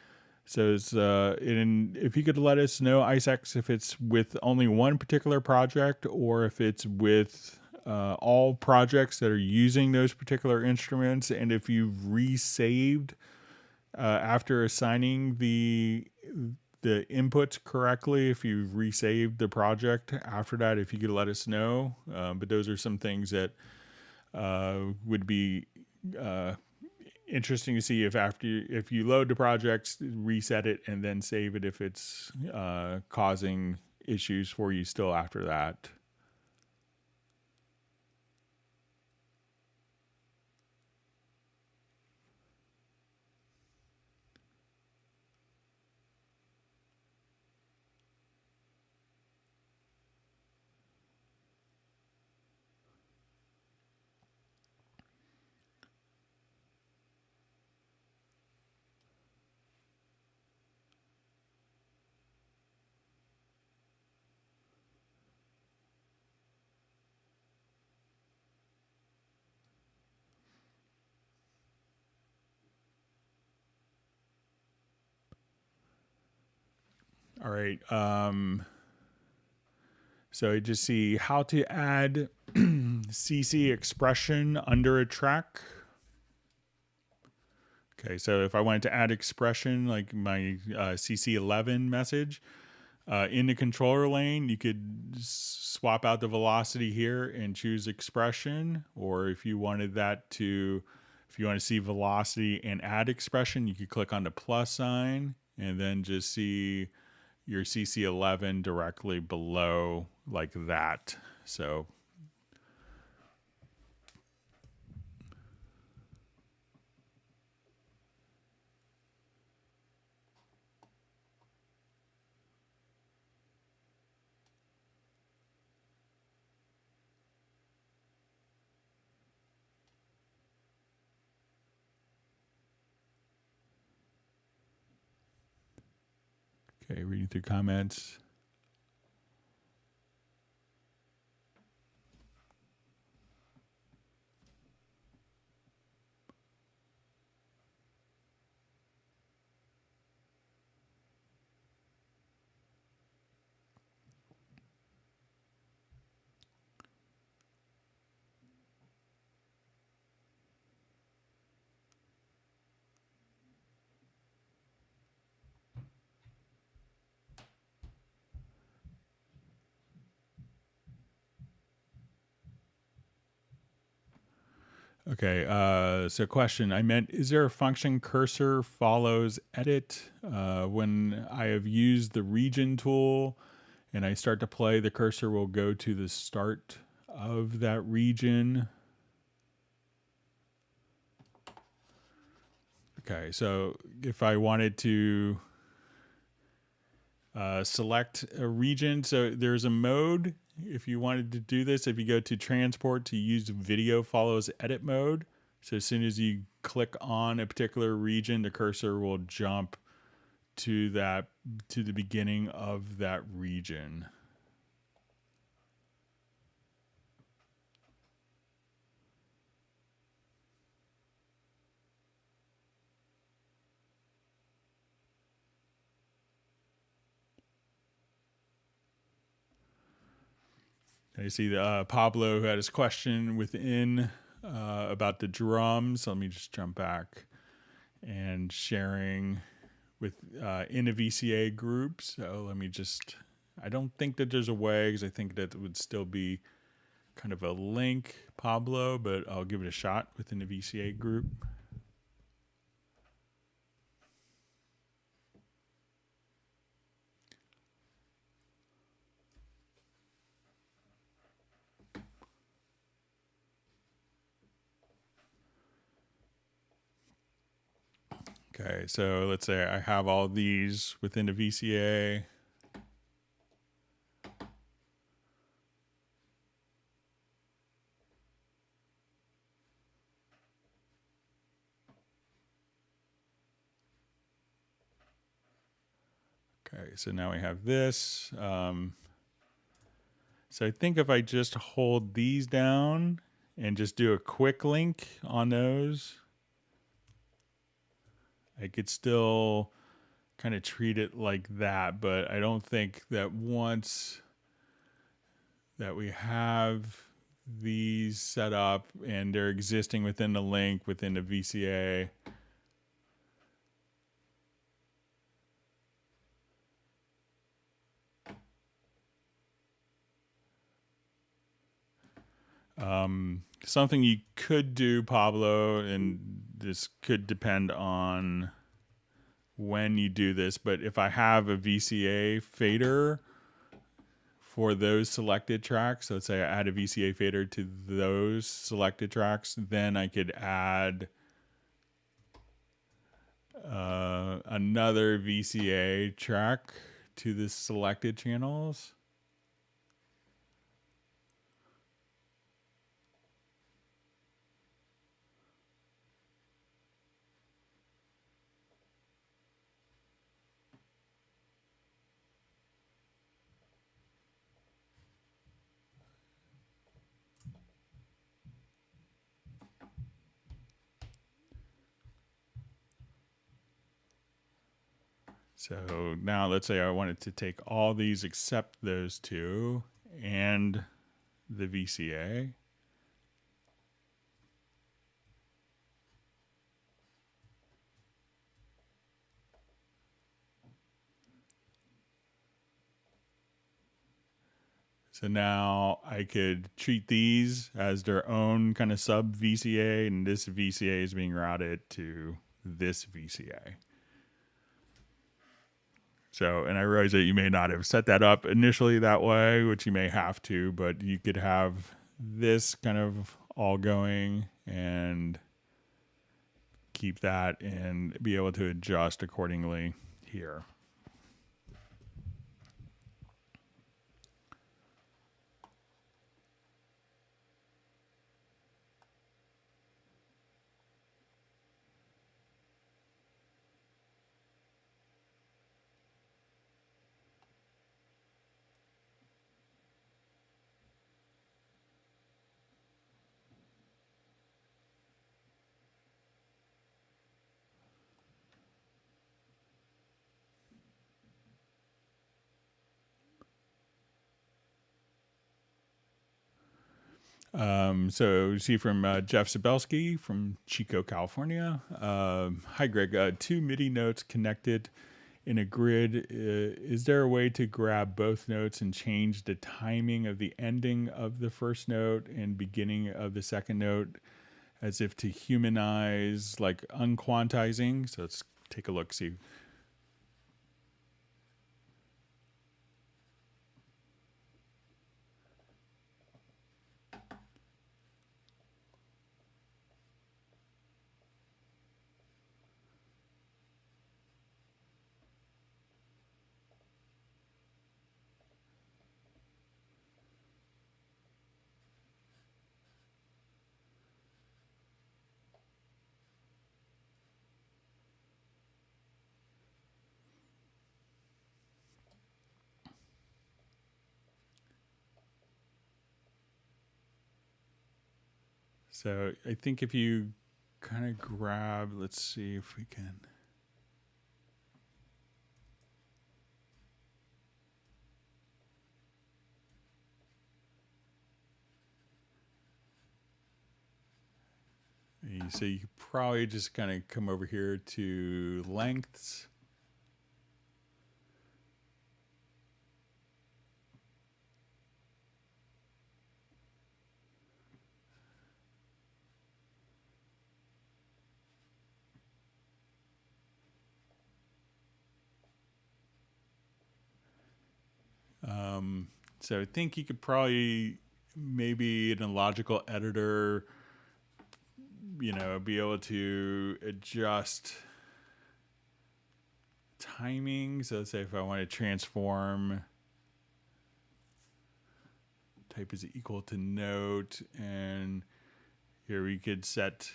[SPEAKER 1] So it's, if you could let us know, IceX, if it's with only one particular project or if it's with all projects that are using those particular instruments, and if you've resaved after assigning the inputs correctly, if you've resaved the project after that, if you could let us know. But those are some things that would be interesting to see if you load the projects, reset it, and then save it if it's causing issues for you still after that. All right. So I just see how to add CC expression under a track. Okay, so if I wanted to add expression, like my CC11 message, in the controller lane, you could swap out the velocity here and choose expression. Or if you wanted that to, if you want to see velocity and add expression, you could click on the plus sign and then just see your CC11 directly below like that. So okay, reading through comments. Okay, so question. I meant, is there a function cursor follows edit? When I have used the region tool and I start to play, the cursor will go to the start of that region. Okay, so if I wanted to select a region, so there's a mode. If you wanted to do this, if you go to transport to use video follows edit mode, so as soon as you click on a particular region, the cursor will jump to that, to the beginning of that region. I see the Pablo who had his question within about the drums. So let me just jump back and sharing with in a VCA group. So let me just, I don't think that there's a way, because I think that would still be kind of a link, Pablo, but I'll give it a shot within the VCA group. Okay, so let's say I have all these within the VCA. Okay, so now we have this. So I think if I just hold these down and just do a quick link on those, I could still kind of treat it like that, but I don't think that once that we have these set up and they're existing within the link within the VCA, something you could do, Pablo, and this could depend on when you do this, but if I have a VCA fader for those selected tracks, so let's say I add a VCA fader to those selected tracks, then I could add another VCA track to the selected channels. So now let's say I wanted to take all these except those two and the VCA. So now I could treat these as their own kind of sub VCA, and this VCA is being routed to this VCA. So, and I realize that you may not have set that up initially that way, which you may have to, but you could have this kind of all going and keep that and be able to adjust accordingly here. So you see from Jeff Sabelski from Chico, California. Hi, Greg. 2 MIDI notes connected in a grid. Is there a way to grab both notes and change the timing of the ending of the first note and beginning of the second note as if to humanize, like unquantizing? So let's take a look, see. So I think if you kind of grab, let's see if we can. So you could probably just kind of come over here to lengths. So I think you could probably maybe in a logical editor, you know, be able to adjust timing. So let's say if I want to transform type is equal to note, and here we could set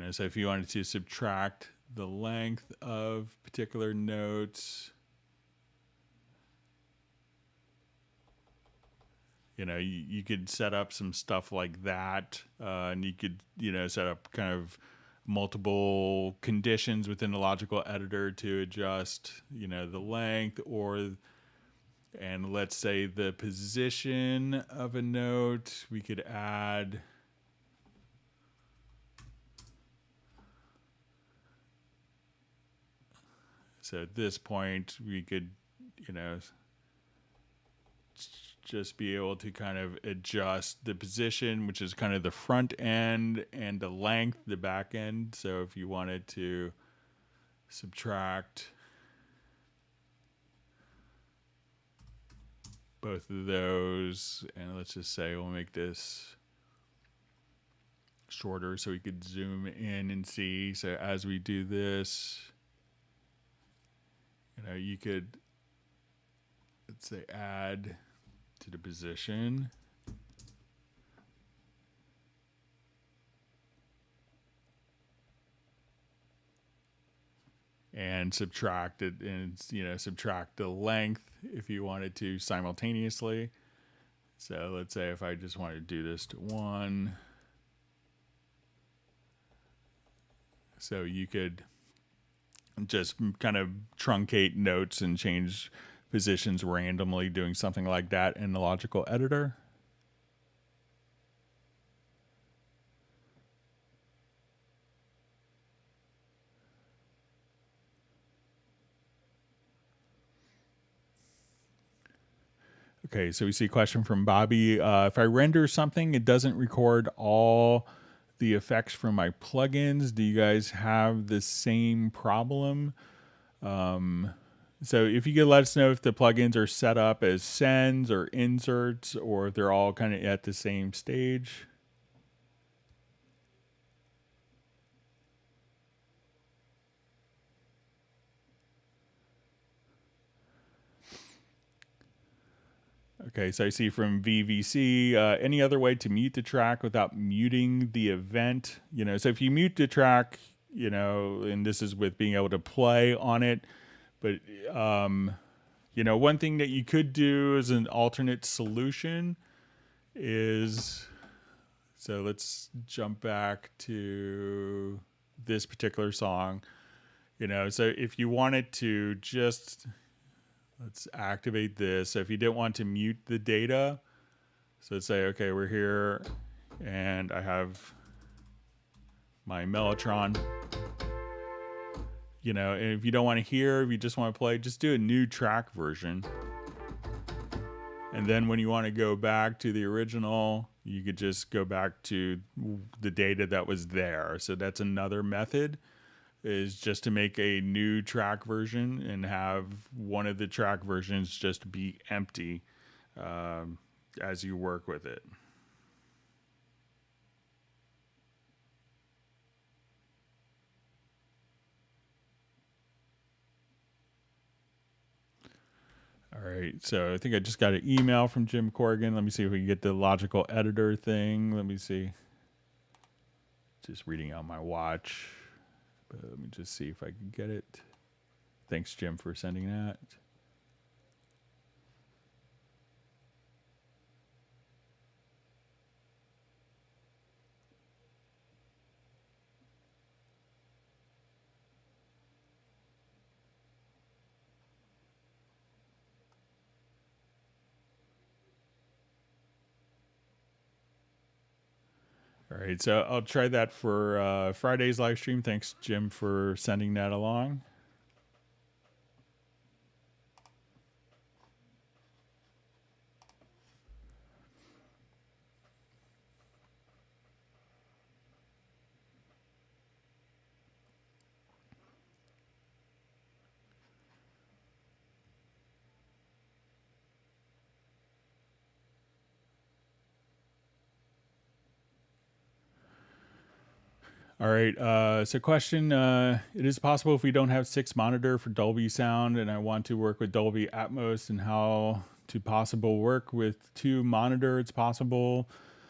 [SPEAKER 1] so if you wanted to subtract the length of particular notes, you could set up some stuff like that, and you could, set up kind of multiple conditions within the logical editor to adjust, the length and let's say the position of a note. We could add so at this point we could, just be able to kind of adjust the position, which is kind of the front end, and the length, the back end. So if you wanted to subtract both of those, and let's just say we'll make this shorter so we could zoom in and see. So as we do this, you could, let's say, add to the position. And subtract it, and subtract the length if you wanted to simultaneously. So let's say if I just wanted to do this to 1. So you could just kind of truncate notes and change positions randomly, doing something like that in the logical editor. Okay, so we see a question from Bobby. If I render something, it doesn't record all the effects from my plugins. Do you guys have the same problem? So if you could let us know if the plugins are set up as sends or inserts, or if they're all kind of at the same stage. Okay, so I see from VVC, any other way to mute the track without muting the event? You know, so if you mute the track, you know, and this is with being able to play on it, but, you know, one thing that you could do as an alternate solution is, so let's jump back to this particular song, you know, so if you wanted to just, let's activate this. So if you didn't want to mute the data, so let's say, okay, we're here and I have my Mellotron, you know, and if you don't want to hear, if you just want to play, just do a new track version. And then when you want to go back to the original, you could just go back to the data that was there. So that's another method, is just to make a new track version and have one of the track versions just be empty as you work with it. All right, so I think I just got an email from Jim Corrigan. Let me see if we can get the logical editor thing. Let me see. Just reading out my watch. But let me just see if I can get it. Thanks, Jim, for sending that. All right, so I'll try that for Friday's live stream. Thanks, Jim, for sending that along. All right, so question, it is possible if we don't have 6 monitor for Dolby sound and I want to work with Dolby Atmos, and how to possible work with 2 monitor, it's possible.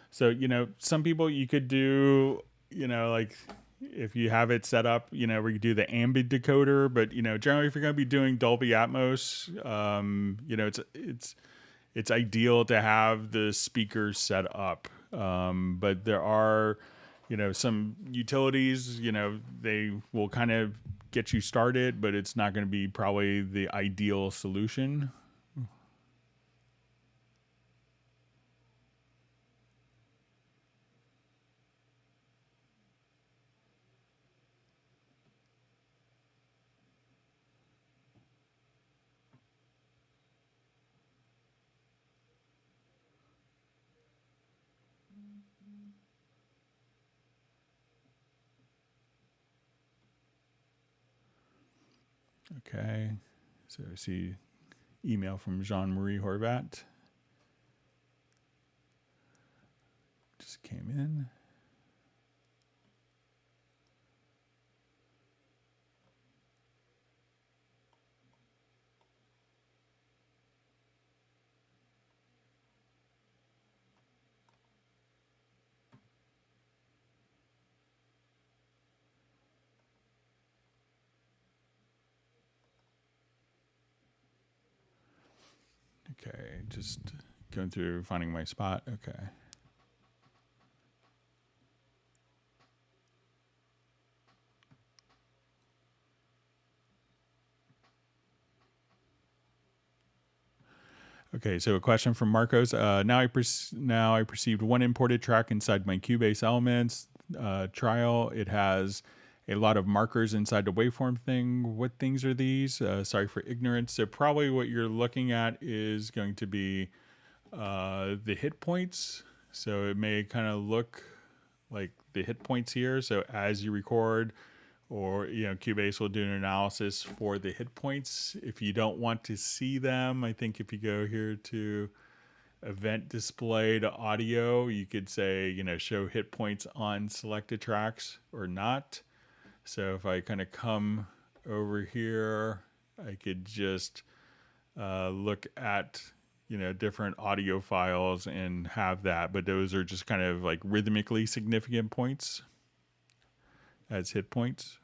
[SPEAKER 1] So, you know, some people you could do, you know, like if you have it set up, you know, where you do the ambient decoder, but, you know, generally if you're going to be doing Dolby Atmos, you know, it's ideal to have the speakers set up. But there are, you know, some utilities, you know, they will kind of get you started, but it's not going to be probably the ideal solution. Okay, so I see email from Jean-Marie Horvat. Just came in. Okay, just going through finding my spot. Okay. Okay, so a question from Marcos. Now I perceived one imported track inside my Cubase Elements trial. It has a lot of markers inside the waveform thing. What things are these? Sorry for ignorance. So probably what you're looking at is going to be, the hit points. So it may kind of look like the hit points here. So as you record, or Cubase will do an analysis for the hit points. If you don't want to see them, I think if you go here to event display to audio, you could say, show hit points on selected tracks or not. So if I kind of come over here, I could just look at different audio files and have that, but those are just kind of like rhythmically significant points as hit points.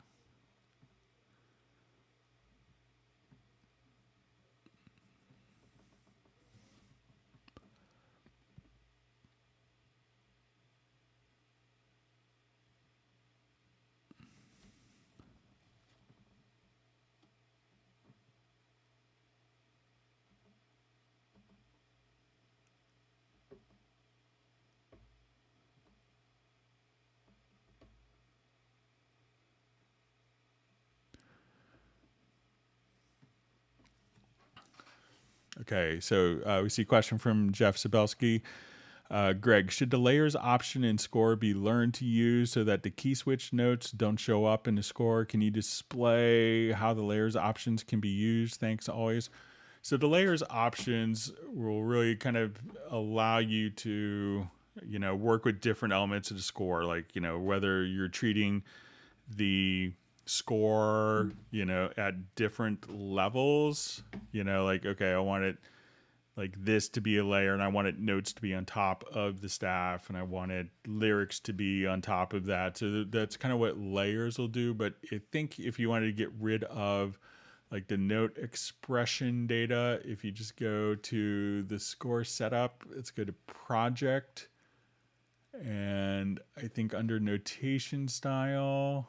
[SPEAKER 1] Okay, so we see a question from Jeff Sabelski. Greg, should the layers option in score be learned to use so that the key switch notes don't show up in the score? Can you display how the layers options can be used? Thanks always. So the layers options will really kind of allow you to, work with different elements of the score, like, whether you're treating the score, at different levels, like, okay, I want it like this to be a layer, and I wanted notes to be on top of the staff, and I wanted lyrics to be on top of that. So that's kind of what layers will do. But I think if you wanted to get rid of like the note expression data, if you just go to the score setup, let's go to project, and I think under notation style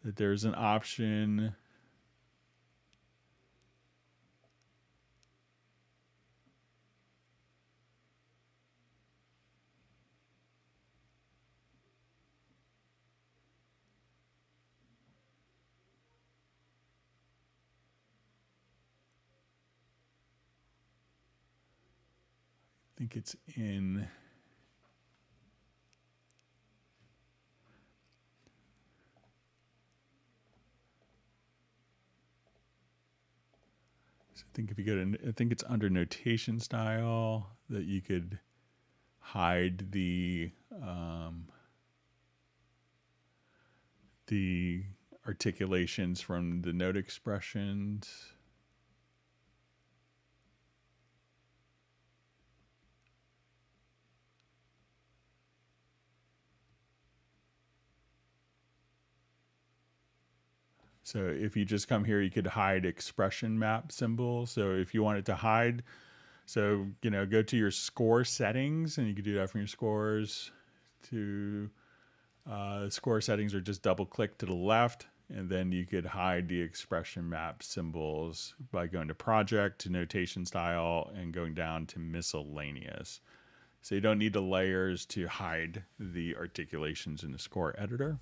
[SPEAKER 1] that there's an option I think it's in I think if you go to, I think it's under notation style that you could hide the articulations from the note expressions. So if you just come here, you could hide expression map symbol. So if you wanted to hide, so, go to your score settings, and you can do that from your scores to score settings, or just double click to the left. And then you could hide the expression map symbols by going to project, to notation style, and going down to miscellaneous. So you don't need the layers to hide the articulations in the score editor.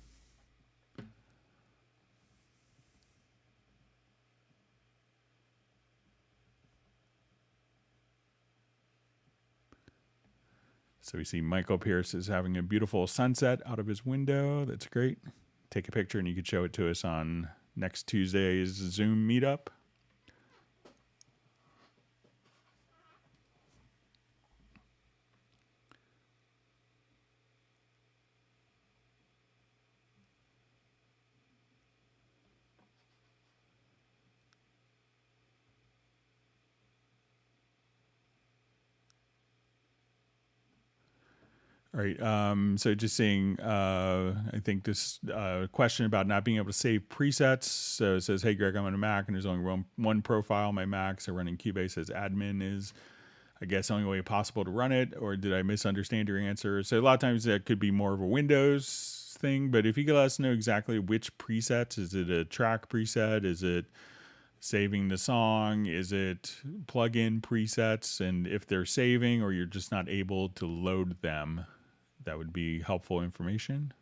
[SPEAKER 1] So we see Michael Pierce is having a beautiful sunset out of his window. That's great. Take a picture and you could show it to us on next Tuesday's Zoom meetup. All right. So just seeing, I think this question about not being able to save presets. So it says, hey, Greg, I'm on a Mac and there's only one profile on my Mac. So running Cubase as admin is, I guess, the only way possible to run it. Or did I misunderstand your answer? So a lot of times that could be more of a Windows thing. But if you could let us know exactly which presets, is it a track preset? Is it saving the song? Is it plug-in presets? And if they're saving or you're just not able to load them, that would be helpful information.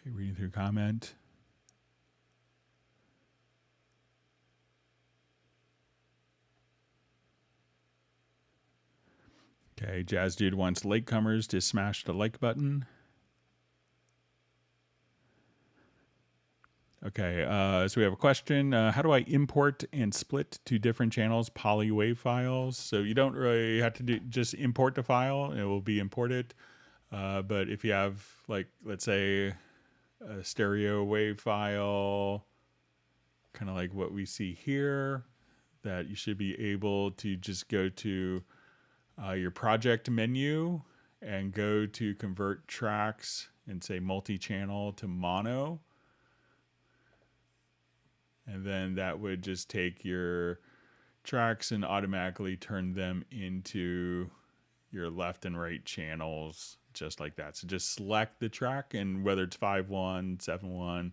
[SPEAKER 1] Okay, reading through comment. Okay, Jazz Dude wants latecomers to smash the like button. Okay, so we have a question. How do I import and split to different channels poly wave files? So you don't really have to just import the file. It will be imported. But if you have, like, let's say a stereo wave file, kind of like what we see here, that you should be able to just go to your project menu and go to convert tracks and say multi-channel to mono. And then that would just take your tracks and automatically turn them into your left and right channels, just like that. So just select the track, and whether it's 5.1, 7.1,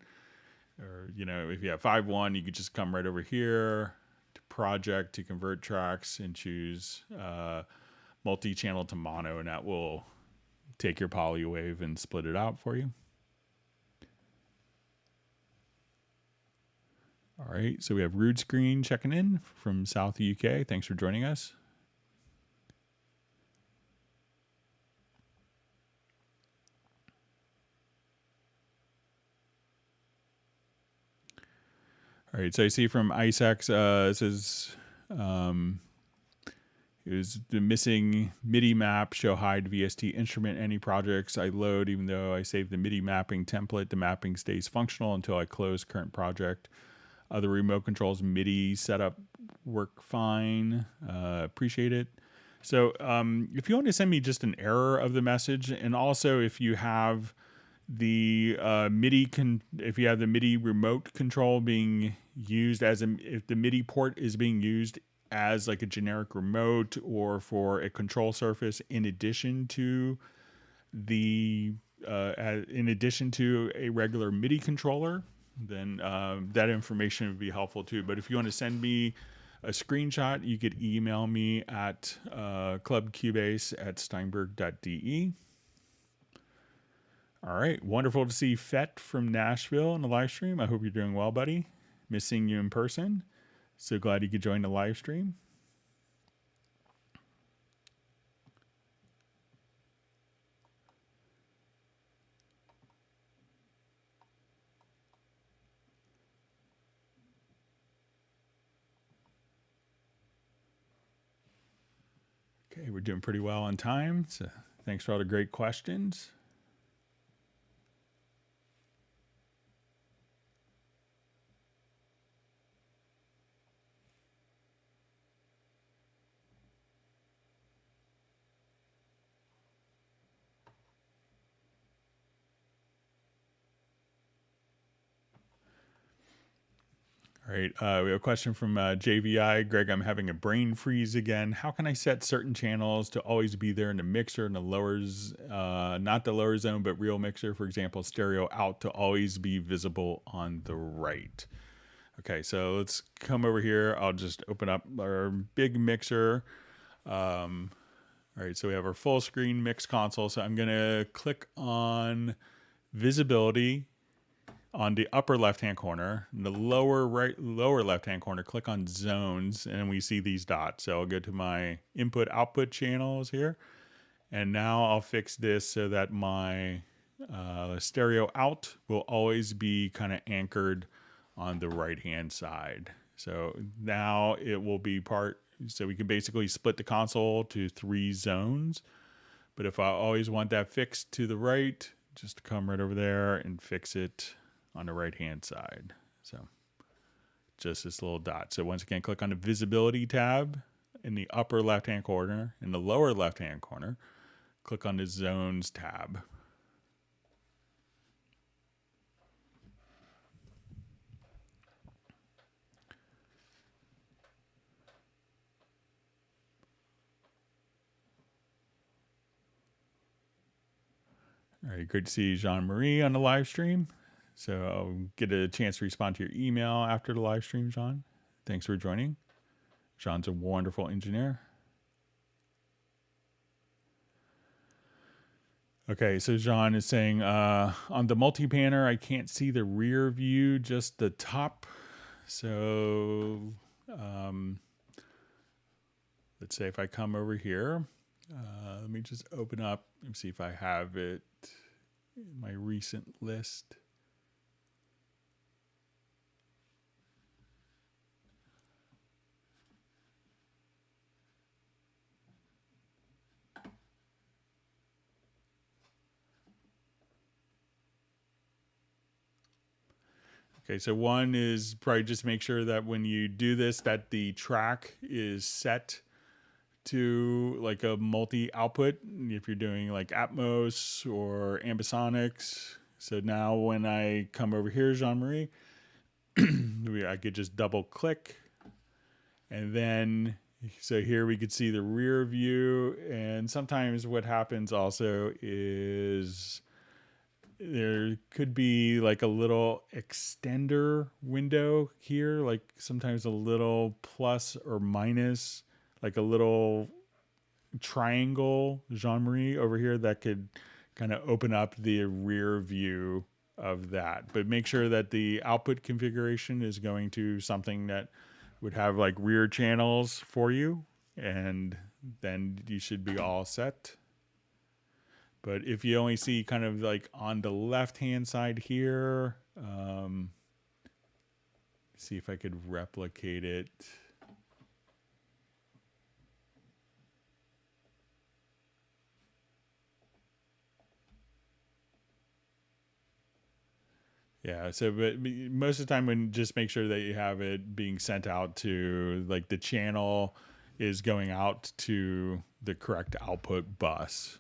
[SPEAKER 1] or, you know, if you have 5.1, you could just come right over here to project to convert tracks and choose multi-channel to mono, and that will take your poly wave and split it out for you. All right, so we have Rude Screen checking in from South UK. Thanks for joining us. All right, so I see from ISEX, it says it was the missing MIDI map, show hide VST instrument, any projects I load, even though I save the MIDI mapping template, the mapping stays functional until I close current project. Other remote controls, MIDI setup work fine. Appreciate it. So if you want to send me just an error of the message, and also if you have the if you have the MIDI remote control being used if the MIDI port is being used as like a generic remote or for a control surface in addition to a regular MIDI controller, then that information would be helpful too. But if you want to send me a screenshot, you could email me at clubcubase@steinberg.de. All right, wonderful to see Fett from Nashville in the live stream. I hope you're doing well, buddy. Miss seeing you in person. So glad you could join the live stream. Okay, we're doing pretty well on time. So thanks for all the great questions. All right, we have a question from JVI. Greg, I'm having a brain freeze again. How can I set certain channels to always be there in the mixer in the lowers, not the lower zone, but real mixer, for example, stereo out to always be visible on the right? Okay, so let's come over here. I'll just open up our big mixer. All right, so we have our full screen mix console. So I'm gonna click on visibility on the upper left-hand corner. In the lower left-hand corner, click on zones, and we see these dots. So I'll go to my input-output channels here, and now I'll fix this so that my stereo out will always be kind of anchored on the right-hand side. So now it will be so we can basically split the console to 3 zones. But if I always want that fixed to the right, just come right over there and fix it on the right hand side. So just this little dot. So once again, click on the visibility tab in the upper left hand corner. In the lower left hand corner, click on the zones tab. All right, great to see Jean-Marie on the live stream. So I'll get a chance to respond to your email after the live stream, Jean. Thanks for joining. Jean's a wonderful engineer. Okay, so John is saying on the multi-panner, I can't see the rear view, just the top. So let's say if I come over here, let me just open up and see if I have it in my recent list. Okay, so one is probably just make sure that when you do this, that the track is set to like a multi-output if you're doing like Atmos or ambisonics. So now when I come over here, Jean-Marie, I could just double click, and then so here we could see the rear view. And sometimes what happens also is there could be like a little extender window here, like sometimes a little plus or minus, like a little triangle, Jean-Marie, over here that could kind of open up the rear view of that. But make sure that the output configuration is going to something that would have like rear channels for you, and then you should be all set. But if you only see kind of like on the left-hand side here, see if I could replicate it. Yeah, so but most of the time when just make sure that you have it being sent out to like the channel is going out to the correct output bus.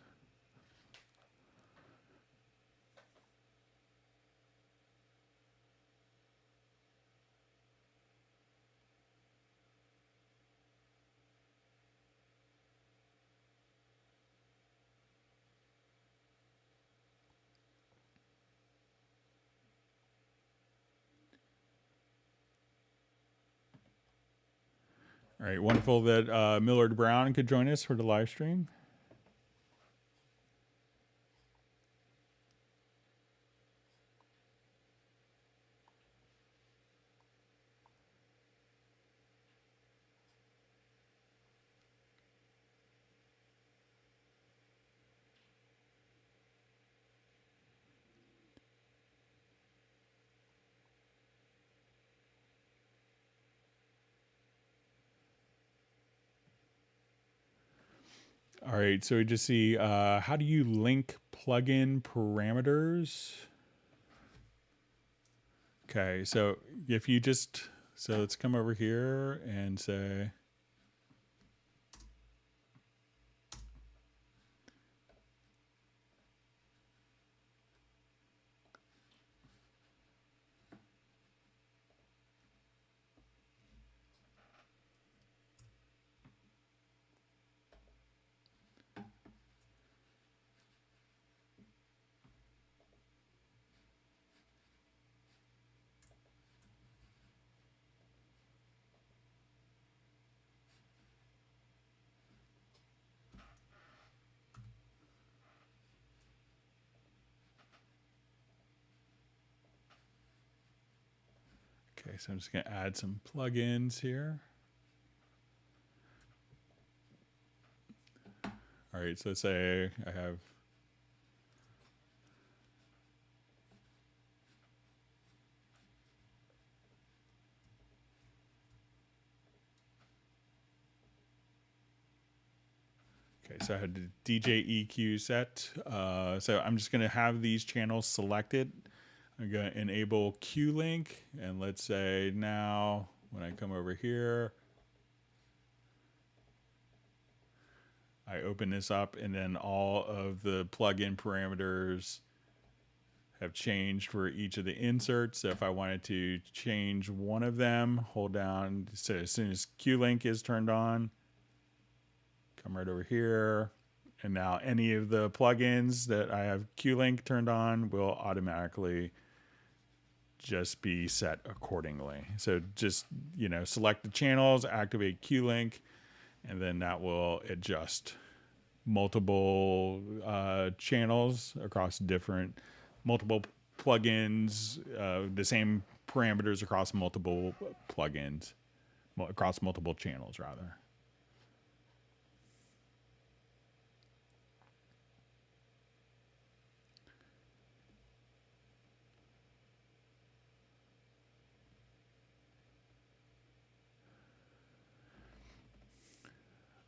[SPEAKER 1] All right, wonderful that Millard Brown could join us for the live stream. All right, so we just see how do you link plugin parameters? Okay, so if you just, so let's come over here and say, okay, so I'm just gonna add some plugins here. All right, so let's say I have, okay, so I had the DJ EQ set. So I'm just gonna have these channels selected. I'm gonna enable Q-Link, and let's say now when I come over here, I open this up, and then all of the plugin parameters have changed for each of the inserts. So if I wanted to change one of them, hold down, so as soon as Q-Link is turned on, come right over here, and now any of the plugins that I have Q-Link turned on will automatically just be set accordingly. So just, you know, select the channels, activate Q-Link, and then that will adjust multiple channels across multiple plugins, the same parameters across multiple plugins, across multiple channels rather.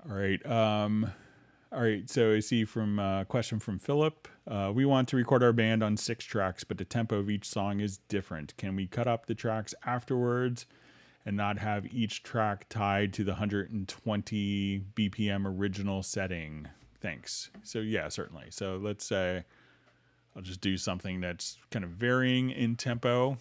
[SPEAKER 1] All right. All right. So I see from question from Philip. We want to record our band on 6 tracks, but the tempo of each song is different. Can we cut up the tracks afterwards and not have each track tied to the 120 BPM original setting? Thanks. So yeah, certainly. So let's say I'll just do something that's kind of varying in tempo.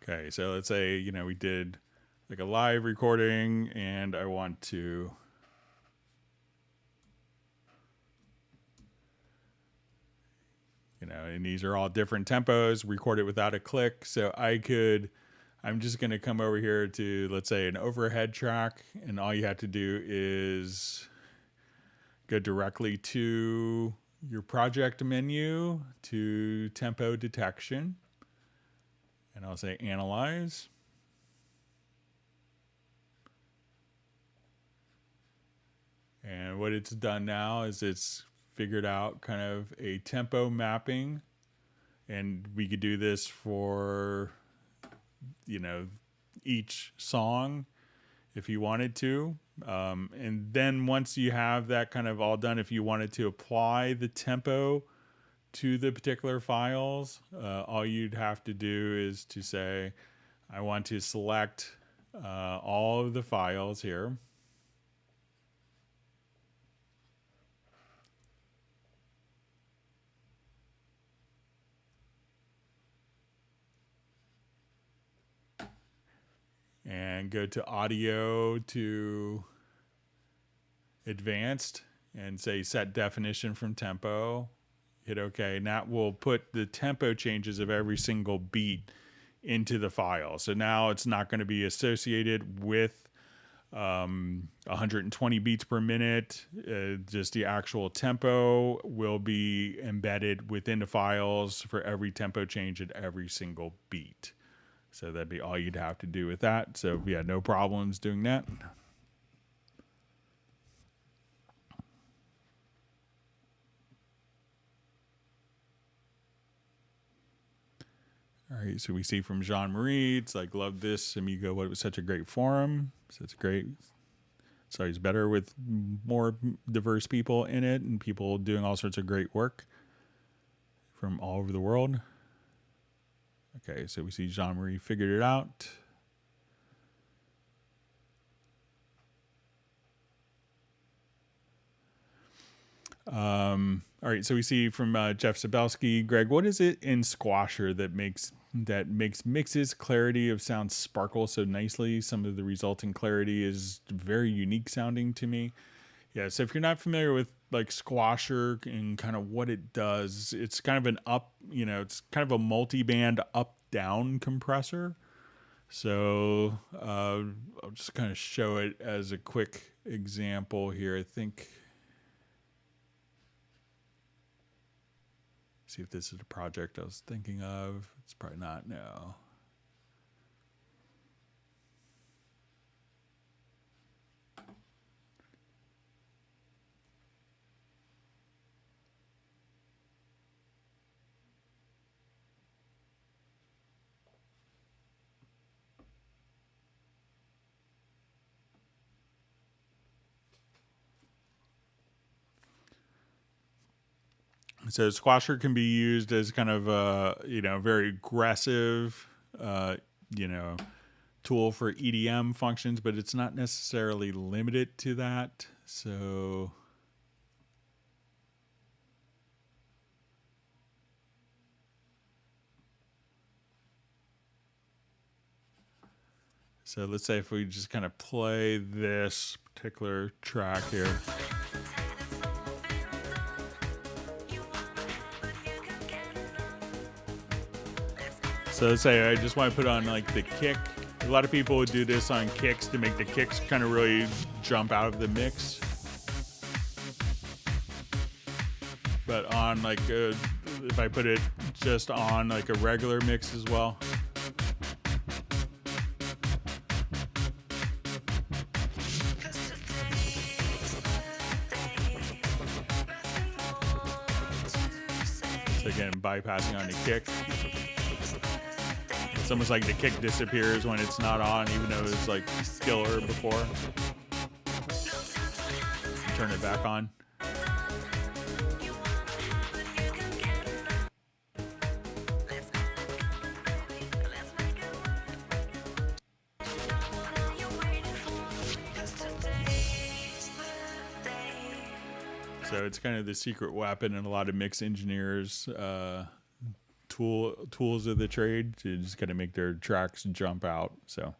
[SPEAKER 1] Okay, so let's say, you know, we did like a live recording and I want to and these are all different tempos, record it without a click. So I'm just going to come over here to, let's say, an overhead track, and all you have to do is go directly to your project menu to tempo detection. And I'll say analyze. And what it's done now is it's figured out kind of a tempo mapping. And we could do this for, each song if you wanted to. And then once you have that kind of all done, if you wanted to apply the tempo to the particular files, all you'd have to do is to say, I want to select all of the files here. And go to audio to advanced and say set definition from tempo. Hit OK. And that will put the tempo changes of every single beat into the file. So now it's not going to be associated with 120 beats per minute. Just the actual tempo will be embedded within the files for every tempo change at every single beat. So that'd be all you'd have to do with that. So yeah, no problems doing that. All right, so we see from Jean-Marie, it's like, love this, Amigo, what was such a great forum. So it's great. It's always better with more diverse people in it and people doing all sorts of great work from all over the world. Okay, so we see Jean-Marie figured it out. All right, so we see from Jeff Sabelski, Greg, what is it in Squasher that makes mixes clarity of sound sparkle so nicely? Some of the resulting clarity is very unique sounding to me. Yeah, so if you're not familiar with like Squasher and kind of what it does, it's kind of an it's kind of a multi-band up-down compressor. So I'll just kind of show it as a quick example here. I think, see if this is a project I was thinking of. It's probably not, no. So Squasher can be used as kind of a, very aggressive, tool for EDM functions, but it's not necessarily limited to that. So So let's say if we just kind of play this particular track here. So let's say I just want to put on like the kick. A lot of people would do this on kicks to make the kicks kind of really jump out of the mix. But on like, if I put it just on like a regular mix as well. So again, bypassing on the kick. It's almost like the kick disappears when it's not on, even though it's like killer before. Turn it back on. So it's kind of the secret weapon in a lot of mix engineers' tools of the trade to just kind of make their tracks jump out. So.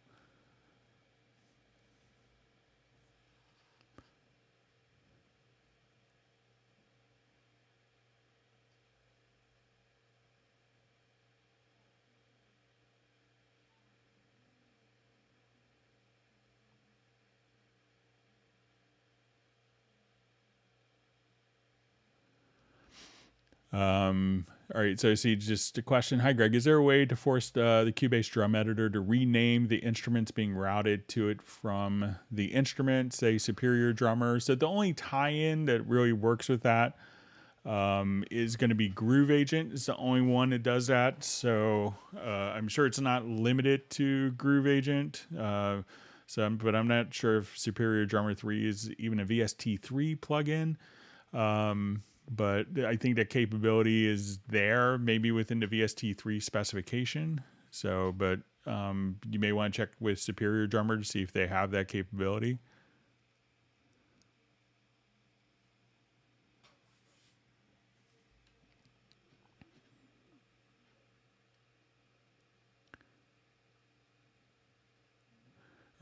[SPEAKER 1] All right, so I see just a question. Hi, Greg. Is there a way to force the Cubase drum editor to rename the instruments being routed to it from the instrument, say Superior Drummer? So the only tie-in that really works with that is going to be Groove Agent. It's the only one that does that. So I'm sure it's not limited to Groove Agent. But I'm not sure if Superior Drummer 3 is even a VST3 plugin. But I think that capability is there, maybe within the VST3 specification. So, but you may want to check with Superior Drummer to see if they have that capability.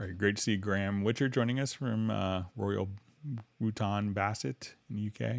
[SPEAKER 1] All right, great to see Graham Witcher joining us from Royal Wootton Bassett in the UK.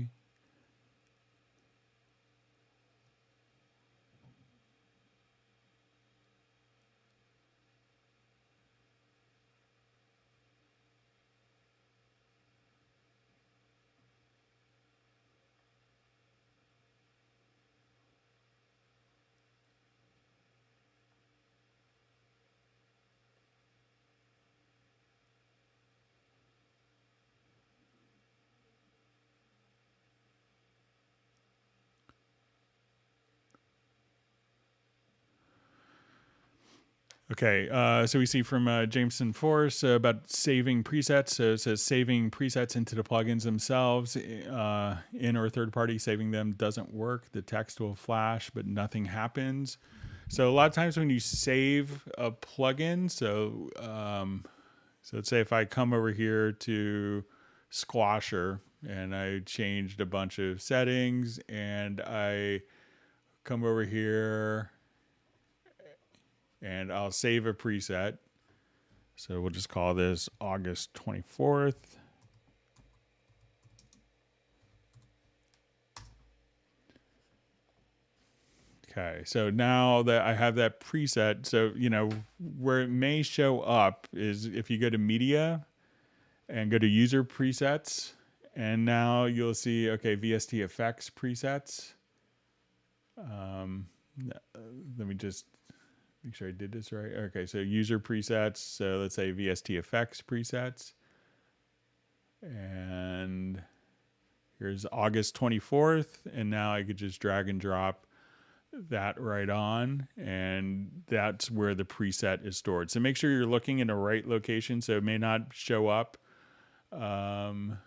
[SPEAKER 1] Okay, so we see from Jameson Force about saving presets. So it says saving presets into the plugins themselves, in or third party, saving them doesn't work. The text will flash, but nothing happens. So a lot of times when you save a plugin, so let's say if I come over here to Squasher and I changed a bunch of settings and I come over here and I'll save a preset. So we'll just call this August 24th. Okay, so now that I have that preset, so, you know, where it may show up is if you go to Media and go to User Presets, and now you'll see, okay, VST Effects presets. Let me just make sure I did this right. Okay, so User Presets, so let's say VST Effects presets. And here's August 24th, and now I could just drag and drop that right on, and that's where the preset is stored. So make sure you're looking in the right location, so it may not show up. So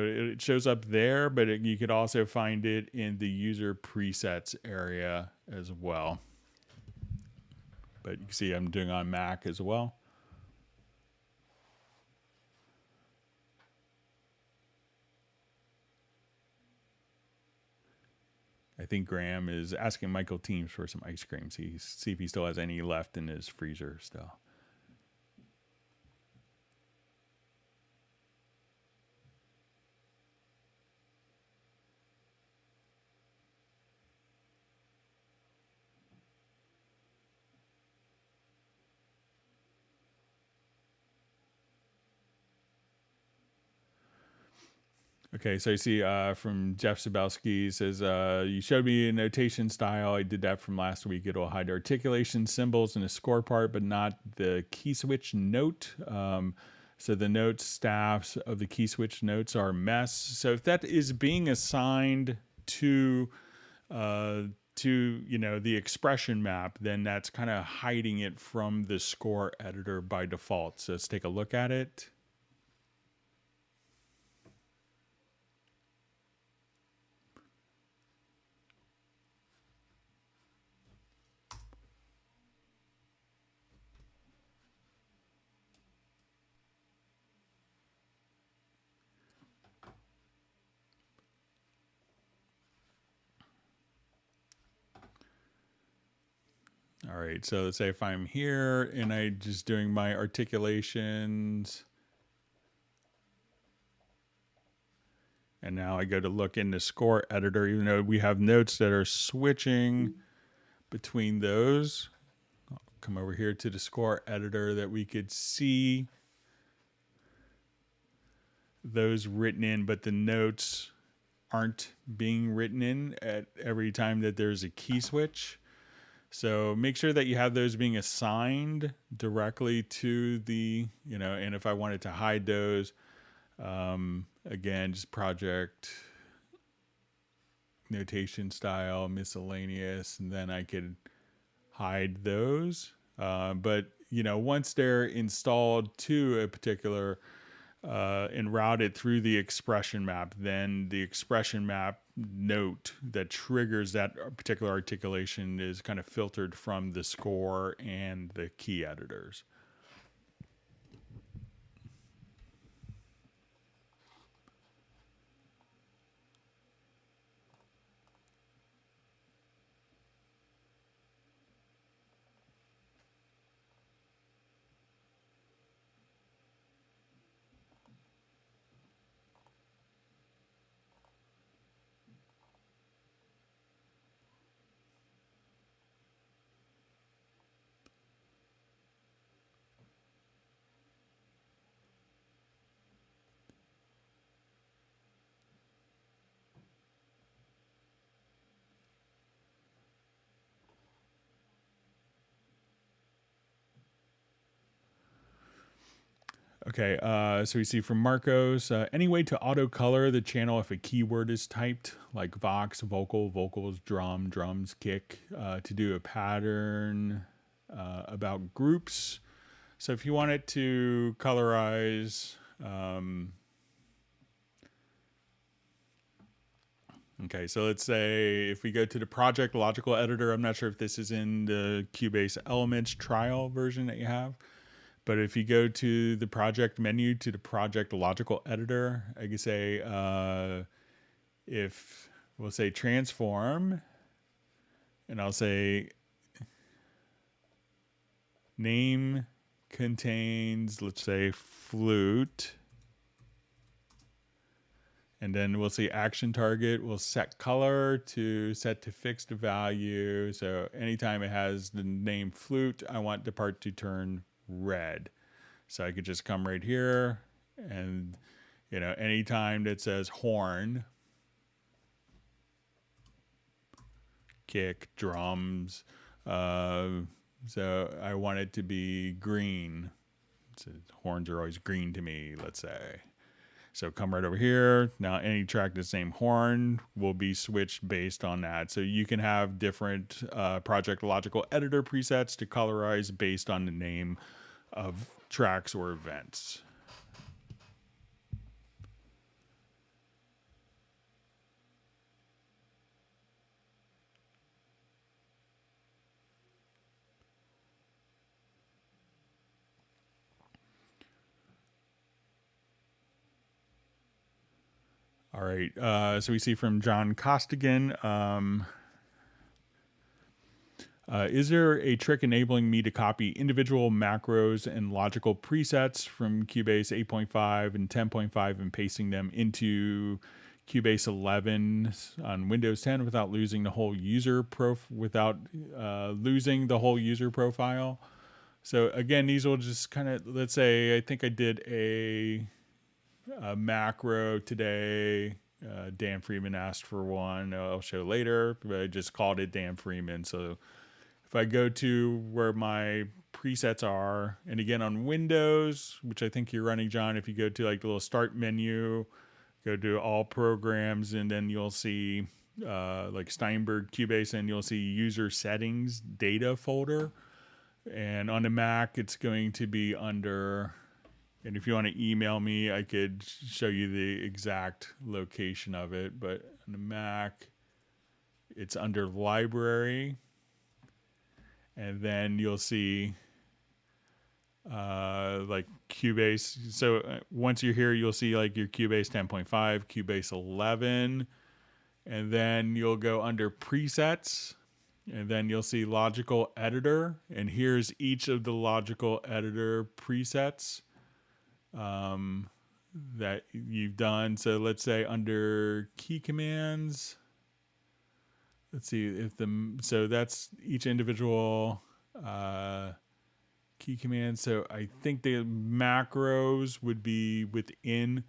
[SPEAKER 1] it shows up there, but you could also find it in the user presets area as well. But you can see I'm doing on Mac as well. I think Graham is asking Michael Teams for some ice cream. See if he still has any left in his freezer still. Okay, so I see from Jeff Sabelski says, you showed me a notation style. I did that from last week. It'll hide articulation symbols in the score part, but not the key switch note. So the note staffs of the key switch notes are mess. So if that is being assigned to the expression map, then that's kind of hiding it from the score editor by default. So let's take a look at it. All right, so let's say if I'm here and I just doing my articulations, and now I go to look in the score editor, even though we have notes that are switching between those. I'll come over here to the score editor that we could see those written in, but the notes aren't being written in at every time that there's a key switch. So make sure that you have those being assigned directly to the, and if I wanted to hide those, again, just project notation style, miscellaneous, and then I could hide those. But, once they're installed to a particular and routed through the expression map, then the expression map note that triggers that particular articulation is kind of filtered from the score and the key editors. Okay, so we see from Marcos, any way to auto color the channel if a keyword is typed, like vox, vocal, vocals, drum, drums, kick, to do a pattern about groups. So if you want it to colorize, okay, so let's say if we go to the project logical editor, I'm not sure if this is in the Cubase Elements trial version that you have. But if you go to the project menu to the project logical editor, I can say, if we'll say transform, and I'll say name contains, let's say flute. And then we'll see action target. We'll set color to set to fixed value. So anytime it has the name flute, I want the part to turn red. So I could just come right here and, anytime that says horn, kick, drums, so I want it to be green. So horns are always green to me, let's say. So come right over here. Now any track the same horn will be switched based on that. So you can have different project logical editor presets to colorize based on the name of tracks or events. All right, so we see from John Costigan, is there a trick enabling me to copy individual macros and logical presets from Cubase 8.5 and 10.5 and pasting them into Cubase 11 on Windows 10 without losing the whole user profile? So again, these will just kind of, let's say, I think I did a macro today. Dan Freeman asked for one. I'll show later, but I just called it Dan Freeman. So if I go to where my presets are, and again on Windows, which I think you're running, John, if you go to like the little start menu, go to all programs, and then you'll see like Steinberg Cubase, and you'll see user settings data folder. And on the Mac, it's going to be under, and if you want to email me, I could show you the exact location of it. But on the Mac, it's under library. And then you'll see like Cubase. So once you're here, you'll see like your Cubase 10.5, Cubase 11. And then you'll go under presets. And then you'll see logical editor. And here's each of the logical editor presets that you've done. So let's say under key commands, let's see if so that's each individual key command. So I think the macros would be within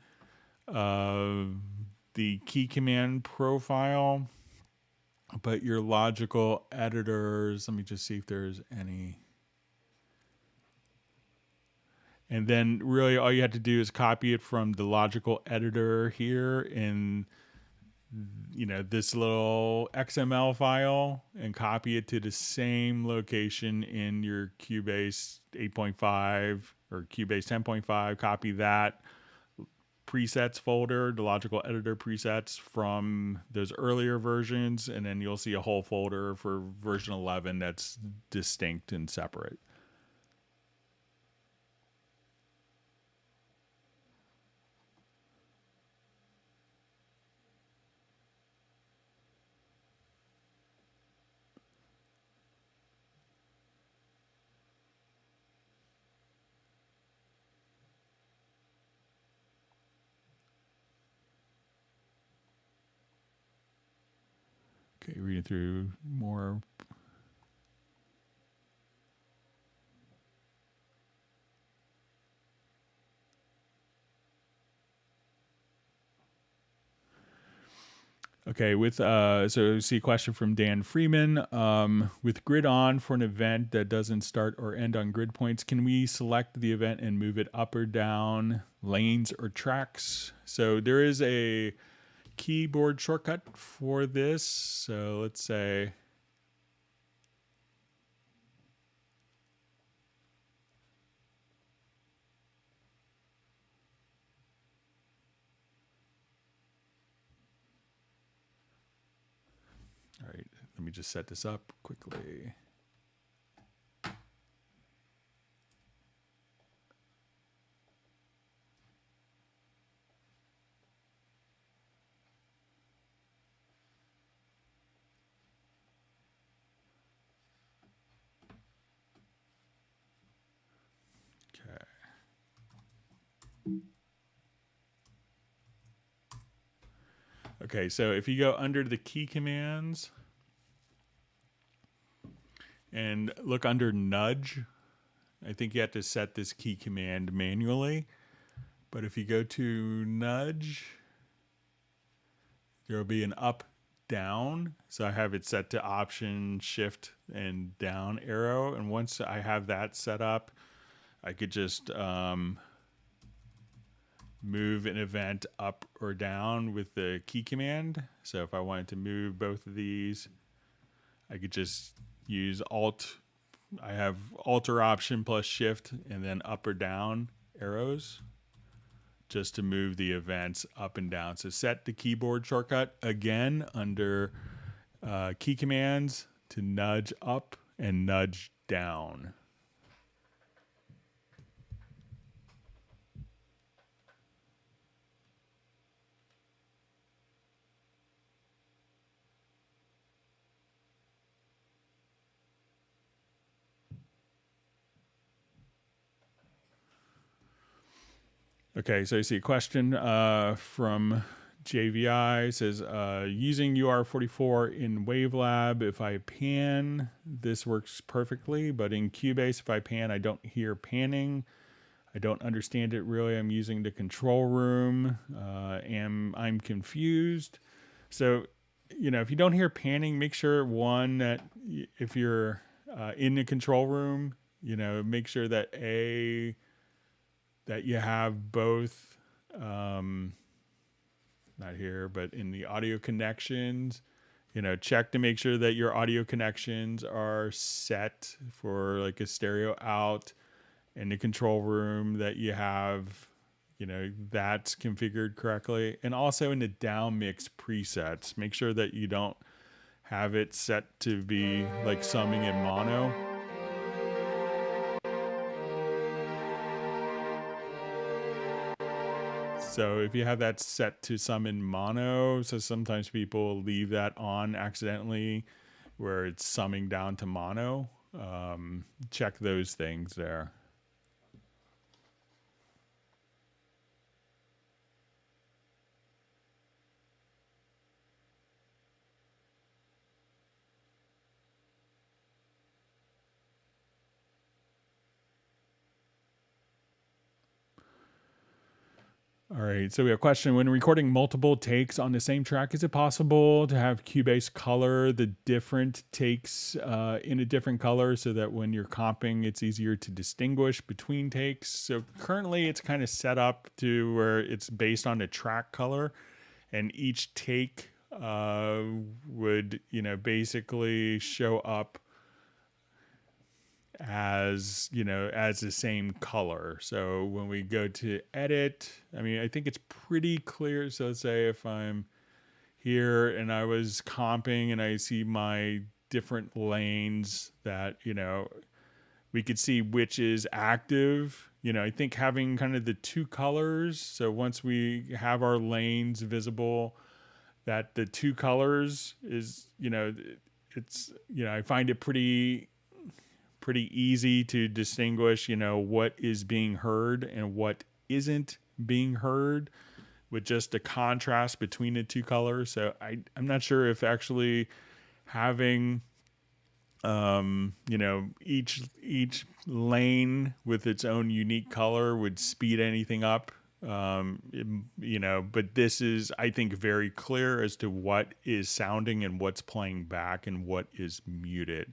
[SPEAKER 1] the key command profile, but your logical editors, let me just see if there's any. And then really all you have to do is copy it from the logical editor here in, you know, this little XML file, and copy it to the same location in your Cubase 8.5 or Cubase 10.5. Copy that presets folder, the logical editor presets from those earlier versions, and then you'll see a whole folder for version 11 that's distinct and separate. Okay, reading through more. Okay, with so see a question from Dan Freeman. With grid on for an event that doesn't start or end on grid points, can we select the event and move it up or down lanes or tracks? So there is a keyboard shortcut for this. So let's say all right, let me just set this up quickly. Okay, so if you go under the key commands and look under nudge, I think you have to set this key command manually. But if you go to nudge, there will be an up, down. So I have it set to option, shift, and down arrow. And once I have that set up, I could just move an event up or down with the key command. So if I wanted to move both of these, I could just use Alt. I have Alt or Option plus Shift and then up or down arrows just to move the events up and down. So set the keyboard shortcut again under key commands to nudge up and nudge down. Okay, so you see a question from JVI. It says, using UR44 in WaveLab, if I pan, this works perfectly, but in Cubase, if I pan, I don't hear panning. I don't understand it really. I'm using the control room. I'm confused. So, if you don't hear panning, make sure one that if you're in the control room, make sure that that you have both, not here, but in the audio connections, check to make sure that your audio connections are set for like a stereo out, and the control room that you have, that's configured correctly. And also in the down mix presets, make sure that you don't have it set to be like summing in mono. So if you have that set to sum in mono, so sometimes people leave that on accidentally where it's summing down to mono. Check those things there. All right, so we have a question. When recording multiple takes on the same track, is it possible to have Cubase color the different takes in a different color so that when you're comping, it's easier to distinguish between takes? So currently it's kind of set up to where it's based on the track color, and each take would, basically show up as as the same color. So when we go to edit, I think it's pretty clear. So let's say if I'm here and I was comping and I see my different lanes that we could see which is active. I think having kind of the two colors, so once we have our lanes visible, that the two colors is it's I find it pretty easy to distinguish, what is being heard and what isn't being heard with just a contrast between the two colors. So I'm not sure if actually having, each lane with its own unique color would speed anything up. But this is, I think, very clear as to what is sounding and what's playing back and what is muted.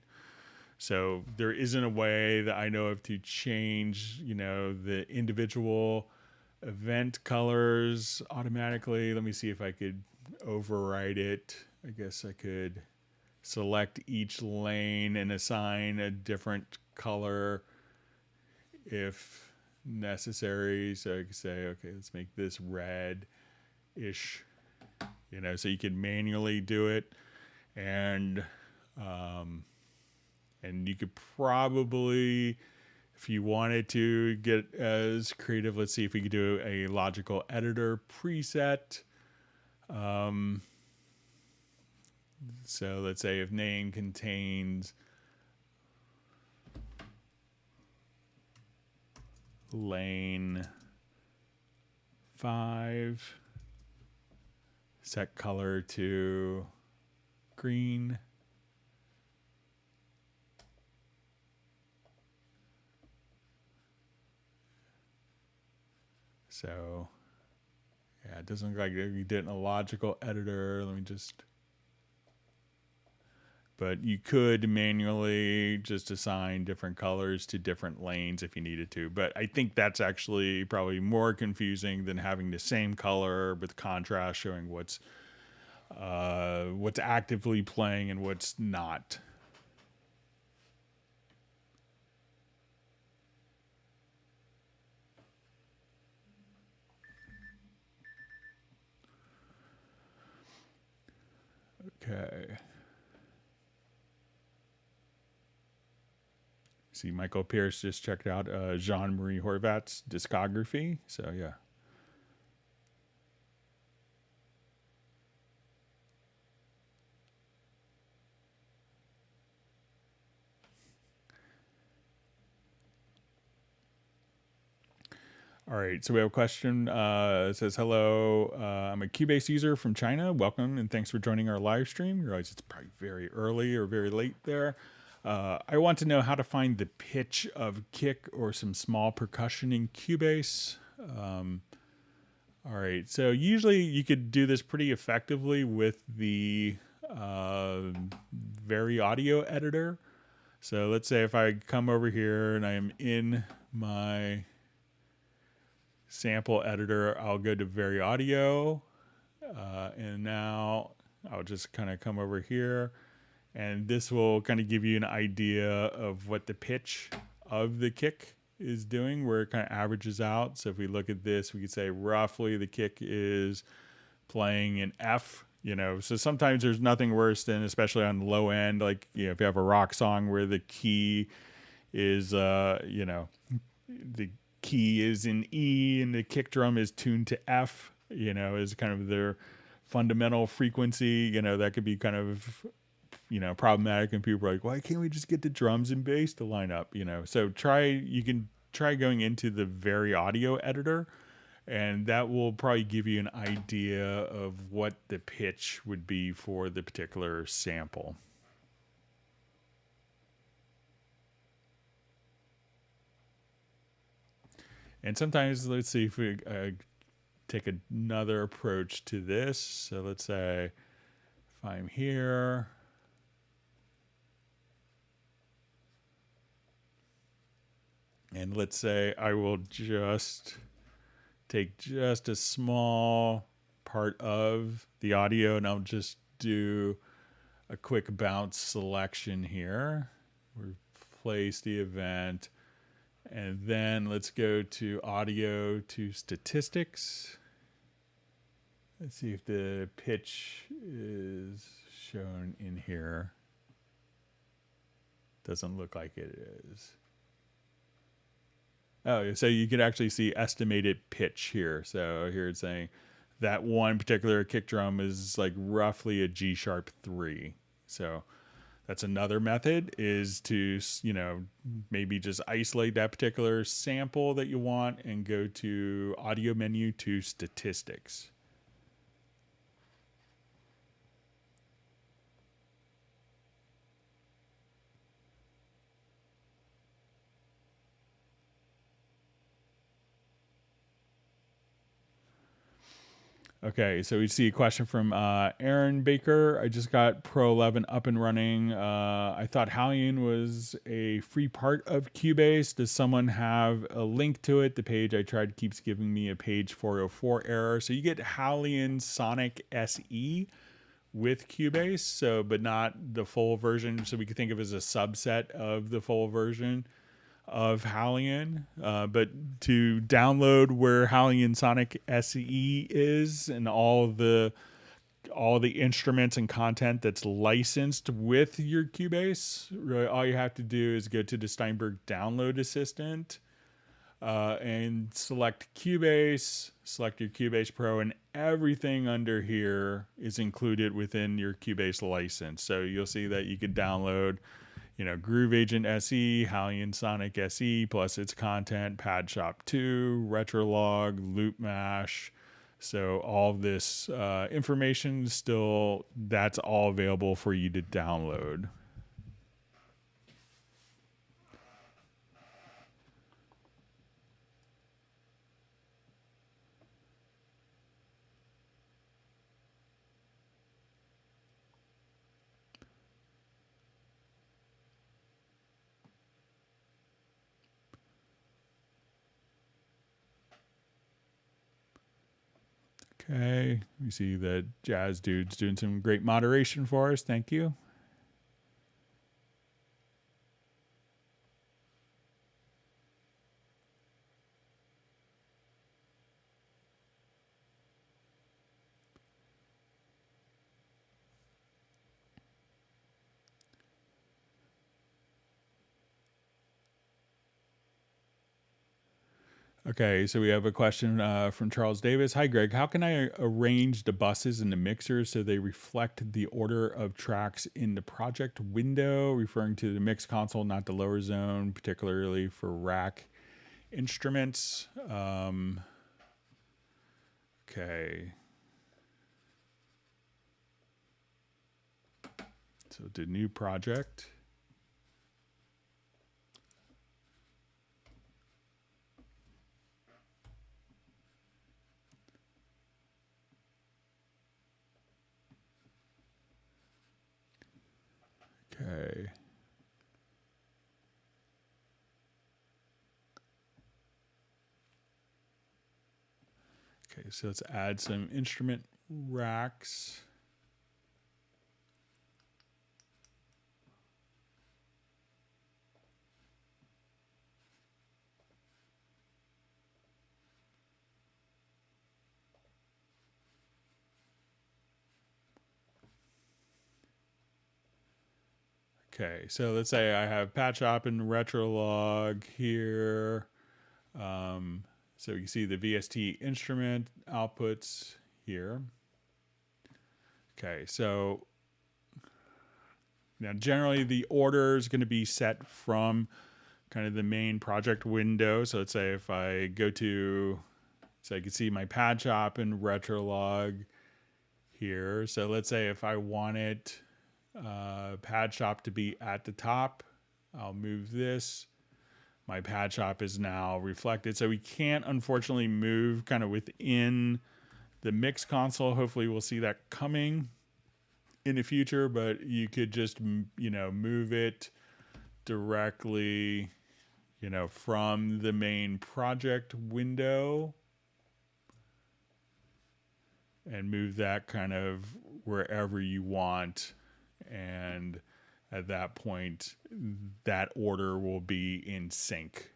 [SPEAKER 1] So there isn't a way that I know of to change, the individual event colors automatically. Let me see if I could override it. I guess I could select each lane and assign a different color if necessary. So I could say, okay, let's make this red-ish, so you can manually do it. And you could probably, if you wanted to get as creative, let's see if we could do a logical editor preset. So let's say if name contains lane 5, set color to green. So, yeah, it doesn't look like we did it in a logical editor. Let me just... But you could manually just assign different colors to different lanes if you needed to. But I think that's actually probably more confusing than having the same color with contrast showing what's actively playing and what's not. Okay. See, Michael Pierce just checked out Jean-Marie Horvat's discography. So, yeah. All right, so we have a question. It says, hello, I'm a Cubase user from China. Welcome and thanks for joining our live stream. You realize it's probably very early or very late there. I want to know how to find the pitch of kick or some small percussion in Cubase. All right, so usually you could do this pretty effectively with the Very Audio editor. So let's say if I come over here and I am in my sample editor, I'll go to Very Audio, and now I'll just kind of come over here, and this will kind of give you an idea of what the pitch of the kick is doing, where it kind of averages out. So if we look at this, we could say roughly the kick is playing in F, you know. So sometimes there's nothing worse than, especially on the low end, like, you know, if you have a rock song where the key is, you know, the key is in E and the kick drum is tuned to F, you know, is kind of their fundamental frequency, you know, that could be kind of, you know, problematic, and people are like, why can't we just get the drums and bass to line up, you know? So you can try going into the Very Audio editor, and that will probably give you an idea of what the pitch would be for the particular sample. And sometimes, let's see if we take another approach to this. So let's say if I'm here, and let's say I will just take just a small part of the audio, and I'll just do a quick bounce selection here. Replace the event. And then let's go to audio to statistics. Let's see if the pitch is shown in here. Doesn't look like it is. Oh, so you can actually see estimated pitch here. So here it's saying that one particular kick drum is like roughly a G sharp 3. So that's another method, is to, you know, maybe just isolate that particular sample that you want and go to audio menu to statistics. Okay, so we see a question from Aaron Baker. I just got Pro 11 up and running. I thought HALion was a free part of Cubase. Does someone have a link to it? The page I tried keeps giving me a page 404 error. So you get HALion Sonic SE with Cubase, so but not the full version. So we could think of it as a subset of the full version of HALion, but to download where HALion Sonic SE is and all the instruments and content that's licensed with your Cubase, really all you have to do is go to the Steinberg download assistant and select Cubase, select your Cubase Pro, and everything under here is included within your Cubase license. So you'll see that you could download, you know, Groove Agent SE, HALion Sonic SE, plus its content, Pad Shop 2, Retrolog, Loop Mash. So all of this information still, that's all available for you to download. Okay, we see that Jazz Dude's doing some great moderation for us. Thank you. Okay, so we have a question from Charles Davis. Hi, Greg. How can I arrange the buses in the mixer so they reflect the order of tracks in the project window, referring to the mix console, not the lower zone, particularly for rack instruments? Okay. So the new project. Okay. Okay, so let's add some instrument racks. Okay, so let's say I have patch op and retrolog here. So you can see the VST instrument outputs here. Okay, so now generally the order is going to be set from kind of the main project window. So let's say if I go to, so I can see my patch op and retrolog here. So let's say if I wanted patch op to be at the top, I'll move this. My patch op is now reflected. So we can't unfortunately move kind of within the mix console. Hopefully we'll see that coming in the future, but you could just, you know, move it directly, you know, from the main project window and move that kind of wherever you want. And at that point, that order will be in sync.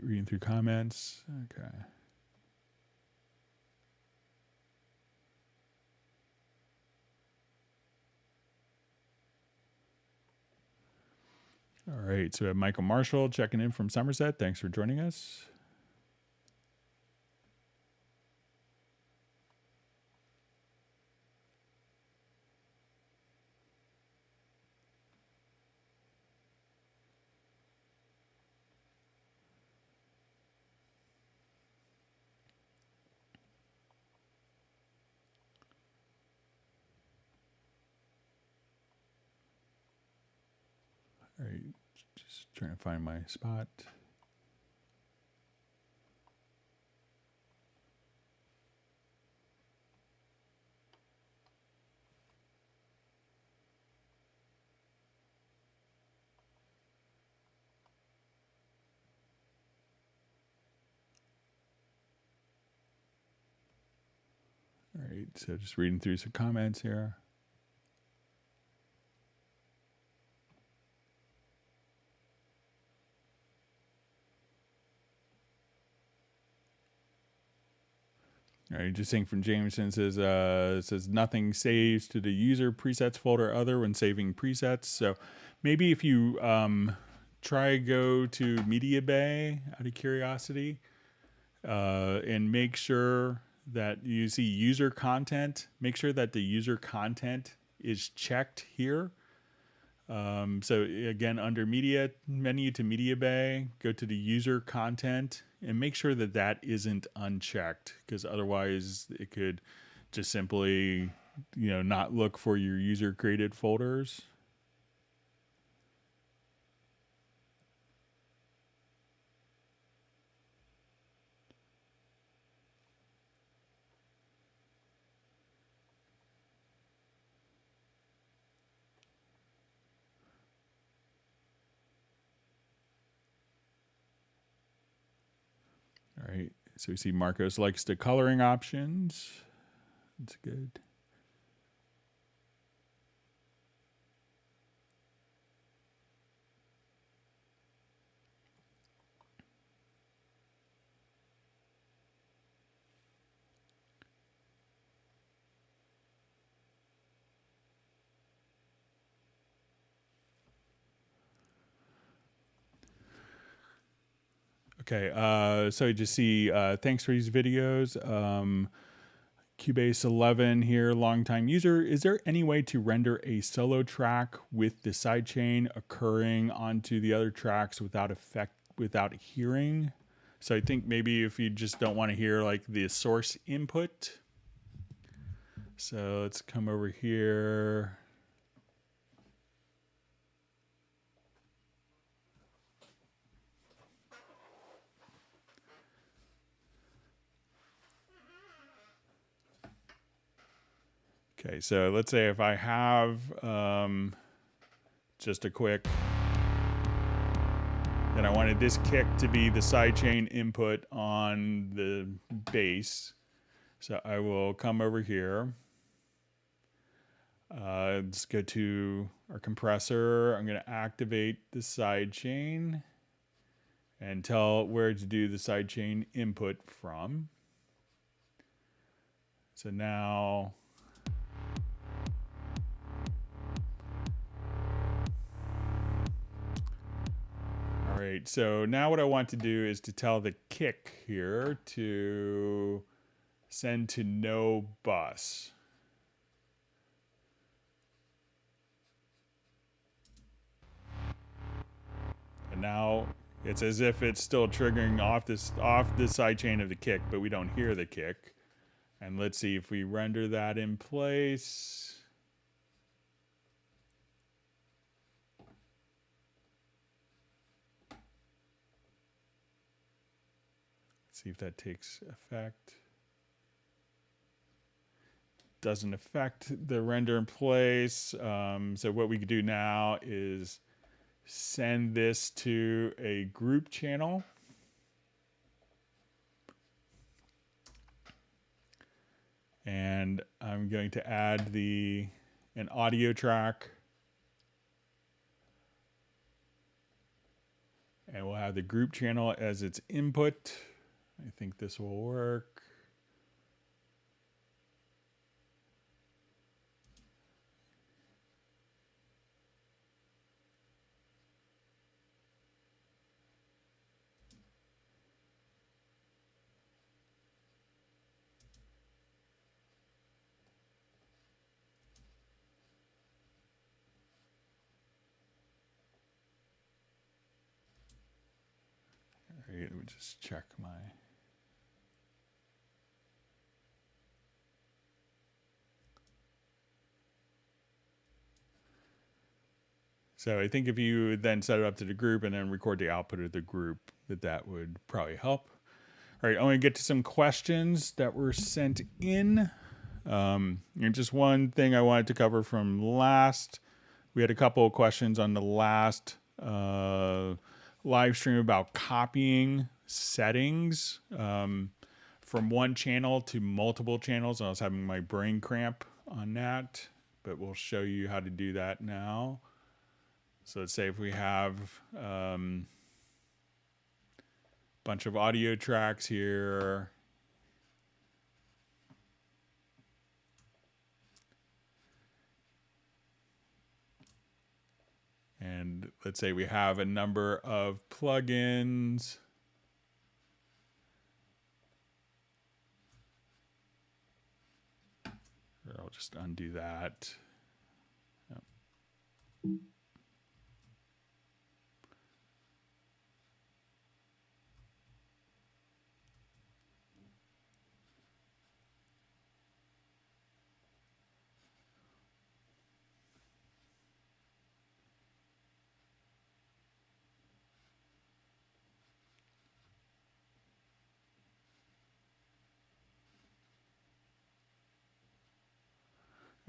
[SPEAKER 1] Reading through comments. Okay. All right. So we have Michael Marshall checking in from Somerset. Thanks for joining us. All right. Just trying to find my spot. All right. So just reading through some comments here. All right, just saying from Jameson says nothing saves to the user presets folder other when saving presets. So maybe if you try go to Media Bay out of curiosity and make sure that you see user content, make sure that the user content is checked here. So again, under media menu to Media Bay, go to the user content and make sure that that isn't unchecked, because otherwise it could just simply, you know, not look for your user created folders. All right, so we see Marcos likes the coloring options. That's good. Okay, so you just see, thanks for these videos. Cubase 11 here, longtime user. Is there any way to render a solo track with the sidechain occurring onto the other tracks without hearing? So I think maybe if you just don't want to hear like the source input. So let's come over here. Okay, so let's say if I have just a quick, and I wanted this kick to be the sidechain input on the bass. So I will come over here. Let's go to our compressor. I'm going to activate the sidechain and tell where to do the sidechain input from. So now, all right, so now what I want to do is to tell the kick here to send to no bus. And now it's as if it's still triggering off the sidechain of the kick, but we don't hear the kick. And let's see if we render that in place. Let's see if that takes effect. Doesn't affect the render in place. So what we can do now is send this to a group channel. And I'm going to add an audio track. And we'll have the group channel as its input. I think this will work. All right, let me just check my... So I think if you then set it up to the group and then record the output of the group, that would probably help. All right, I'm going to get to some questions that were sent in. And just one thing I wanted to cover from last. We had a couple of questions on the last live stream about copying settings from one channel to multiple channels. I was having my brain cramp on that, but we'll show you how to do that now. So let's say if we have a bunch of audio tracks here. And let's say we have a number of plugins. I'll just undo that. Yep.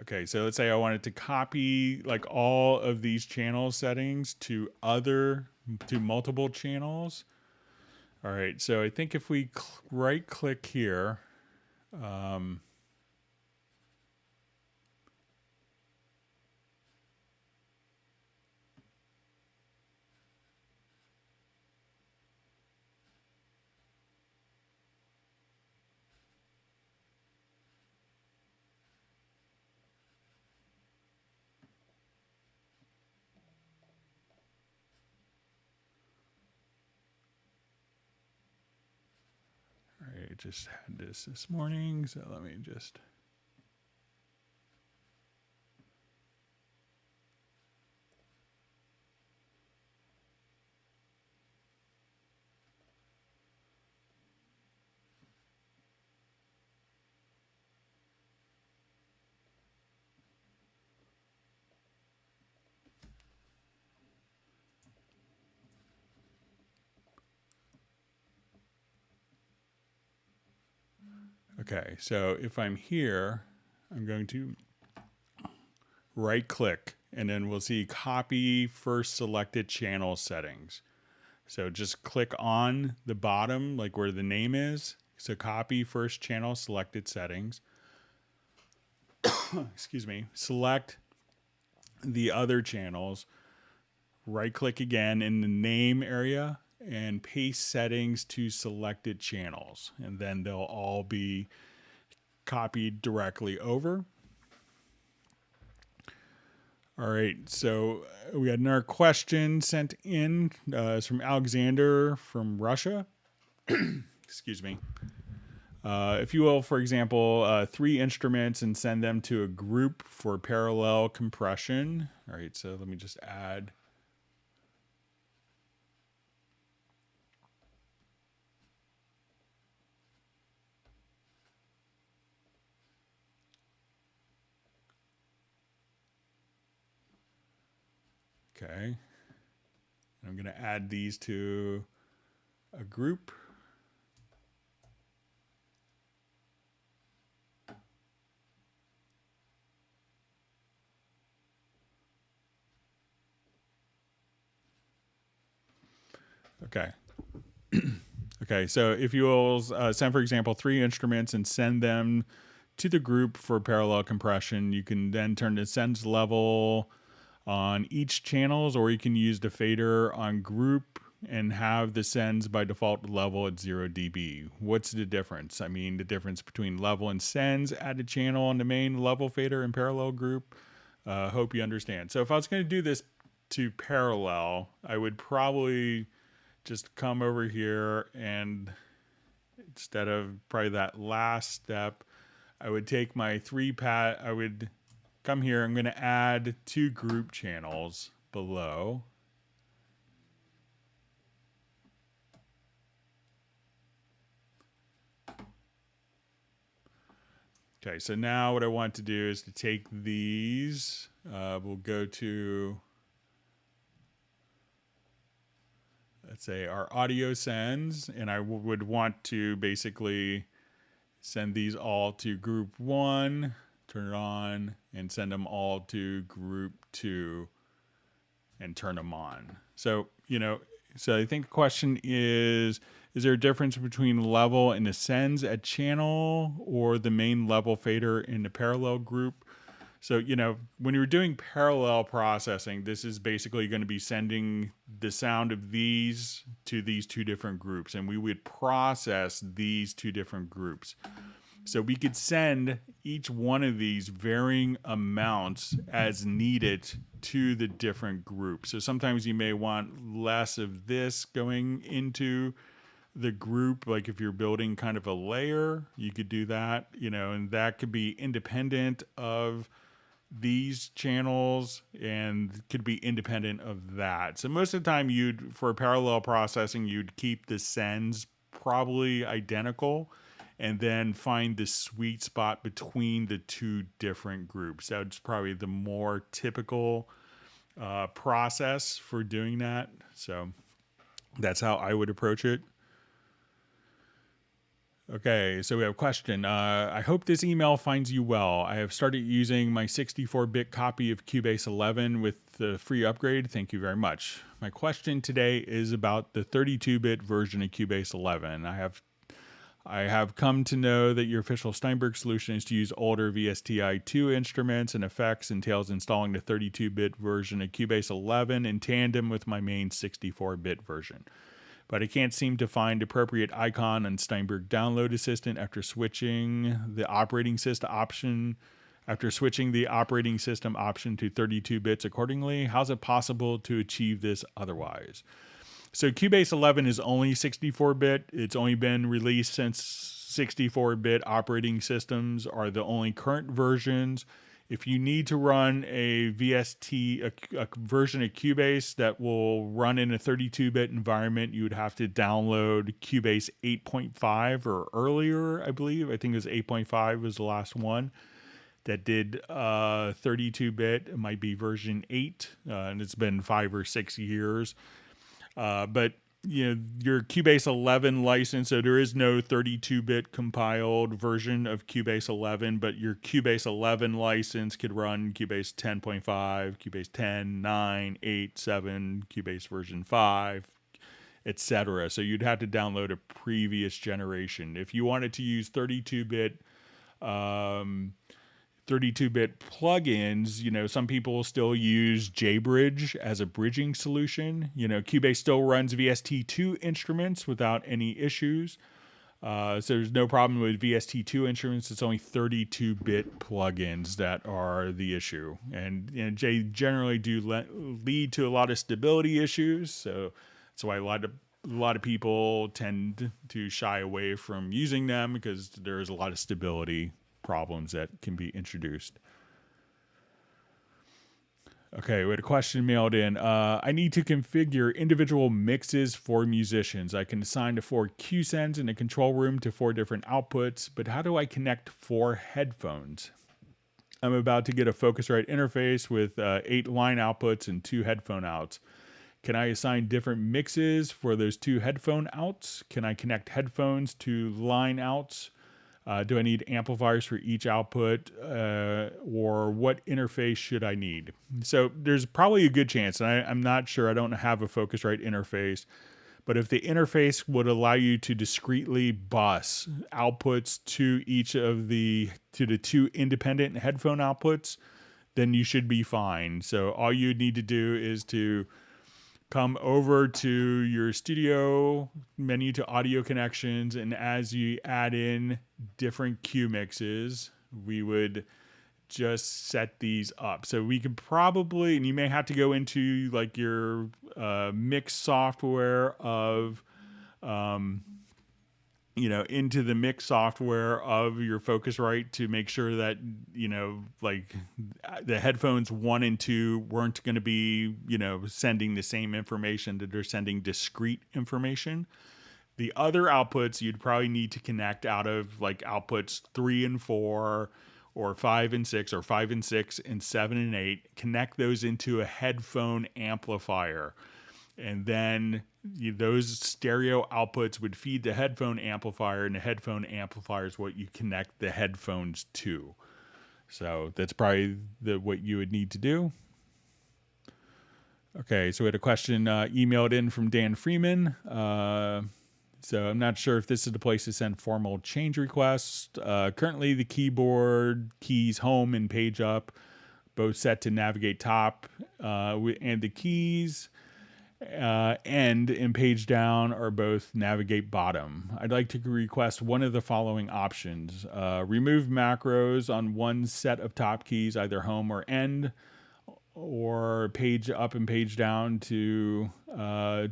[SPEAKER 1] Okay, so let's say I wanted to copy like all of these channel settings to multiple channels. All right, so I think if we right click here, just had this morning, so let me just. Okay, so if I'm here, I'm going to right click and then we'll see copy first selected channel settings. So just click on the bottom, like where the name is. So copy first channel selected settings. Excuse me. Select the other channels. Right click again in the name area and paste settings to selected channels. And then they'll all be copied directly over. All right, so we had another question sent in. It's from Alexander from Russia. Excuse me. If you will, for example, 3 instruments and send them to a group for parallel compression. All right, so let me just add. Okay. I'm going to add these to a group. Okay. Okay, so if you will send, for example, 3 instruments and send them to the group for parallel compression, you can then turn the sends level on each channels, or you can use the fader on group and have the sends by default level at 0 dB. What's the difference? I mean, the difference between level and sends at a channel on the main level fader and parallel group. Hope you understand. So if I was going to do this to parallel, I would probably just come over here and instead of probably that last step, I would take my 3 pad, I would come here, I'm going to add 2 group channels below. Okay, so now what I want to do is to take these, we'll go to, let's say our audio sends, and I would want to basically send these all to group 1, turn it on, and send them all to group 2 and turn them on. So, so I think the question is there a difference between level and the sends at channel or the main level fader in the parallel group? So, when you're doing parallel processing, this is basically going to be sending the sound of these to these 2 different groups, and we would process these 2 different groups. So we could send each one of these varying amounts as needed to the different groups. So sometimes you may want less of this going into the group. Like if you're building kind of a layer, you could do that, and that could be independent of these channels and could be independent of that. So most of the time for parallel processing, you'd keep the sends probably identical and then find the sweet spot between the 2 different groups. That's probably the more typical process for doing that. So that's how I would approach it. Okay, so we have a question. I hope this email finds you well. I have started using my 64-bit copy of Cubase 11 with the free upgrade. Thank you very much. My question today is about the 32-bit version of Cubase 11. I have come to know that your official Steinberg solution is to use older VSTi2 instruments and effects, entails installing the 32-bit version of Cubase 11 in tandem with my main 64-bit version. But I can't seem to find appropriate icon on Steinberg Download Assistant after switching the operating system option to 32 bits accordingly. How's it possible to achieve this otherwise? So Cubase 11 is only 64-bit. It's only been released since 64-bit operating systems are the only current versions. If you need to run a VST, a version of Cubase that will run in a 32-bit environment, you would have to download Cubase 8.5 or earlier, I believe. I think it was 8.5 was the last one that did 32-bit. It might be version 8, and it's been 5 or 6 years. But your Cubase 11 license, so there is no 32-bit compiled version of Cubase 11, but your Cubase 11 license could run Cubase 10.5, Cubase 10, 9, 8, 7, Cubase version 5, etc. So you'd have to download a previous generation. If you wanted to use 32-bit plugins, some people still use JBridge as a bridging solution. Cubase still runs VST2 instruments without any issues. So there's no problem with VST2 instruments. It's only 32-bit plugins that are the issue. And they generally do lead to a lot of stability issues. So that's why a lot of people tend to shy away from using them, because there's a lot of stability problems that can be introduced. Okay, we had a question mailed in. I need to configure individual mixes for musicians. I can assign to 4 Q sends in a control room to 4 different outputs, but how do I connect 4 headphones? I'm about to get a Focusrite interface with 8 line outputs and 2 headphone outs. Can I assign different mixes for those 2 headphone outs? Can I connect headphones to line outs? Do I need amplifiers for each output, or what interface should I need? So there's probably a good chance, and I'm not sure, I don't have a Focusrite interface, but if the interface would allow you to discretely bus outputs to the 2 independent headphone outputs, then you should be fine. So all you need to do is to come over to your studio menu to audio connections, and as you add in different Q mixes, we would just set these up. So we could probably, and you may have to go into like your mix software of, into the mix software of your Focusrite to make sure that, like the headphones 1 and 2 weren't going to be, sending the same information, that they're sending discrete information. The other outputs you'd probably need to connect out of like outputs 3 and 4 or 5 and 6 or 5 and 6 and 7 and 8, connect those into a headphone amplifier. And then those stereo outputs would feed the headphone amplifier, and the headphone amplifier is what you connect the headphones to. So that's probably what you would need to do. Okay, so we had a question emailed in from Dan Freeman. So I'm not sure if this is the place to send formal change requests. Currently, the keyboard keys home and page up, both set to navigate top, and the keys end and page down are both navigate bottom. I'd like to request one of the following options. Remove macros on one set of top keys, either home or end, or page up and page down to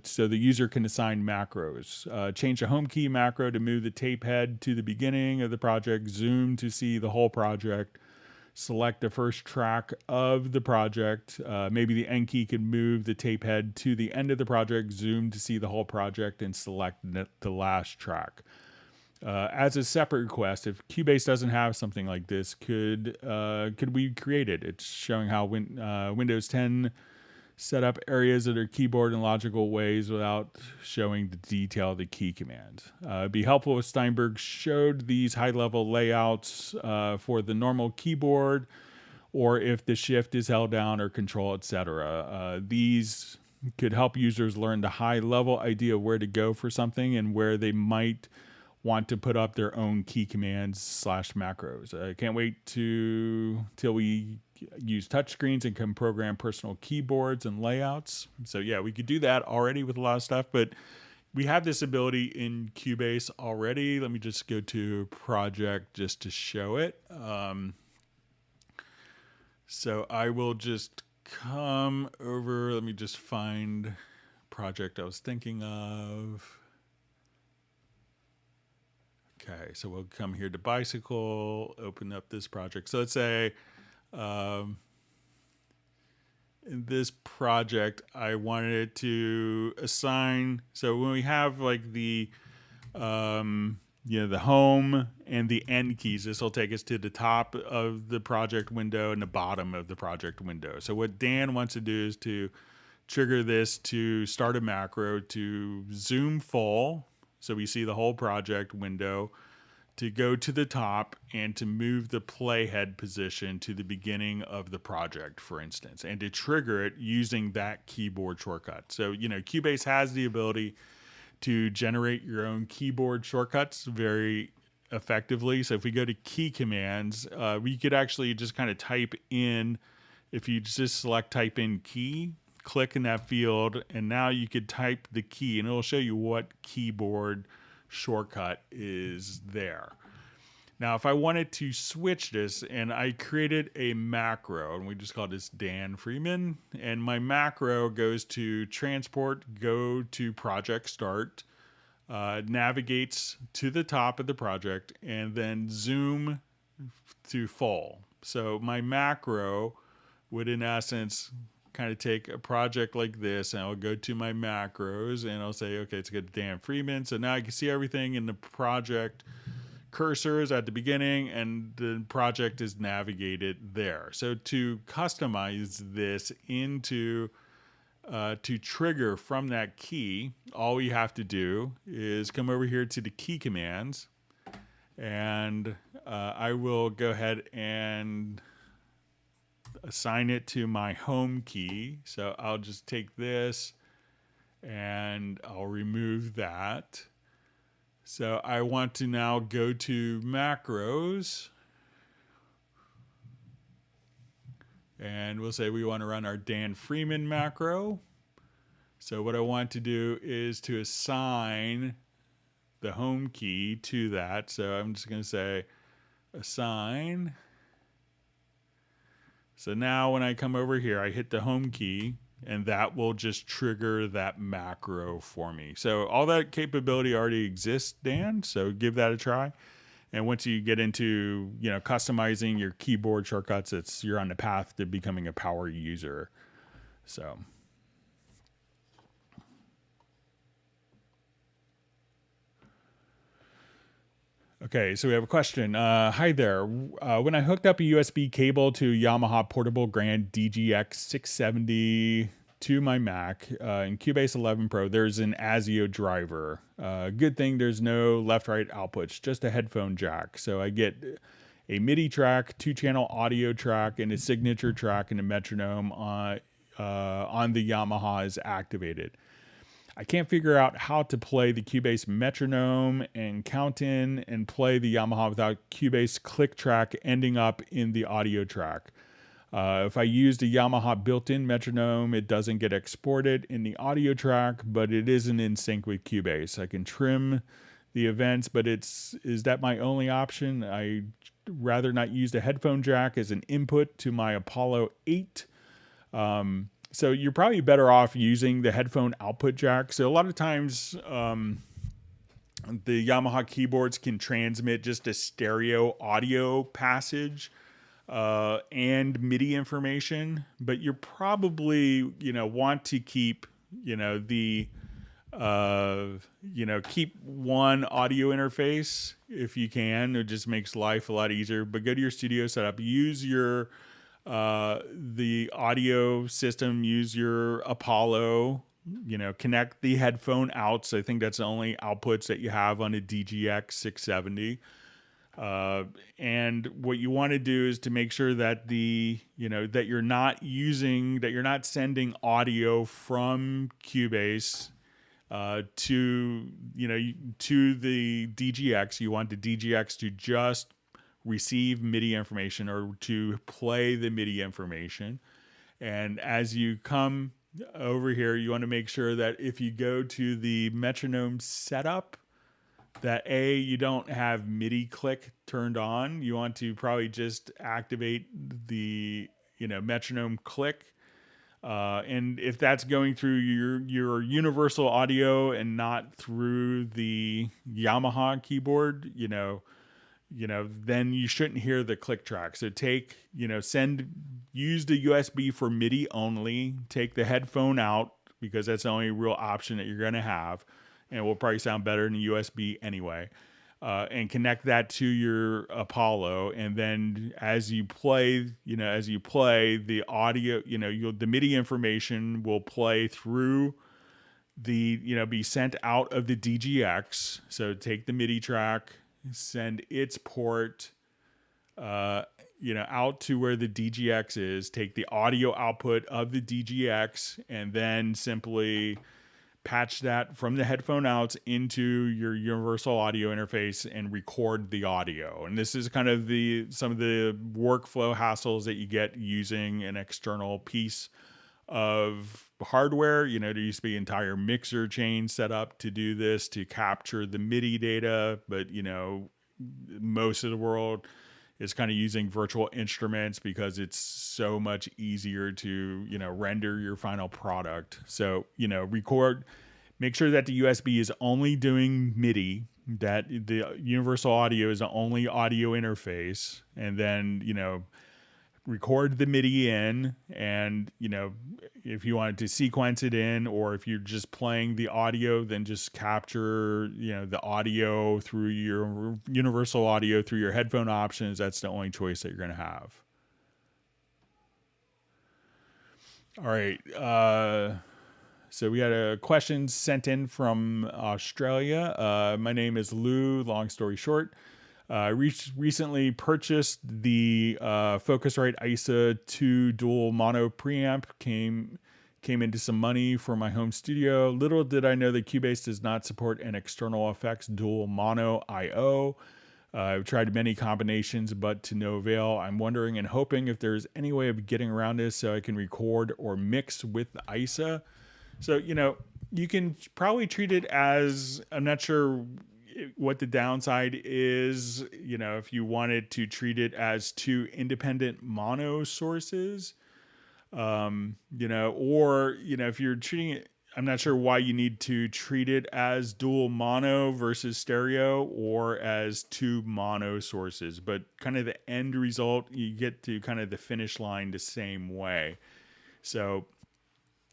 [SPEAKER 1] so the user can assign macros. Change the home key macro to move the tape head to the beginning of the project, zoom to see the whole project, select the first track of the project. Maybe the end key could move the tape head to the end of the project, zoom to see the whole project, and select the last track. As a separate request, if Cubase doesn't have something like this, could we create it? It's showing how Windows 10 set up areas of their keyboard in logical ways without showing the detail of the key commands. It'd be helpful if Steinberg showed these high-level layouts for the normal keyboard, or if the shift is held down or control, etc. These could help users learn the high-level idea of where to go for something and where they might want to put up their own key commands / macros. I can't wait till we use touchscreens and can program personal keyboards and layouts. So yeah, we could do that already with a lot of stuff, but we have this ability in Cubase already. Let me just go to project just to show it. So I will just come over. Let me just find project I was thinking of. Okay, so we'll come here to Bicycle, open up this project. So let's say in this project, I wanted to assign. So when we have like the the home and the end keys, this will take us to the top of the project window and the bottom of the project window. So what Dan wants to do is to trigger this to start a macro to zoom full, so we see the whole project window, to go to the top and to move the playhead position to the beginning of the project, for instance, and to trigger it using that keyboard shortcut. So, Cubase has the ability to generate your own keyboard shortcuts very effectively. So if we go to key commands, we could actually just kind of type in, if you just select type in key, click in that field, and now you could type the key and it'll show you what keyboard shortcut is there. Now, if I wanted to switch this, and I created a macro, and we just call this Dan Freeman, and my macro goes to transport, go to project start, navigates to the top of the project, and then zoom to full. So my macro would, in essence, kind of take a project like this, and I'll go to my macros, and I'll say, okay, it's good, Dan Freeman. So now I can see everything in the project cursors at the beginning, and the project is navigated there. So to customize this into to trigger from that key, all we have to do is come over here to the key commands, and I will go ahead and assign it to my home key. So I'll just take this and I'll remove that. So I want to now go to macros, and we'll say we want to run our Dan Freeman macro. So what I want to do is to assign the home key to that. So I'm just going to say assign. So now when I come over here, I hit the home key, and that will just trigger that macro for me. So all that capability already exists, Dan, so give that a try. And once you get into, customizing your keyboard shortcuts, you're on the path to becoming a power user. So okay, so we have a question. Hi there. When I hooked up a USB cable to Yamaha Portable Grand DGX 670 to my Mac in Cubase 11 Pro, there's an ASIO driver. Good thing there's no left-right outputs, just a headphone jack. So I get a MIDI track, 2-channel audio track, and a signature track and a metronome on the Yamaha is activated. I can't figure out how to play the Cubase metronome and count in and play the Yamaha without Cubase click track ending up in the audio track. If I use the Yamaha built-in metronome, it doesn't get exported in the audio track, but it isn't in sync with Cubase. I can trim the events, but is that my only option? I rather not use the headphone jack as an input to my Apollo 8. So you're probably better off using the headphone output jack. So a lot of times the Yamaha keyboards can transmit just a stereo audio passage and MIDI information, but you probably, want to keep, keep one audio interface if you can. It just makes life a lot easier. But go to your studio setup, use your the audio system, use your Apollo, connect the headphone outs. I think that's the only outputs that you have on a DGX 670. And what you want to do is to make sure that that you're not sending audio from Cubase to the DGX. You want the DGX to just receive MIDI information or to play the MIDI information. And as you come over here, you want to make sure that if you go to the metronome setup, that you don't have MIDI click turned on. You want to probably just activate the metronome click And if that's going through your universal audio and not through the Yamaha keyboard, then you shouldn't hear the click track. So use the USB for MIDI only. Take the headphone out because that's the only real option that you're going to have, and it will probably sound better than USB anyway. And connect that to your Apollo, and then as you play, the audio, the MIDI information will play through be sent out of the DGX. So take the MIDI track, send its port, out to where the DGX is, take the audio output of the DGX, and then simply patch that from the headphone outs into your universal audio interface and record the audio. And this is kind of some of the workflow hassles that you get using an external piece of hardware. There used to be entire mixer chains set up to do this, to capture the MIDI data, but most of the world is kind of using virtual instruments because it's so much easier to render your final product. So make sure that the USB is only doing MIDI, that the universal audio is the only audio interface, and then record the MIDI in, and if you wanted to sequence it in, or if you're just playing the audio, then just capture the audio through your universal audio through your headphone options. That's the only choice that you're going to have. All right, so we had a question sent in from Australia. My name is Lou, long story short. I recently purchased the Focusrite ISA 2 dual mono preamp. Came into some money for my home studio. Little did I know that Cubase does not support an external effects dual mono I/O. I've tried many combinations, but to no avail. I'm wondering and hoping if there's any way of getting around this so I can record or mix with the ISA. So, you can probably treat it as, I'm not sure what the downside is, if you wanted to treat it as two independent mono sources, or, if you're treating it, I'm not sure why you need to treat it as dual mono versus stereo or as two mono sources, but kind of the end result, you get to kind of the finish line the same way. So,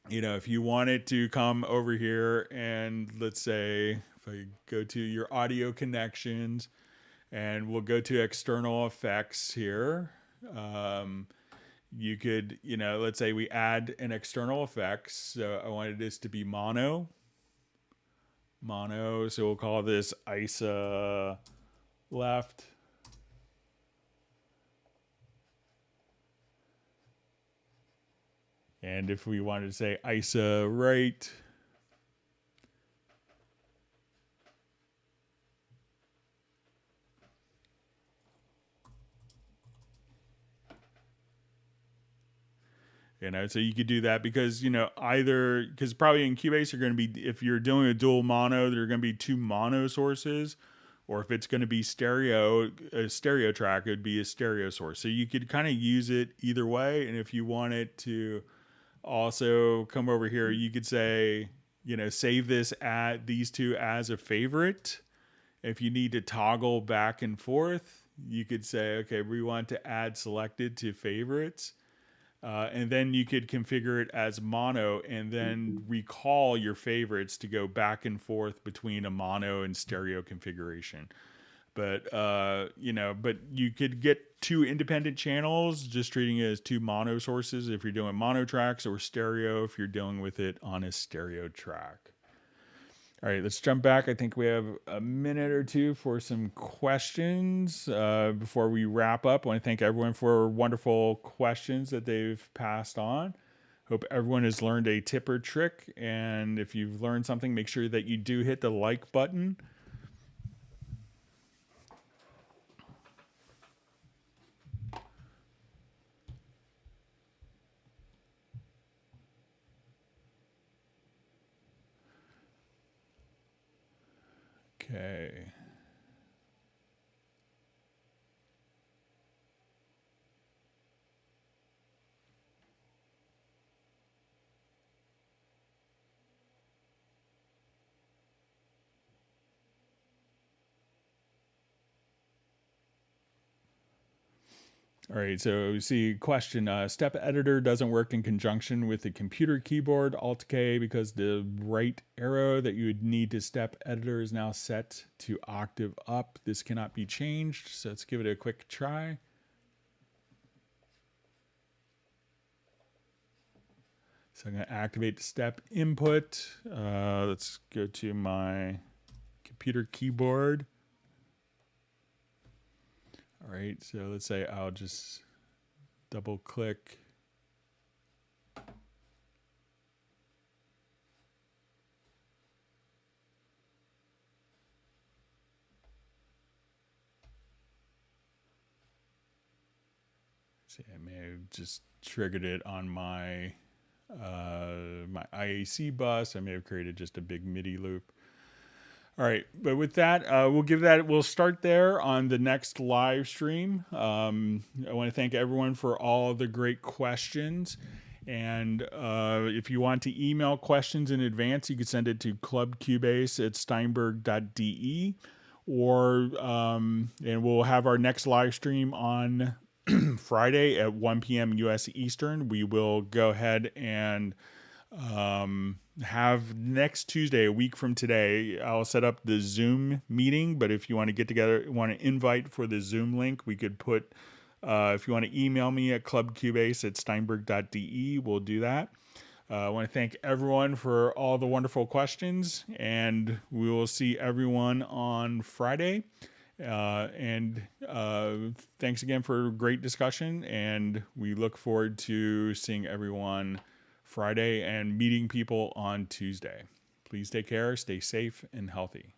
[SPEAKER 1] if you wanted to come over here and let's say, if I go to your audio connections and we'll go to external effects here, you could, let's say we add an external effects. So I wanted this to be mono. So we'll call this ISA left. And if we wanted to say ISA right, so you could do that because, because probably in Cubase, you're going to be, if you're doing a dual mono, there are going to be two mono sources, or if it's going to be stereo, a stereo track, it would be a stereo source. So you could kind of use it either way. And if you wanted to also come over here, you could say, save these two as a favorite. If you need to toggle back and forth, you could say, okay, we want to add selected to favorites. And then you could configure it as mono and then recall your favorites to go back and forth between a mono and stereo configuration. But, but you could get two independent channels, just treating it as two mono sources if you're doing mono tracks, or stereo if you're dealing with it on a stereo track. All right, let's jump back. I think we have a minute or two for some questions before we wrap up. I want to thank everyone for wonderful questions that they've passed on. Hope everyone has learned a tip or trick. And if you've learned something, make sure that you do hit the like button. Okay. All right, so we see question. Step editor doesn't work in conjunction with the computer keyboard Alt-K because the right arrow that you would need to step editor is now set to octave up. This cannot be changed, so let's give it a quick try. So I'm going to activate the step input. Let's go to my computer keyboard. All right, so let's say I'll just double click. See, I may have just triggered it on my my IAC bus. I may have created just a big MIDI loop. All right, but with that, we'll start there on the next live stream. I want to thank everyone for all the great questions. And if you want to email questions in advance, you can send it to clubcubase@steinberg.de, or and we'll have our next live stream on Friday at 1 p.m. U.S. Eastern. We will go ahead and have next Tuesday, a week from today, I'll set up the Zoom meeting. But if you want to get together, want to invite for the Zoom link, we could put, if you want to email me at clubcubase@steinberg.de, we'll do that. I want to thank everyone for all the wonderful questions, and we will see everyone on Friday. Thanks again for a great discussion, and we look forward to seeing everyone Friday and meeting people on Tuesday. Please take care, stay safe and healthy.